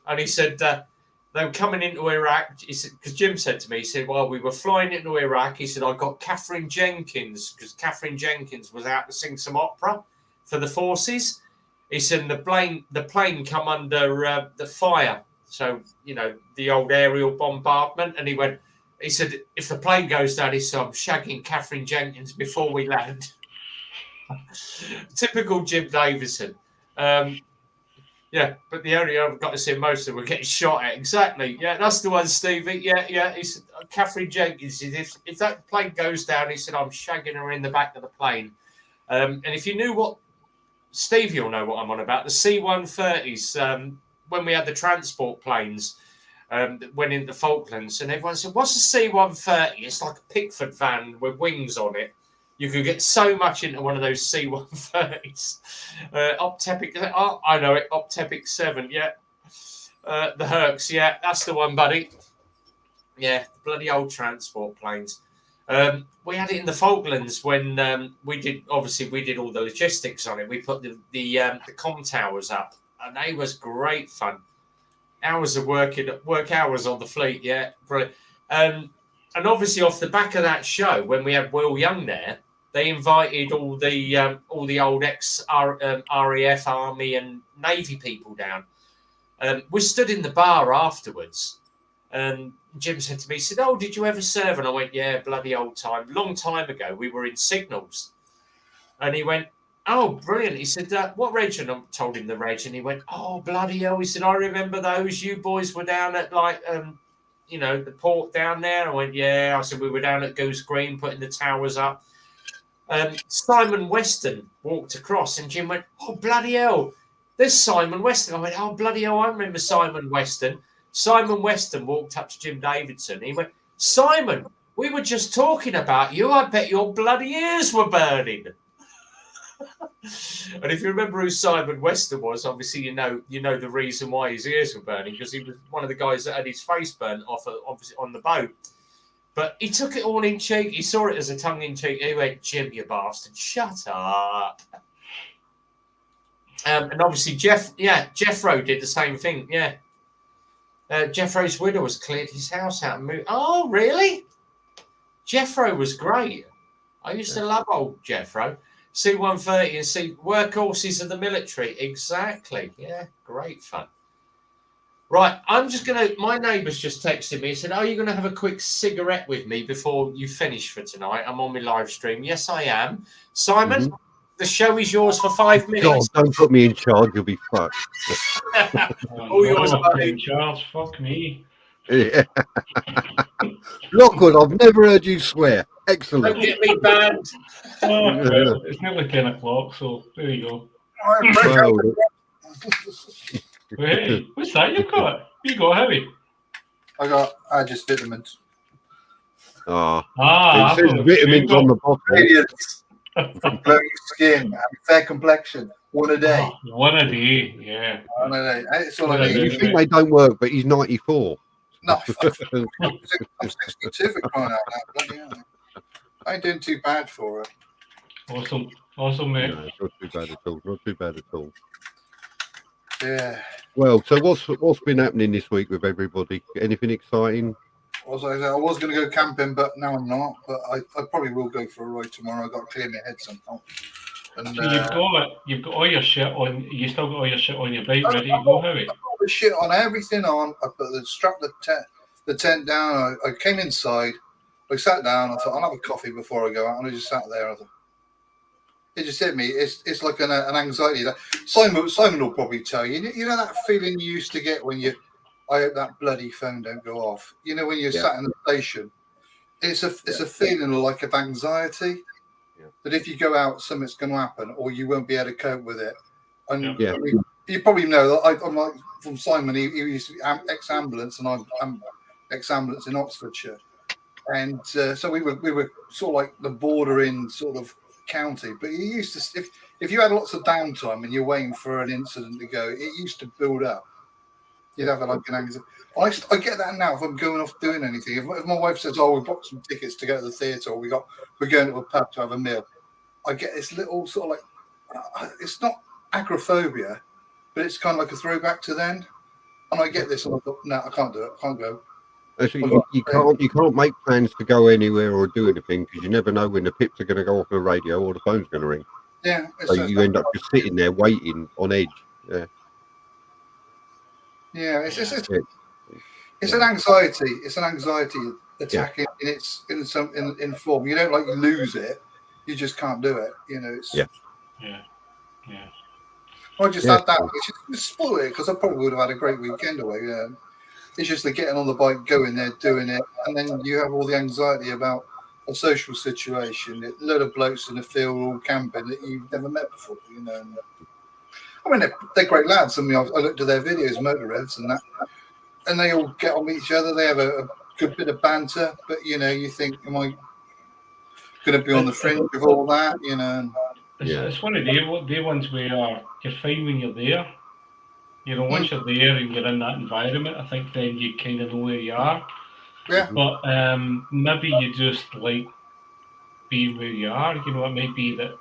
And he said they were coming into Iraq. He said, because Jim said to me, he said, while we were flying into Iraq, he said, I got Catherine Jenkins, because Catherine Jenkins was out to sing some opera for the forces. He said the plane come under the fire. So, the old aerial bombardment. And he said, if the plane goes down, he said, I'm shagging Catherine Jenkins before we land. Typical Jim Davison. Yeah, but the only I've got to see most of them were getting shot at. Exactly. Yeah, that's the one, Stevie. Yeah. He said, Catherine Jenkins, if that plane goes down, he said, I'm shagging her in the back of the plane. And if you knew what, Stevie will know what I'm on about, the C-130s, when we had the transport planes that went into the Falklands, and everyone said, what's a C-130? It's like a Pickford van with wings on it. You could get so much into one of those C-130s. Optepic, I know it, Optepic 7, yeah. The Hercs, yeah, that's the one, buddy. Yeah, bloody old transport planes. We had it in the Falklands when we did all the logistics on it. We put the comm towers up, and they was great fun. Hours of work hours on the fleet, yeah, brilliant. And obviously off the back of that show, when we had Will Young there, they invited all the old ex-RAF Army and Navy people down. We stood in the bar afterwards, and Jim said to me, he said, oh, did you ever serve? And I went, yeah, bloody old time. Long time ago, we were in Signals. And he went, oh, brilliant. He said, what reg? And I told him the reg, and he went, oh, bloody hell. He said, I remember those. You boys were down at, the port down there. I went, yeah. I said, we were down at Goose Green putting the towers up. Simon Weston walked across, and Jim went, oh, bloody hell. There's Simon Weston. I went, oh, bloody hell, I remember Simon Weston. Simon Weston walked up to Jim Davidson. He went, Simon, we were just talking about you. I bet your bloody ears were burning. And if you remember who Simon Weston was, obviously you know the reason why his ears were burning, because he was one of the guys that had his face burnt off, obviously on the boat. But he took it all in cheek. He saw it as a tongue in cheek. He went, Jim, you bastard, shut up. And obviously Jeffro did the same thing. Yeah. Jeffro's widow has cleared his house out and moved. Oh, really? Jeffro was great. I used to love old Jeffro. C-130 and workhorses of the military. Exactly. Yeah, great fun. Right, my neighbour's just texted me. He said, are you going to have a quick cigarette with me before you finich for tonight? I'm on my live stream. Yes, I am. Simon, the show is yours for 5 minutes. God, don't put me in charge. You'll be fucked. All yours, buddy. In charge, fuck me. Yeah. Lockwood, I've never heard you swear. Excellent. Don't get me banned. Well, it's nearly 10 o'clock, so there you go. Well, Hey, what's that you've got? You got heavy. I just vitamins. It says vitamins on the bottle. Radiance, glowing skin, and fair complexion. One a day. One a day, yeah. One a day. It's all I One a need. day. You think they don't work, but he's 94. No, I'm 62 for crying out loud. Bloody hell. I ain't doing too bad for it. Awesome, mate. No, not too bad at all. Not too bad at all. Yeah. Well, so what's been happening this week with everybody? Anything exciting? I was going to go camping, but now I'm not. But I probably will go for a ride tomorrow. I've got to clear my head somehow. And So you've got all your shit on. You still got all your shit on your bike, ready to go, Howie? all the shit on, everything on. I put strapped the tent down. I came inside. I sat down. I thought I'll have a coffee before I go out, and I just sat there. I thought, it just hit me. It's like an anxiety. That Simon will probably tell you. You know that feeling you used to get when you. I hope that bloody phone don't go off. You know when you're sat in the station. It's a feeling like of anxiety that if you go out, something's going to happen, or you won't be able to cope with it. And I mean, you probably know that I'm like from Simon. He used to be ex-ambulance, and I'm ex-ambulance in Oxfordshire, and so we were sort of like the bordering sort of county. But you used to if you had lots of downtime and you're waiting for an incident to go, it used to build up. You'd have like an anxiety. I get that now if I'm going off doing anything. If my wife says, "Oh, we bought some tickets to go to the theatre," or we're going to a pub to have a meal, I get this little sort of like it's not agoraphobia, but it's kind of like a throwback to then. And I get this, and I thought, "No, I can't do it. I can't go." Actually, you can't make plans to go anywhere or do anything because you never know when the pips are going to go off the radio or the phone's going to ring. Yeah, so you end up just sitting there waiting on edge. It's an anxiety. It's an anxiety attack in form. You don't like lose it. You just can't do it. You know. It's, yeah. I just had that. It's just spoil it because I probably would have had a great weekend away. Yeah. It's just like getting on the bike, going there, doing it, and then you have all the anxiety about a social situation. A lot of blokes in the field all camping that you've never met before. You know. I mean, they're great lads. I mean, I looked at their videos, motor revs and that, and they all get on with each other. They have a good bit of banter, but you know, you think, am I going to be on the fringe of all that? You know. It's one of the ones where you're fine when you're there. You know, once you're there and you're in that environment, I think then you kind of know where you are. Yeah. But maybe you just like being where you are. You know, it might be that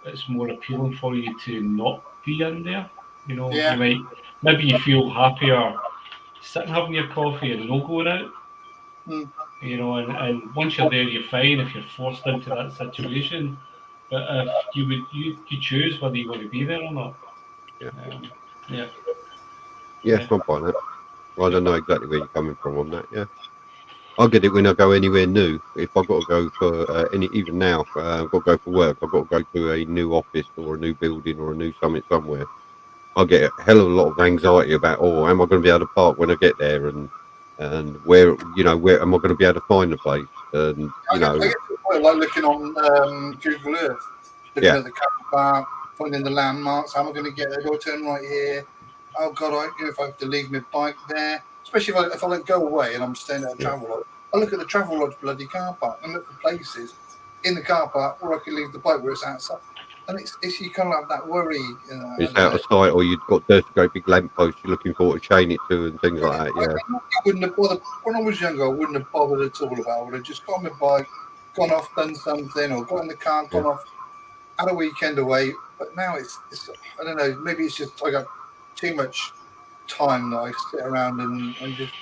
it's more appealing for you to not be in there. You know, maybe you feel happier sitting having your coffee and not going out. You know, and once you're there, you're fine if you're forced into that situation. But if you choose whether you want to be there or not. I'm fine with that. I don't know exactly where you're coming from on that. Yeah, I get it when I go anywhere new. If I've got to go for even now, I've got to go for work. I've got to go to a new office or a new building or a new summit somewhere. I get a hell of a lot of anxiety about, am I going to be able to park when I get there, and where am I going to be able to find the place? And I get to the point like looking on Google Earth, looking at the car park, finding the landmarks. How am I going to get there? Do I turn right here? Oh God, if I have to leave my bike there, especially if I go away and I'm staying at a travel lodge, I look at the travel lodge bloody car park and look for places in the car park where I can leave the bike where it's outside. And it's you kind of have that worry. It's out of sight, or you've got dirty, great big lampposts you're looking for to chain it to, and things like that. Yeah. I wouldn't have bothered when I was younger. I wouldn't have bothered at all about it. I would have just got on my bike, gone off, done something, or got in the car, gone off, had a weekend away. But now it's I don't know. Maybe it's just I got too much time that I sit around and just.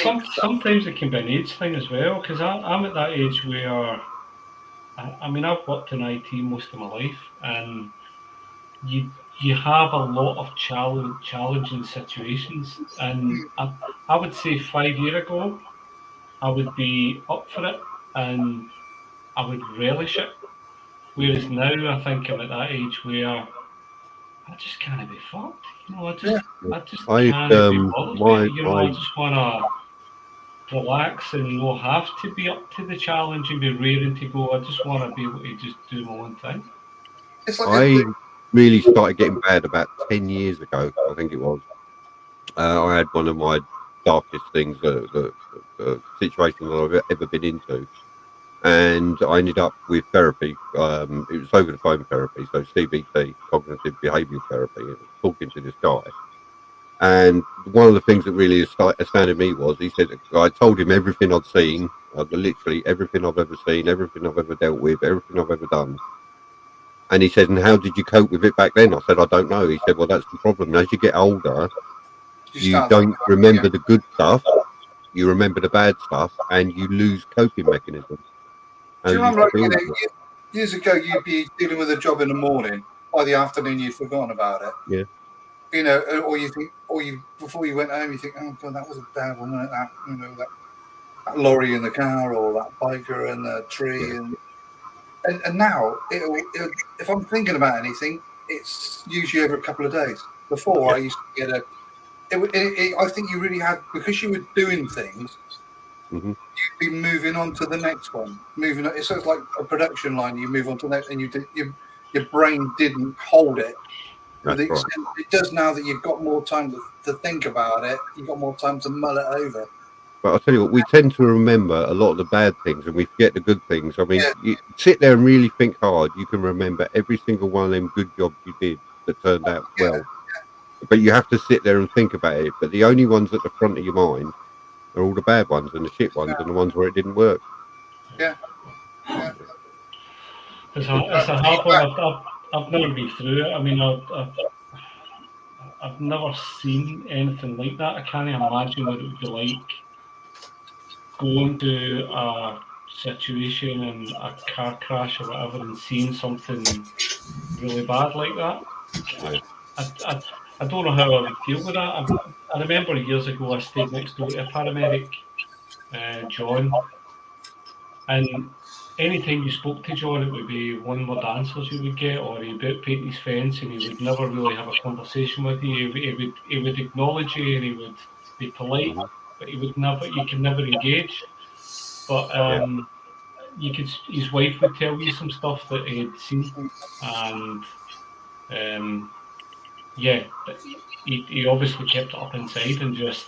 Sometimes it can be an age thing as well, because I'm at that age where. I mean, I've worked in IT most of my life, and you have a lot of challenging situations. And I would say 5 years ago, I would be up for it, and I would relish it. Whereas now, I think I'm at that age where I just can't be fucked. You know, I just can't be bothered. You know, I just want to relax and not have to be up to the challenge and be raring to go. I just want to be able to just do my own thing. I really started getting bad about 10 years ago, I think it was. I had one of my darkest things, the situation that I've ever been into. And I ended up with therapy. It was over the phone therapy, so CBT, cognitive behavioural therapy. It was talking to this guy. And one of the things that really astounded me was he said, I told him everything I'd seen, literally everything I've ever seen, everything I've ever dealt with, everything I've ever done. And he said, and how did you cope with it back then? I said, I don't know. He said, well, that's the problem. As you get older, you don't remember the good stuff, you remember the bad stuff, and you lose coping mechanisms. Do you remember, years ago, you'd be dealing with a job in the morning. By the afternoon, you'd forgotten about it. Yeah. You know, or you think, before you went home, you think, oh god, that was a bad one, wasn't it? That lorry in the car, or that biker in the tree, and now if I'm thinking about anything, it's usually over a couple of days. Before I used to get I think you really had, because you were doing things. Mm-hmm. You'd be moving on to the next one. Moving on, it's sort of like a production line. You move on to that, and your brain didn't hold it. That's The right. extent it does now that you've got more time to think about it. You've got more time to mull it over. But I'll tell you what, we tend to remember a lot of the bad things and we forget the good things. I mean, you sit there and really think hard, you can remember every single one of them good jobs you did that turned out well. But you have to sit there and think about it. But the only ones at the front of your mind are all the bad ones and the shit ones and the ones where it didn't work. Yeah. It's a hard one. I've never been through it. I mean, I've never seen anything like that. I can't imagine what it would be like going to a situation in a car crash or whatever and seeing something really bad like that. I don't know how I would deal with that. I remember years ago I stayed next door to a paramedic, John, and anytime you spoke to John, it would be one word answers you would get, or he'd paint his fence and he would never really have a conversation with you. He would acknowledge you and he would be polite, but you could never engage. But his wife would tell you some stuff that he had seen, and he obviously kept it up inside and just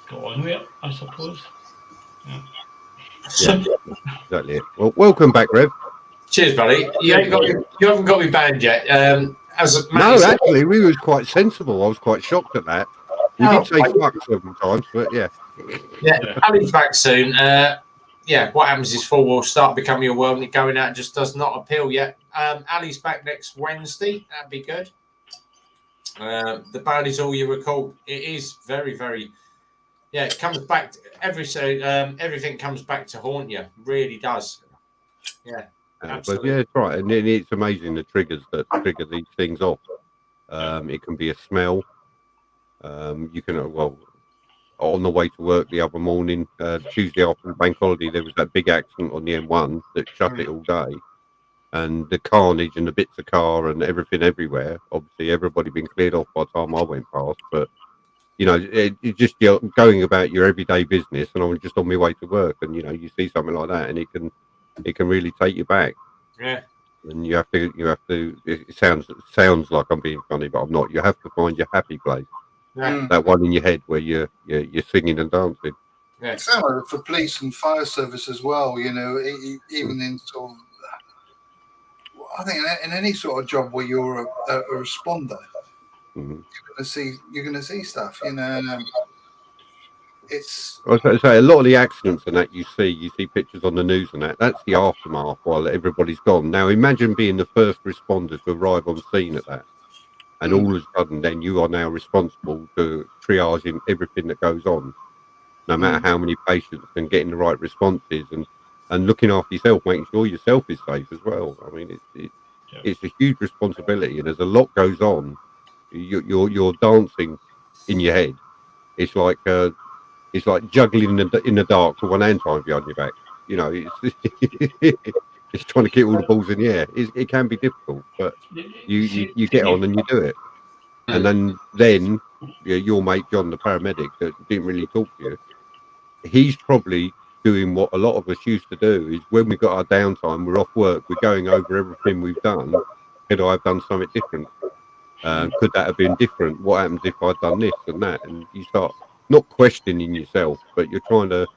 got on with it, I suppose. Yeah, exactly. Well, welcome back, Rev. Cheers, buddy. You haven't got me banned yet. Actually, we was quite sensible. I was quite shocked at that. We did say fuck several times, but yeah. Ali's back soon. What happens is four will start becoming your world, and it going out just does not appeal yet. Ali's back next Wednesday. That'd be good. The band is all you recall. It is very, very. Yeah, it comes back everything comes back to haunt you. Really does. Yeah. But yeah, it's right, and it's amazing the triggers that trigger these things off. It can be a smell. You can on the way to work the other morning, Tuesday after bank holiday, there was that big accident on the M1 that shut it all day, and the carnage and the bits of car and everything everywhere. Obviously, everybody been cleared off by the time I went past, but you know, it just going about your everyday business, and I was just on my way to work, and you know, you see something like that, and it can really take you back. Yeah. And you have to. It sounds like I'm being funny, but I'm not. You have to find your happy place. Yeah. That one in your head where you're singing and dancing. Yeah. Similar for police and fire service as well. You know, even in sort of, I think in any sort of job where you're a responder, you're gonna see stuff. You know, it's. I was about to say, a lot of the accidents and that you see pictures on the news and that's the aftermath while everybody's gone. Now imagine being the first responders to arrive on scene at that, and all of a sudden then you are now responsible for triaging everything that goes on, no matter how many patients, and getting the right responses and looking after yourself, making sure yourself is safe as well. I mean, it's a huge responsibility, and there's a lot goes on. You're dancing in your head. It's like juggling in the dark with one hand tied behind your back. You know, it's trying to keep all the balls in the air. It can be difficult, but you get on and you do it. And then your mate John, the paramedic that didn't really talk to you, he's probably doing what a lot of us used to do. Is when we got our downtime, we're off work, we're going over everything we've done. Could I have done something different? Could that have been different? What happens if I'd done this and that? And you start not questioning yourself, but you're trying to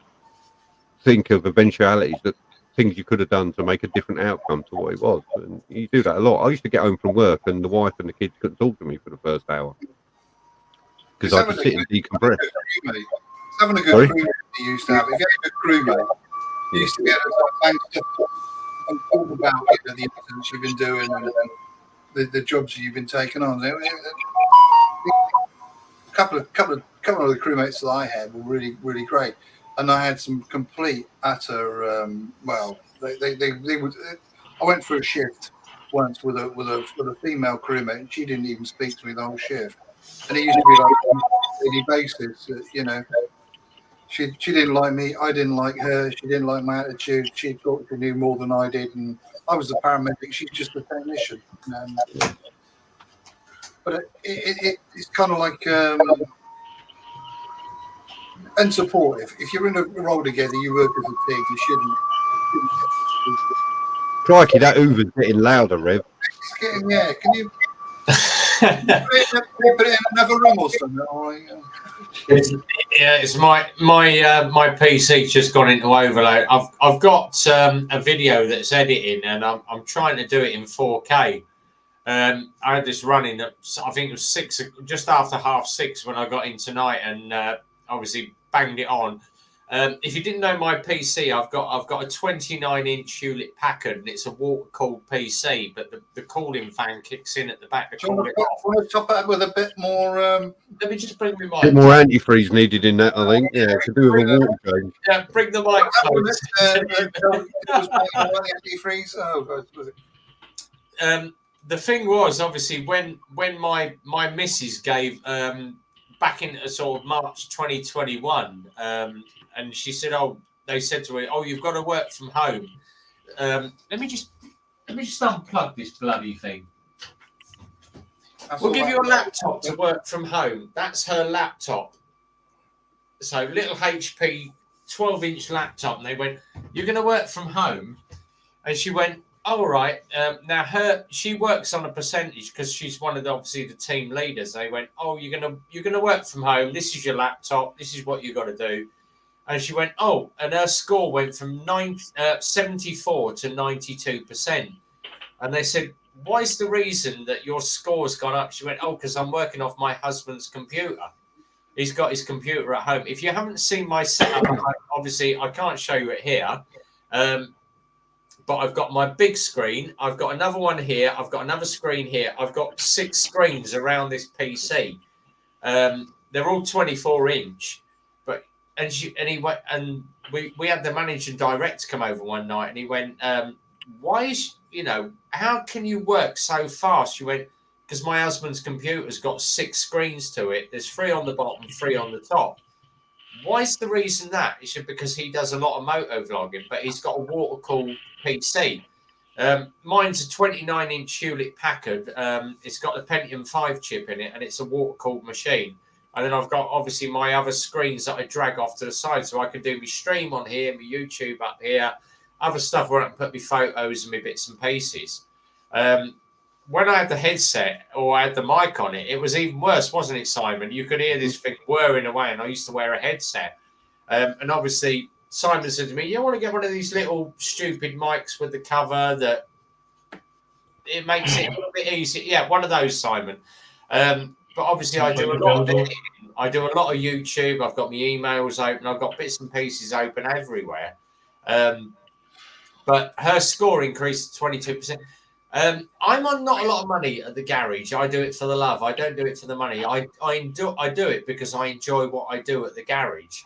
think of eventualities, that things you could have done to make a different outcome to what it was. And you do that a lot. I used to get home from work and the wife and the kids couldn't talk to me for the first hour because I had to sit and decompress. Having a good crewmate you used to have. If you had a good crewmate, you used to be able to thank and talk about the incidents you've been doing and the jobs you've been taking on. A couple of the crewmates that I had were really, really great, and I had some complete utter. They would. I went for a shift once with a female crewmate, and she didn't even speak to me the whole shift. And it used to be like on a daily basis, you know. She didn't like me. I didn't like her. She didn't like my attitude. She thought she knew more than I did, and I was the paramedic. She's just a technician. But it's kind of like and supportive. If you're in a role together, you work as a team. You shouldn't. Crikey, that Hoover's getting louder, Rev. It's getting, yeah. Can you put it in another room or something? It's my PC's just gone into overload. I've got a video that's editing, and I'm trying to do it in 4K. I had this running at, I think it was just after 6:30 when I got in tonight, and obviously banged it on. If you didn't know my PC, I've got a 29-inch Hewlett Packard, and it's a water-cooled PC, but the cooling fan kicks in at the back to cool it off. Want to top that with a bit more? Let me just bring my mic. A bit more antifreeze needed in that, I think. Yeah, to do with a water change. Yeah, bring the mic close. Antifreeze. Oh, was it? The thing was, obviously, when my missus gave back in sort of March 2021, and she said, "Oh," they said to her, "Oh, you've got to work from home." Let me just unplug this bloody thing. We'll give you a laptop to work from home. That's her laptop. So little HP 12-inch laptop, and they went, "You're going to work from home," and she went, "All right." Now she works on a percentage because she's one of the team leaders. They went, "Oh, you're gonna work from home. This is your laptop. This is what you got to do." And she went, "Oh," and her score went from 74 to 92%. And they said, "Why is the reason that your score's gone up?" She went, "Oh, because I'm working off my husband's computer. He's got his computer at home." If you haven't seen my setup, obviously I can't show you it here. But I've got my big screen. I've got another one here. I've got another screen here. I've got 6 screens around this PC. They're all 24-inch. We had the managing director come over one night, and he went, "Why is how can you work so fast?" She went, "Because my husband's computer's got 6 screens to it. There's 3 on the bottom, 3 on the top." Why is the reason that? It's because he does a lot of moto vlogging, but he's got a water-cooled PC. Mine's a 29-inch Hewlett Packard. It's got the Pentium 5 chip in it, and it's a water-cooled machine. And then I've got, obviously, my other screens that I drag off to the side, so I can do my stream on here, my YouTube up here, other stuff where I can put my photos and my bits and pieces. When I had the headset or I had the mic on it, it was even worse, wasn't it, Simon? You could hear this thing whirring away, and I used to wear a headset. And obviously, Simon said to me, "You want to get one of these little stupid mics with the cover that it makes it a little bit easier?" Yeah, one of those, Simon. But obviously, I do a lot of editing. I do a lot of YouTube. I've got my emails open. I've got bits and pieces open everywhere. But her score increased to 22%. I'm on not a lot of money at the garage. I do it for the love. I don't do it for the money. I do it because I enjoy what I do at the garage.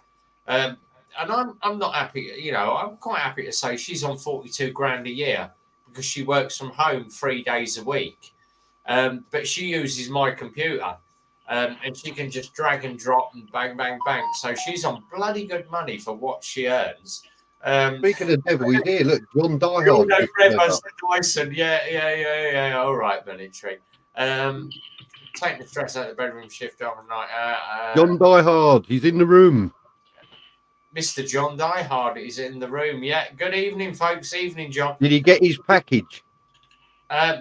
And I'm not happy. I'm quite happy to say she's on 42 grand a year because she works from home 3 days a week. But she uses my computer, and she can just drag and drop and bang, bang, bang. So she's on bloody good money for what she earns. Speaking of devil, he's here. Look, John Diehard. Dyson. Yeah. All right, military. Take the stress out of the bedroom, shift overnight. John Diehard, he's in the room. Mr. John Diehard is in the room. Yeah. Good evening, folks. Evening, John. Did he get his package?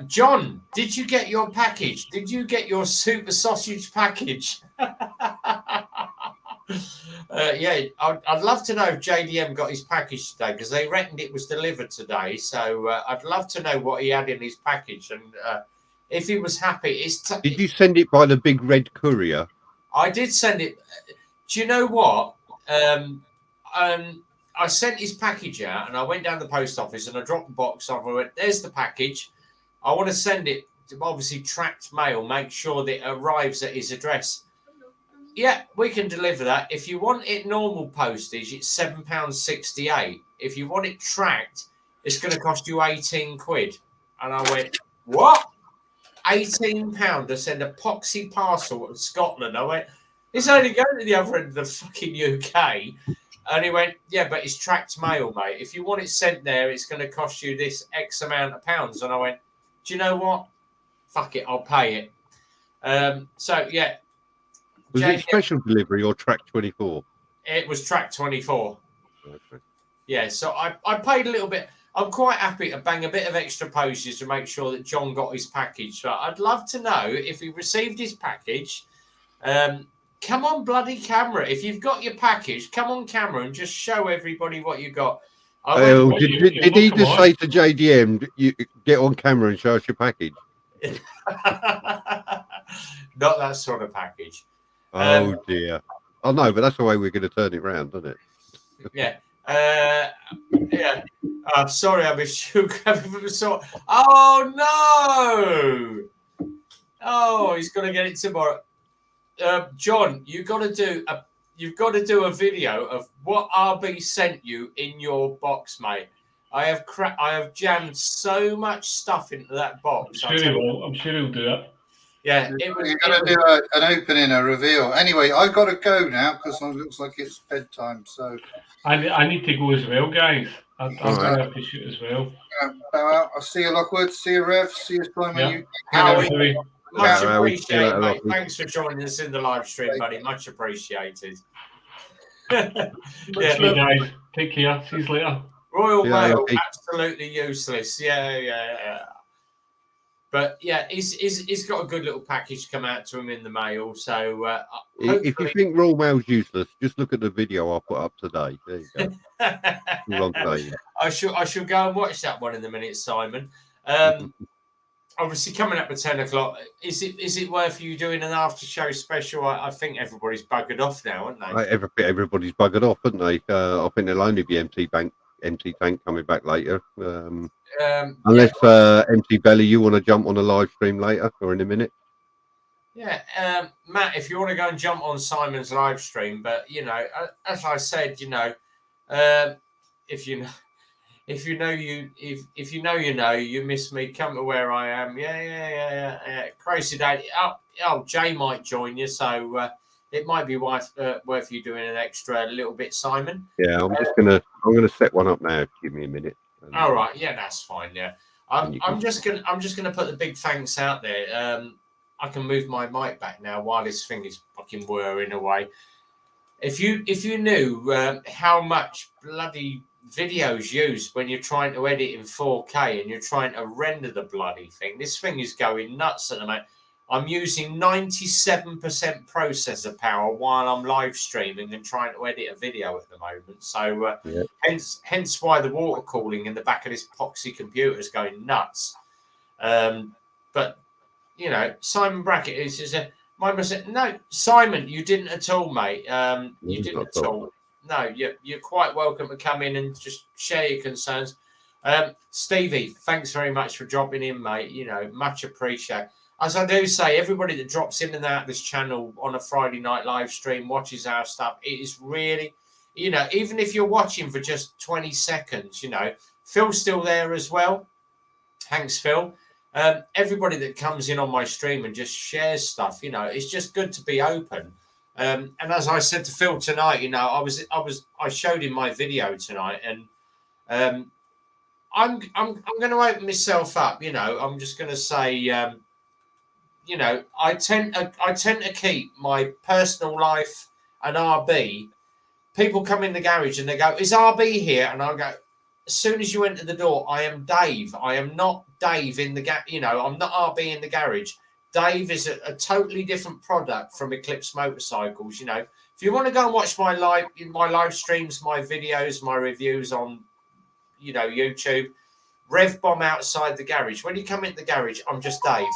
John, did you get your package? Did you get your super sausage package? Yeah, I'd love to know if JDM got his package today, because they reckoned it was delivered today. So I'd love to know what he had in his package, and if he was happy. Did you send it by the big red courier? I did send it. Do you know what? I sent his package out, and I went down the post office, and I dropped the box off. I went, "There's the package. I want to send it to, obviously, tracked mail, make sure that it arrives at his address." "Yeah, we can deliver that. If you want it normal postage, it's £7.68. If you want it tracked, it's going to cost you 18 quid. And I went, what? £18 to send a poxy parcel to Scotland. I went, it's only going to the other end of the fucking UK. And he went, yeah, but it's tracked mail, mate. If you want it sent there, it's going to cost you this X amount of pounds. And I went, do you know what? Fuck it, I'll pay it. So, yeah. Was it special delivery or track 24? It was track 24. Okay. Yeah, so I paid a little bit. I'm quite happy to bang a bit of extra postage to make sure that John got his package. So I'd love to know if he received his package. Come on, bloody camera. If you've got your package, come on camera and just show everybody what you got. Did he just say to JDM, you get on camera and show us your package? Not that sort of package. Oh, dear. Oh, no, but that's the way we're going to turn it round, isn't it? Yeah. Yeah. Sorry, I missed you. Oh, no. Oh, he's going to get it tomorrow. John, you've got to do a video of what RB sent you in your box, mate. I have jammed so much stuff into that box. I'm sure he'll do it. Yeah, you're going to do an opening, a reveal. Anyway, I've got to go now because it looks like it's bedtime. So I need to go as well, guys. I'm going to have to shoot as well. I'll see you, Lockwood. See you, Rev. See you, Simon. Yeah. Much appreciated, mate. Thanks for joining us in the live stream, buddy. Much appreciated. Yeah, guys. Take care. See you later. Royal Mail, absolutely useless. Yeah. But yeah, he's got a good little package come out to him in the mail. So if you think Royal Mail's useless, just look at the video I put up today. There you go. I shall go and watch that one in a minute, Simon. Obviously, coming up at 10 o'clock, is it worth you doing an after show special? I think everybody's buggered off now, aren't they? Everybody's buggered off, haven't they? I think there'll only be empty tank coming back later. Unless empty belly, you want to jump on a live stream later or in a minute? Yeah, Matt, if you want to go and jump on Simon's live stream, but as I said, if you know, you miss me, come to where I am. Yeah. Crazy Daddy. Oh, Jay might join you, so it might be worth you doing an extra little bit, Simon. Yeah, I'm gonna set one up now. Give me a minute. All right, yeah, that's fine. Yeah, I'm just gonna put the big thanks out there. I can move my mic back now while this thing is fucking whirring away. If you knew how much bloody videos used when you're trying to edit in 4K and you're trying to render the bloody thing, this thing is going nuts at the moment. I'm using 97% processor power while I'm live streaming and trying to edit a video at the moment. So hence why the water cooling in the back of this poxy computer is going nuts. But Simon Brackett is just my mistake. No, Simon, you didn't at all, mate. You didn't at all. No, you're quite welcome to come in and just share your concerns. Stevie, thanks very much for dropping in, mate. Much appreciated. As I do say, everybody that drops in and out of this channel on a Friday night live stream, watches our stuff, it is really, even if you're watching for just 20 seconds, Phil's still there as well. Thanks, Phil. Everybody that comes in on my stream and just shares stuff, it's just good to be open. And as I said to Phil tonight, I showed him my video tonight, and I'm going to open myself up. I'm just going to say, I tend to keep my personal life and RB. People come in the garage and they go, "Is RB here?" And I go, as soon as you enter the door, I am Dave. I am not Dave in the I'm not RB in the garage. Dave is a totally different product from Eclipse Motorcycles. If you want to go and watch my live streams, my videos, my reviews on, YouTube, Rev Bomb outside the garage. When you come into the garage, I'm just Dave.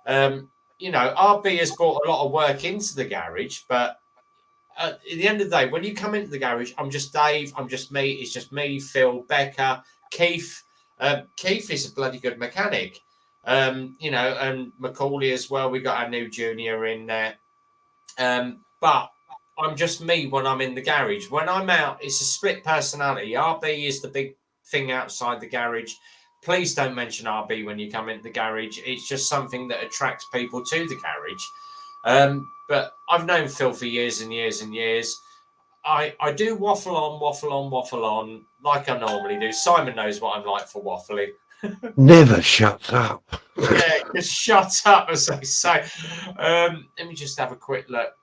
RB has brought a lot of work into the garage, but at the end of the day, when you come into the garage, I'm just Dave. I'm just me. It's just me, Phil, Becca, Keith. Keith is a bloody good mechanic. And Macaulay as well. We got our new junior in there. But I'm just me when I'm in the garage. When I'm out, it's a split personality. RB is the big thing outside the garage. Please don't mention RB when you come into the garage. It's just something that attracts people to the garage. But I've known Phil for years and years and years. I do waffle on like I normally do. Simon knows what I'm like for waffling. Never shuts up. Yeah, just shut up, as they say. Let me just have a quick look.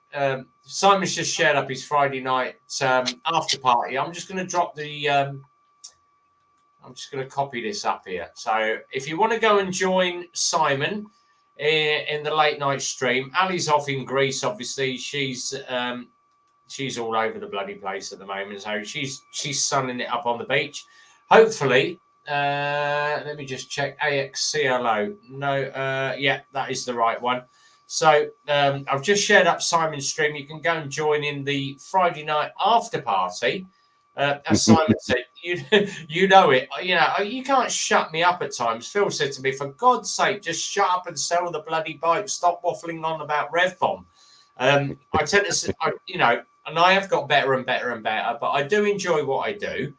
Simon's just shared up his Friday night after party. I'm just going to drop the. I'm just going to copy this up here. So if you want to go and join Simon in the late night stream, Ali's off in Greece. Obviously, she's all over the bloody place at the moment. So she's sunning it up on the beach. Hopefully. Let me just check AXCLO. No, yeah, that is the right one. So I've just shared up Simon's stream. You can go and join in the Friday night after party. As Simon said, you know it. You know, you can't shut me up at times. Phil said to me, for God's sake, just shut up and sell the bloody bike. Stop waffling on about Rev Bomb. I tend to, you know, and I have got better and better and better, but I do enjoy what I do.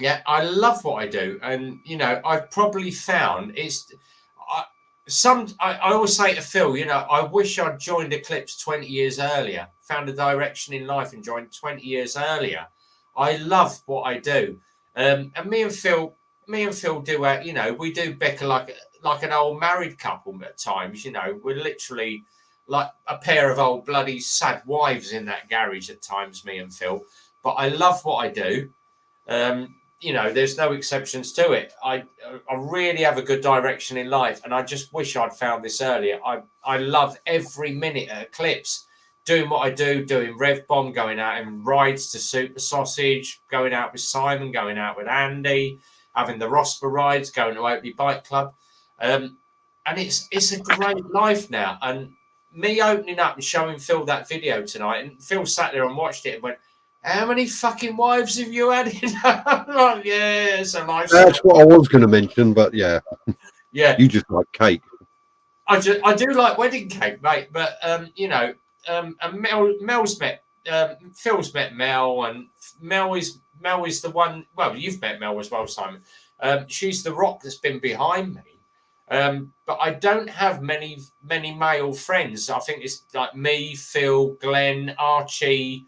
Yeah, I love what I do, and you know, I've probably found it's I always say to Phil, you know, I wish I'd joined Eclipse 20 years earlier, found a direction in life and joined 20 years earlier. I love what I do, and me and Phil do you know, we do bicker like an old married couple at times. You know, we're literally like a pair of old bloody sad wives in that garage at times, me and Phil. But I love what I do. You know, there's no exceptions to it. I really have a good direction in life, and I just wish I'd found this earlier. I love every minute at Eclipse, doing what I do, doing Rev Bomb, going out and rides to Super Sausage, going out with Simon, going out with Andy, having the Rosper rides, going to Oakley Bike Club, and it's a great life now. And me opening up and showing Phil that video tonight, and Phil sat there and watched it and went, how many fucking wives have you had? Like, yeah, it's a nice. That's what I was going to mention, but yeah. Yeah. You just like cake. I do like wedding cake, mate. But you know, and Mel's met Phil's met Mel, and Mel is the one. Well, you've met Mel as well, Simon. She's the rock that's been behind me. But I don't have many male friends. I think it's like me, Phil, Glenn, Archie.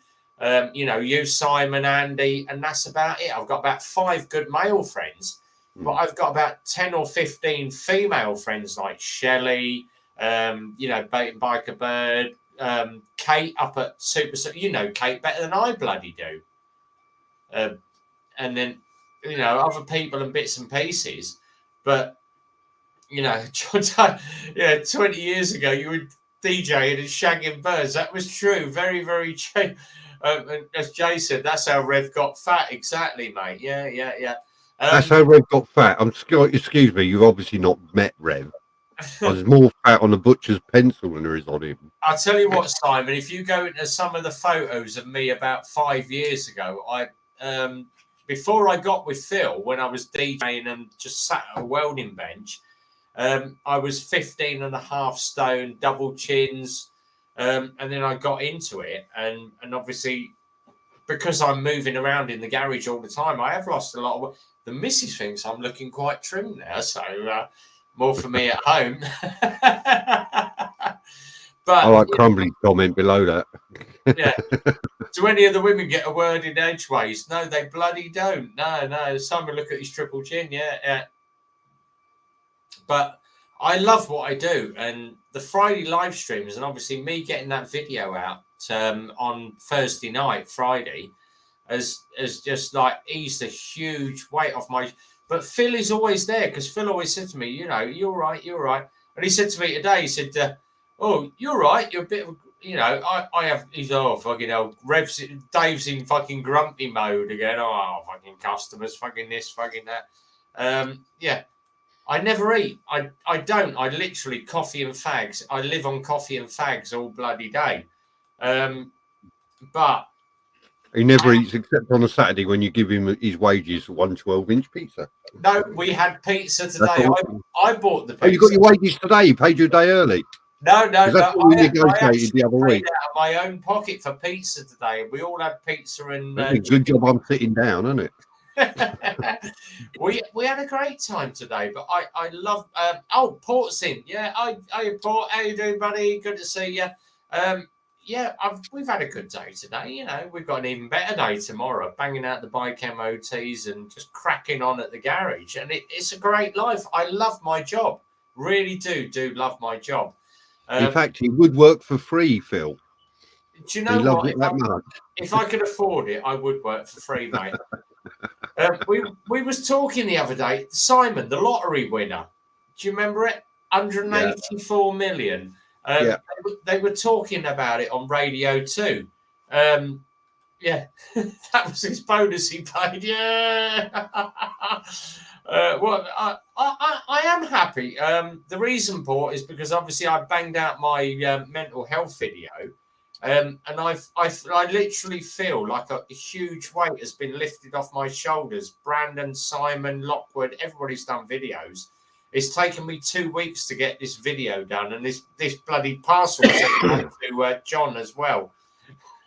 You know, you, Simon, Andy, and that's about it. I've got about 5 good male friends, but I've got about 10 or 15 female friends like Shelley, you know, Bait and Biker Bird, Kate up at Super. You know Kate better than I bloody do. And then, you know, other people and bits and pieces. But, you know, yeah, 20 years ago, you were DJing and shagging birds. That was true. Very, very true. And as Jay said, that's how Rev got fat. Exactly, mate. Yeah. That's how Rev got fat. Excuse me, you've obviously not met Rev. There's more fat on the butcher's pencil than there is on him. I'll tell you what, Simon, if you go into some of the photos of me about 5 years ago, before I got with Phil, when I was DJing and just sat at a welding bench, I was 15.5 stone, double chins. And then I got into it, and obviously because I'm moving around in the garage all the time, I have lost a lot of. The missus thinks I'm looking quite trim now, so more for me at home. But I like Crumbly's comment below that. Yeah. Do any of the women get a word in edgeways? No, they bloody don't. No. Someone look at his triple chin, yeah. But I love what I do, and the Friday live streams, and obviously me getting that video out on Thursday night, Friday, has just like eased a huge weight off my. But Phil is always there, because Phil always said to me, you know, you're right. And he said to me today, he said, "Oh, you're right. You're a bit of, you know, I have." He's fucking hell, Dave's in fucking grumpy mode again. Oh, fucking customers, fucking this, fucking that. Yeah. I never eat. I don't. I literally coffee and fags. I live on coffee and fags all bloody day. But he never eats except on a Saturday when you give him his wages for 1 12-inch pizza. No, we had pizza today. I bought the pizza. Oh, you got your wages today? You paid you a day early? No. That's what we negotiated the other week. Out of my own pocket for pizza today. We all had pizza and. That's a good job I'm sitting down, isn't it? we had a great time today, but I love Port's in. Yeah, Port, how you doing, buddy? Good to see you. Yeah, we've had a good day today. You know, we've got an even better day tomorrow, banging out the bike MOTs and just cracking on at the garage. And it's a great life. I love my job. Really do love my job. In fact, he would work for free, Phil. Do you know He loves what? it that much. If I could afford it, I would work for free, mate. We was talking the other day, Simon, the lottery winner. Do you remember it? 184 million. Yeah. They were talking about it on Radio 2. Yeah, that was his bonus he paid. Yeah. Well, I am happy. The reason, Paul, is because obviously I banged out my mental health video. And I literally feel like a huge weight has been lifted off my shoulders. Brandon, Simon, Lockwood, everybody's done videos. It's taken me 2 weeks to get this video done, and this bloody parcel sent to John as well.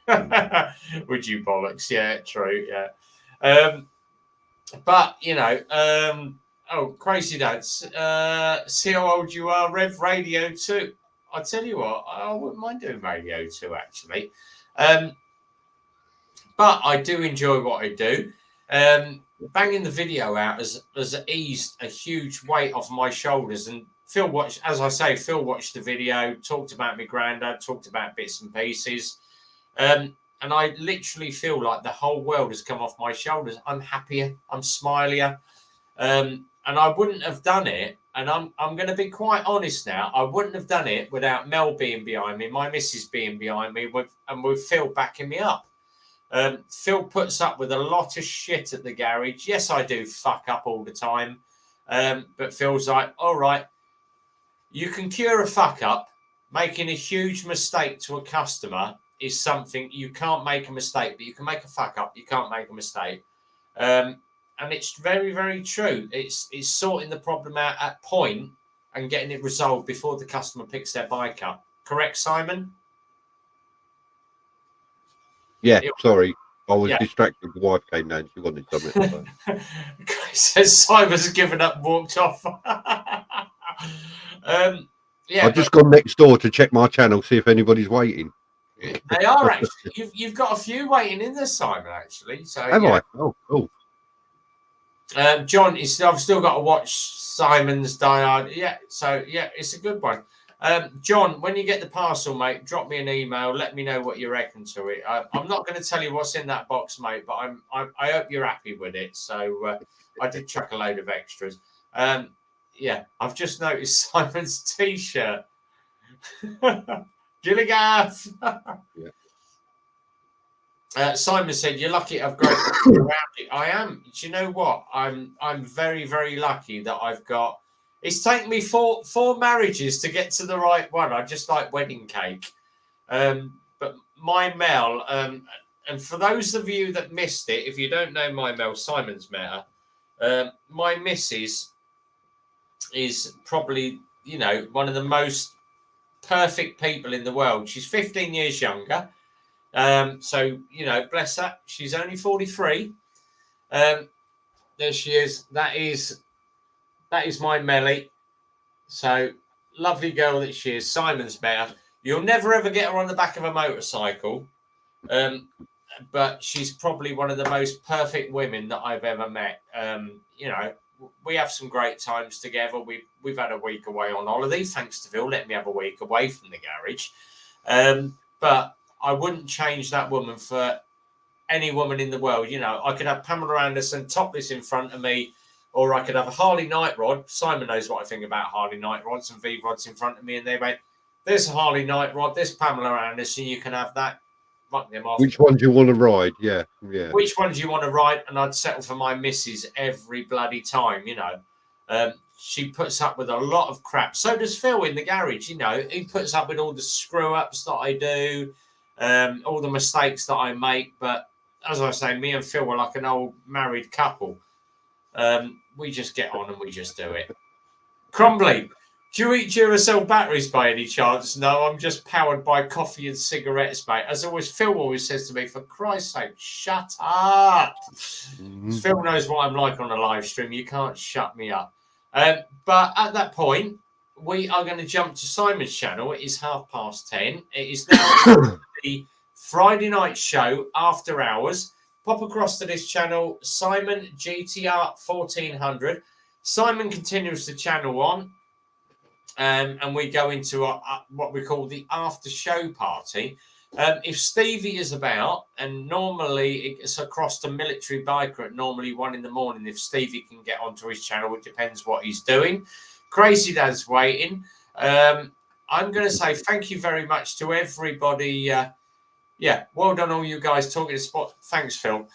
Would you bollocks? Yeah, true. Yeah. But you know, crazy dads. See how old you are, Rev Radio 2. I tell you what, I wouldn't mind doing Radio 2 actually. But I do enjoy what I do. Banging the video out has eased a huge weight off my shoulders. And Phil watched, as I say, Phil watched the video, talked about my granddad, talked about bits and pieces. And I literally feel like the whole world has come off my shoulders. I'm happier, I'm smilier. And I wouldn't have done it. And I'm going to be quite honest now. I wouldn't have done it without Mel being behind me, my missus being behind me, and with Phil backing me up. Phil puts up with a lot of shit at the garage. Yes, I do fuck up all the time. But Phil's like, all right, you can cure a fuck up. Making a huge mistake to a customer is something you can't make a mistake, but you can make a fuck up. You can't make a mistake. And it's very, very true. It's sorting the problem out at point and getting it resolved before the customer picks their bike up. Correct, Simon? Yeah, sorry. I was distracted. The wife came down. She wanted something. So. Says Simon's given up and walked off. Yeah, I've just gone next door to check my channel, see if anybody's waiting. They are actually. You've got a few waiting in there, Simon, actually. So have I? Oh, cool. John, I've still got to watch Simon's Die Hard. Yeah, so yeah, it's a good one. John, when you get the parcel, mate, drop me an email. Let me know what you reckon to it. I'm not going to tell you what's in that box, mate, but I hope you're happy with it. So I did chuck a load of extras. Yeah, I've just noticed Simon's T-shirt. Gilligaff. Yeah. Simon said, "You're lucky I've grown around it." I am. Do you know what? I'm very, very lucky that I've got. It's taken me four marriages to get to the right one. I just like wedding cake. But my Mel, and for those of you that missed it, if you don't know my Mel, Simon's met her. My missus is probably, you know, one of the most perfect people in the world. She's 15 years younger. So, you know, bless her. She's only 43. There she is. That is my Melly. So lovely girl that she is. Simon's met her. You'll never ever get her on the back of a motorcycle. But she's probably one of the most perfect women that I've ever met. You know, we have some great times together. We've had a week away on holiday, thanks to Phil. Let me have a week away from the garage. But I wouldn't change that woman for any woman in the world. You know, I could have Pamela Anderson topless in front of me, or I could have a Harley Night Rod. Simon knows what I think about Harley Night Rods and V-Rods in front of me, and they went, there's a Harley Night Rod, there's Pamela Anderson, you can have that. Fuck them off. Which one do you want to ride? Yeah. Which one do you want to ride? And I'd settle for my missus every bloody time, you know. She puts up with a lot of crap. So does Phil in the garage, you know. He puts up with all the screw-ups that I do, all the mistakes that I make. But as I say, me and Phil were like an old married couple. We just get on and we just do it. Crumbly, Do you eat Duracell batteries by any chance? No, I'm just powered by coffee and cigarettes, mate. As always, Phil always says to me, for Christ's sake, shut up. Phil knows what I'm like on a live stream. You can't shut me up. But at that point, we are going to jump to Simon's channel. It is 10:30. It is now the Friday night show after hours. Pop across to this channel, Simon GTR 1400. Simon continues the channel on. And we go into what we call the after show party. If Stevie is about, and normally it's across the military biker at normally 1 in the morning, if Stevie can get onto his channel, it depends what he's doing. Crazy Dad's waiting. I'm going to say thank you very much to everybody. Yeah, well done, all you guys talking to spot. Thanks, Phil.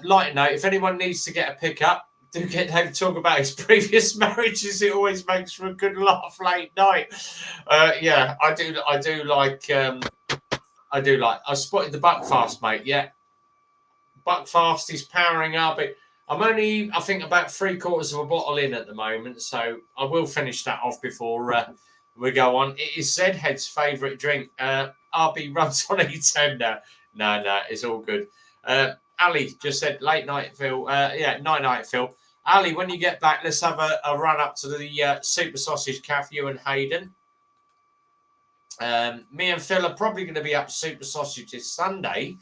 Light note: if anyone needs to get a pickup, do get Dave to talk about his previous marriages. It always makes for a good laugh late night. Yeah, I do like. I spotted the Buckfast, mate. Yeah, Buckfast is powering up. I'm only, I think, about 3/4 of a bottle in at the moment, so I will finish that off before we go on. It is Zedhead's favourite drink. RB runs on E10 now. No, it's all good. Ali just said late night, Phil. Yeah, night, Phil. Ali, when you get back, let's have a run up to the Super Sausage Cafe, you and Hayden. Me and Phil are probably going to be up Super Sausage this Sunday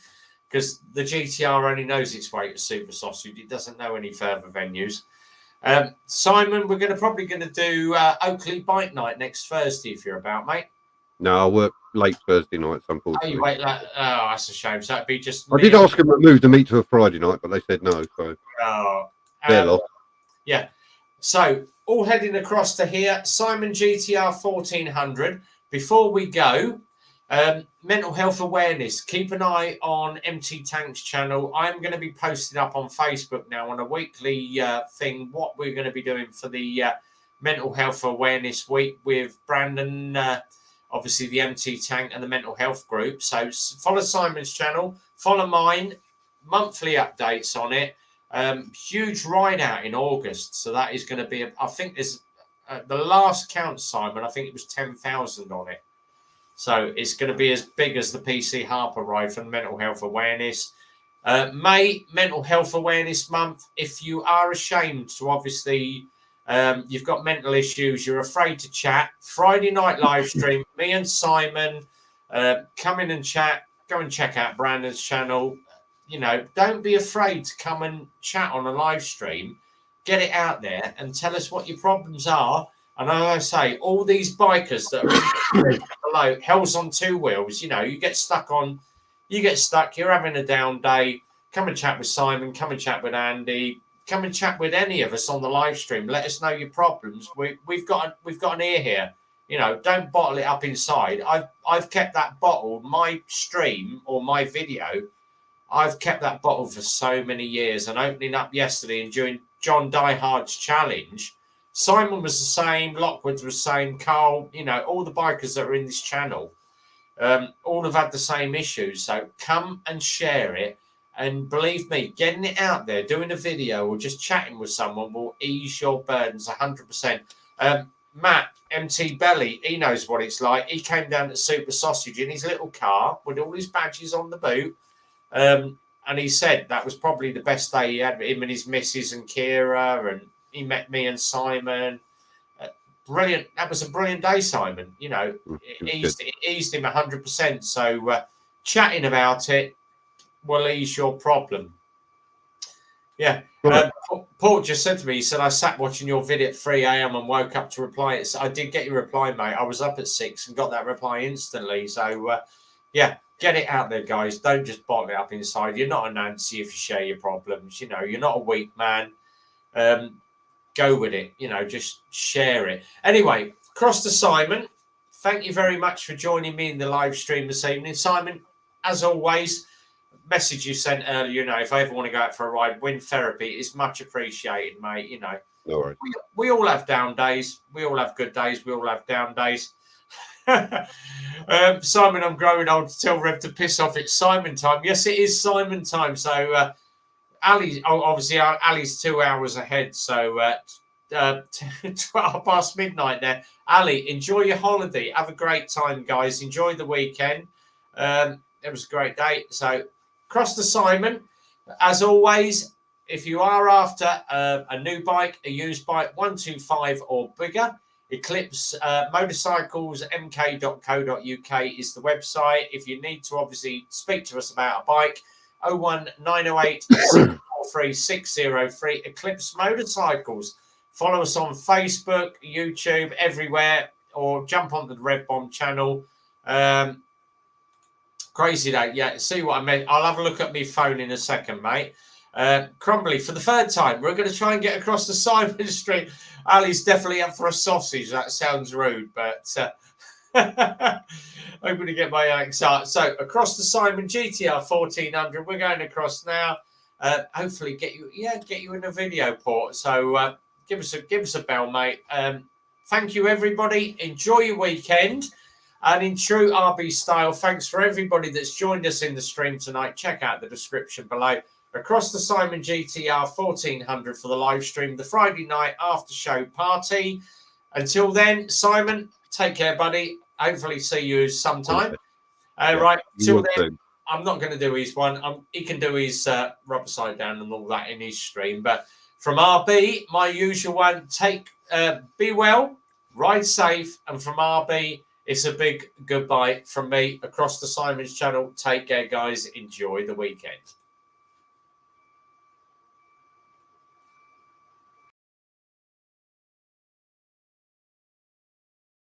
because the GTR only knows its way to Super Sausage. It doesn't know any further venues. Simon, we're probably going to do Oakley Bike Night next Thursday if you're about, mate. No, I work late Thursday nights, unfortunately. Oh, you wait, oh, that's a shame. So it'd be just. I did ask them to move the meet to a Friday night, but they said no. So they're lost. Yeah. So all heading across to here, Simon GTR 1400. Before we go, mental health awareness. Keep an eye on MT Tank's channel. I'm going to be posting up on Facebook now on a weekly thing what we're going to be doing for the mental health awareness week with Brandon. Obviously, the MT Tank and the mental health group. So follow Simon's channel, follow mine, monthly updates on it. Huge ride out in August. So that is going to be, I think there's the last count, Simon, I think it was 10,000 on it. So it's going to be as big as the PC Harper ride for mental health awareness. May, Mental Health Awareness Month. If you are ashamed to obviously... you've got mental issues, you're afraid to chat, Friday night live stream, me and Simon come in and chat. Go and check out Brandon's channel. You know, don't be afraid to come and chat on a live stream. Get it out there and tell us what your problems are. And as I say, all these bikers that are below, hell's on two wheels, you know, you get stuck, you're having a down day. Come and chat with Simon, come and chat with Andy. Come and chat with any of us on the live stream. Let us know your problems. We've got an ear here. You know, don't bottle it up inside. I've kept that bottle, my stream or my video. I've kept that bottle for so many years. And opening up yesterday and during John Diehard's challenge, Simon was the same. Lockwood was the same. Carl, you know, all the bikers that are in this channel, all have had the same issues. So come and share it. And believe me, getting it out there, doing a video or just chatting with someone will ease your burdens 100%. Matt, MT Belly, he knows what it's like. He came down to Super Sausage in his little car with all his badges on the boot. And he said that was probably the best day he had with him and his missus and Kira. And he met me and Simon. Brilliant. That was a brilliant day, Simon. You know, it eased him 100%. So chatting about it will ease your problem. Yeah. Paul just said to me, he said, I sat watching your video at 3 a.m. and woke up to reply. I did get your reply, mate. I was up at 6 and got that reply instantly. So, yeah, get it out there, guys. Don't just bottle it up inside. You're not a Nancy if you share your problems. You know, you're not a weak man. Go with it. You know, just share it. Anyway, across to Simon. Thank you very much for joining me in the live stream this evening. Simon, as always, message you sent earlier, you know, if I ever want to go out for a ride, wind therapy is much appreciated, mate. You know, no worries. We all have down days. We all have good days. We all have down days. Simon, I'm growing old to tell Rev to piss off. It's Simon time. Yes, it is Simon time. So Ali, obviously, Ali's 2 hours ahead. So 12 past midnight there. Ali, enjoy your holiday. Have a great time, guys. Enjoy the weekend. It was a great day. So, across to Simon. As always, if you are after a new bike, a used bike, 125 or bigger, Eclipse Motorcycles mk.co.uk is the website. If you need to obviously speak to us about a bike, 01908 643 603 Eclipse Motorcycles. Follow us on Facebook, YouTube, everywhere, or jump onto the Red Bomb channel. Crazy day. Yeah, see what I meant. I'll have a look at my phone in a second, mate. Crumbly, for the third time, we're going to try and get across the Simon Street. Ali's definitely up for a sausage. That sounds rude, but I'm going to get my excited. So across the Simon GTR 1400, we're going across now. Hopefully get you in a video port. So give us a bell, mate. Thank you, everybody. Enjoy your weekend. And in true RB style, thanks for everybody that's joined us in the stream tonight. Check out the description below. Across the Simon GTR 1400 for the live stream, the Friday night after show party. Until then, Simon, take care, buddy. Hopefully see you sometime. Right, till then, I'm not going to do his one. He can do his rubber side down and all that in his stream. But from RB, my usual one, be well, ride safe. And from RB, it's a big goodbye from me across the Simon's channel. Take care, guys. Enjoy the weekend.